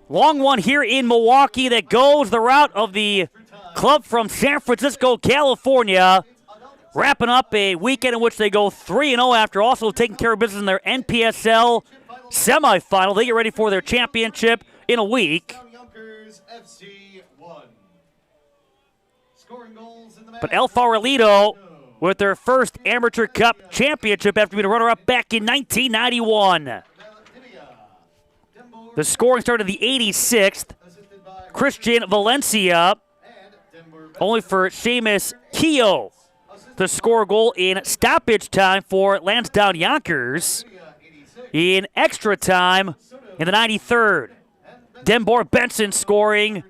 Long one here in Milwaukee that goes the route of the club from San Francisco, California, wrapping up a weekend in which they go 3-0 after also taking care of business in their NPSL semifinal. They get ready for their championship in a week. Yonkers FC 1. Scoring goals in the match. But El Farolito with their first Amateur Cup championship after being a runner-up back in 1991. The scoring started in the 86th. Christian Valencia, only for Seamus Keogh to score a goal in stoppage time for Lansdowne Yonkers in extra time in the 93rd. Denbor Benson scoring,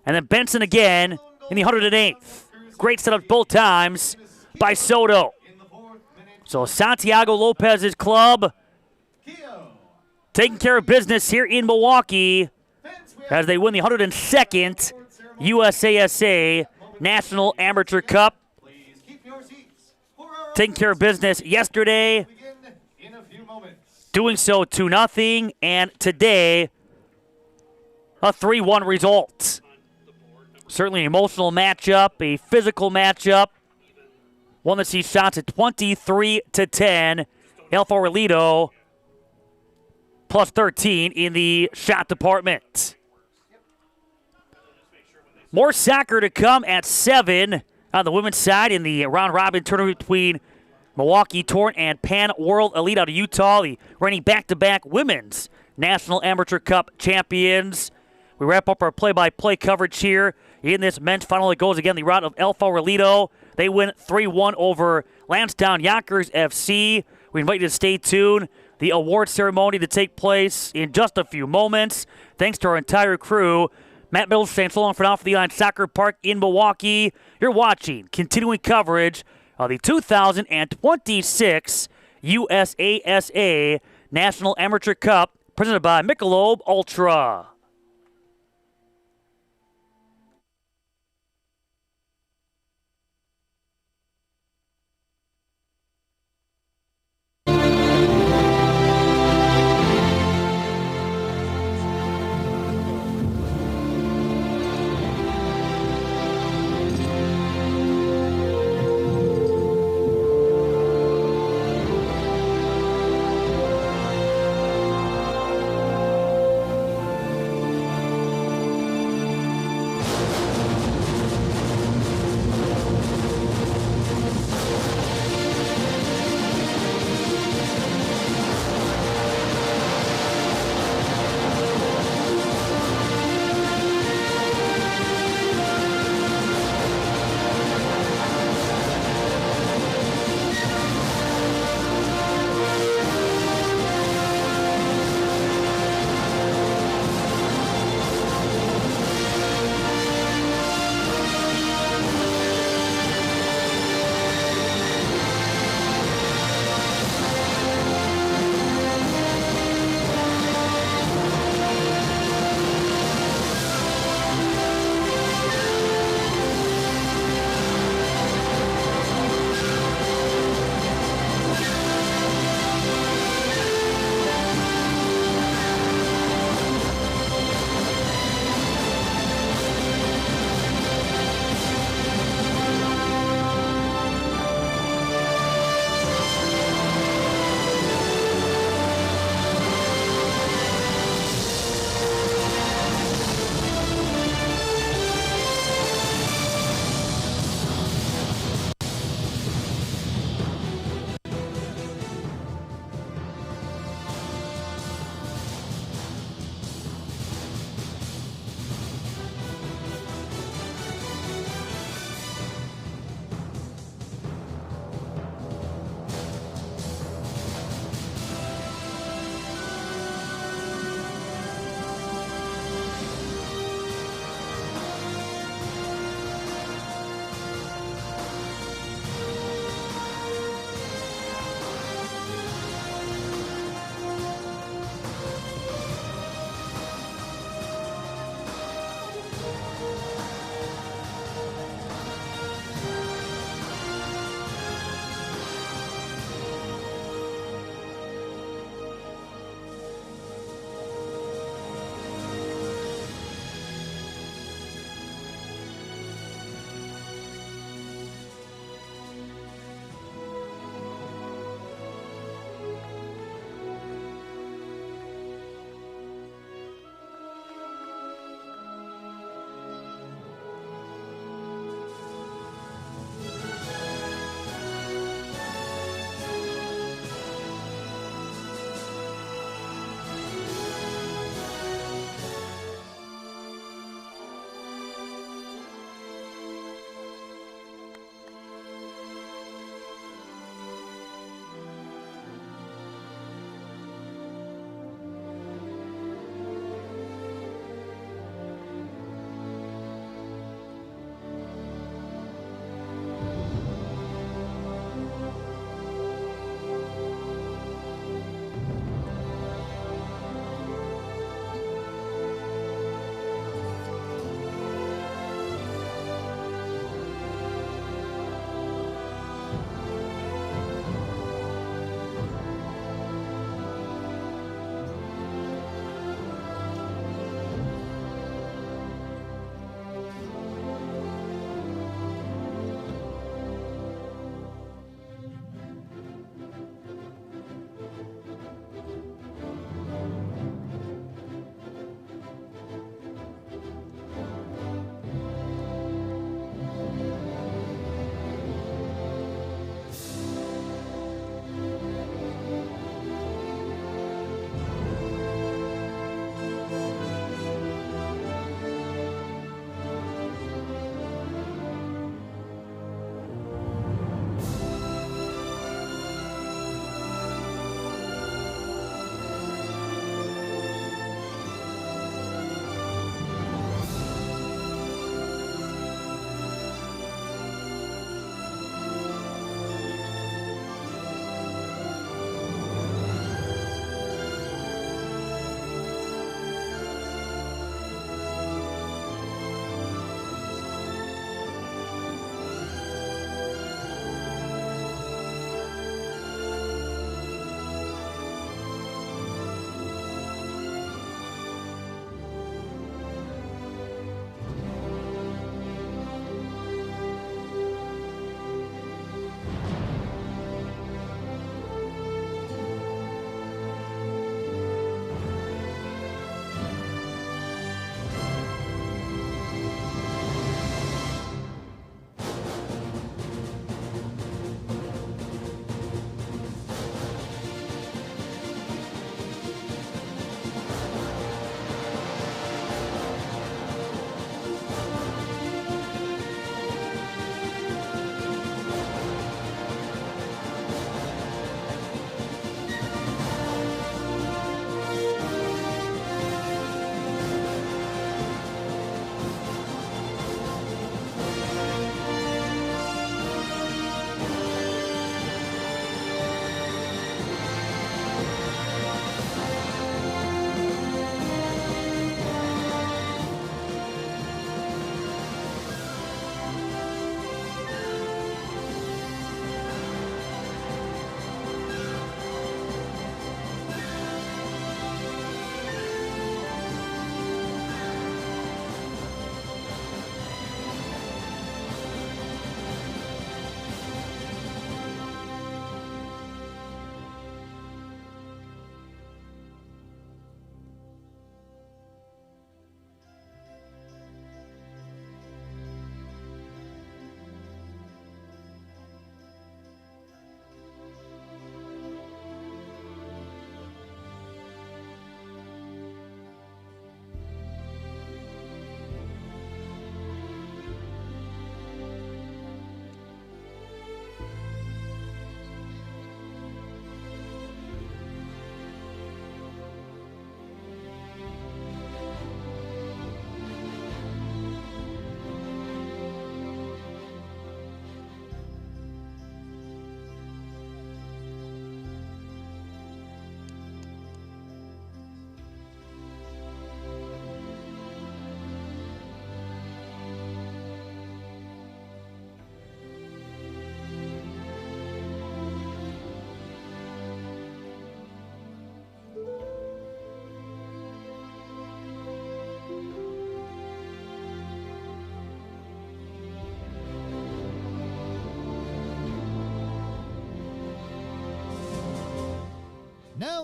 and then Benson again in the 108th. Great setup both times by Soto. So Santiago Lopez's club taking care of business here in Milwaukee as they win the 102nd USASA National Amateur Cup. Taking care of business yesterday, doing so 2-0, and today a 3-1 result. Certainly an emotional matchup, a physical matchup, one that sees shots at 23-10. El Farolito plus 13 in the shot department. More soccer to come at 7 on the women's side in the round-robin tournament between Milwaukee Torrent and Pan World Elite out of Utah, the reigning back-to-back women's National Amateur Cup champions. We wrap up our play-by-play coverage here in this men's final. It goes again the route of El Farolito. They win 3-1 over Lansdowne Yonkers FC. We invite you to stay tuned. The award ceremony to take place in just a few moments. Thanks to our entire crew. Matt Mills saying so long for now for the Uihlein Soccer Park in Milwaukee. You're watching continuing coverage of the 2026 USASA National Amateur Cup presented by Michelob Ultra.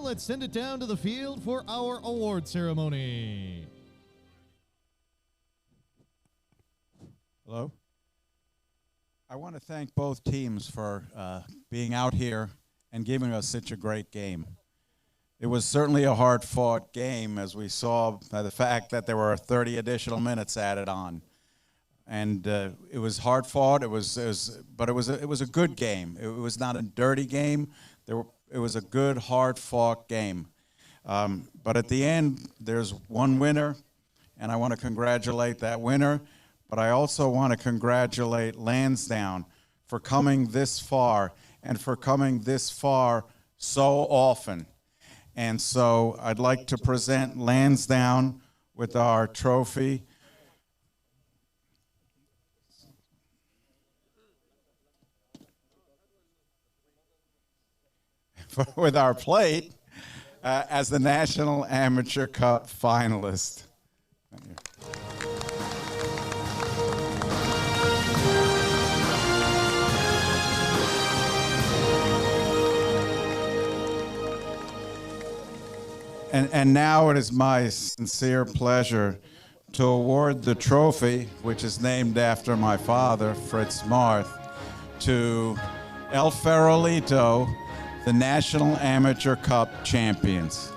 let's send it down to the field for our award ceremony. Hello. I want to thank both teams for being out here and giving us such a great game. It was certainly a hard-fought game, as we saw by the fact that there were 30 additional minutes added on, and it was hard-fought. It was a good game. It was not a dirty game. It was a good, hard-fought game. But at the end, there's one winner, and I want to congratulate that winner. But I also want to congratulate Lansdowne for coming this far and for coming this far so often. And so I'd like to present Lansdowne with our trophy. With our plate as the National Amateur Cup finalist. Thank you. And now it is my sincere pleasure to award the trophy, which is named after my father, Fritz Marth, to El Farolito, the National Amateur Cup champions.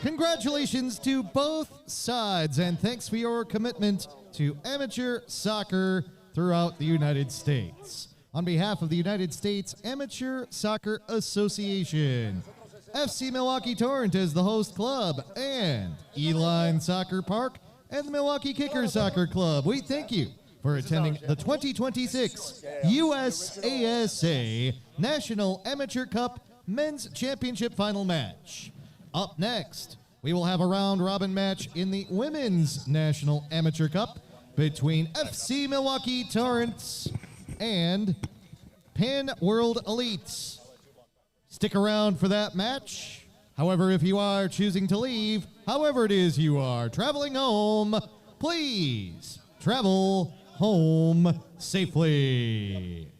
Congratulations to both sides, and thanks for your commitment to amateur soccer throughout the United States. On behalf of the United States Amateur Soccer Association, FC Milwaukee Torrent as the host club, and Uihlein Soccer Park and the Milwaukee Kickers Soccer Club, we thank you for attending the 2026 USASA National Amateur Cup Men's Championship Final Match. Up next, we will have a round-robin match in the Women's National Amateur Cup between FC Milwaukee Torrents and Penn World Elites. Stick around for that match. However, if you are choosing to leave, however it is you are traveling home, please travel home safely.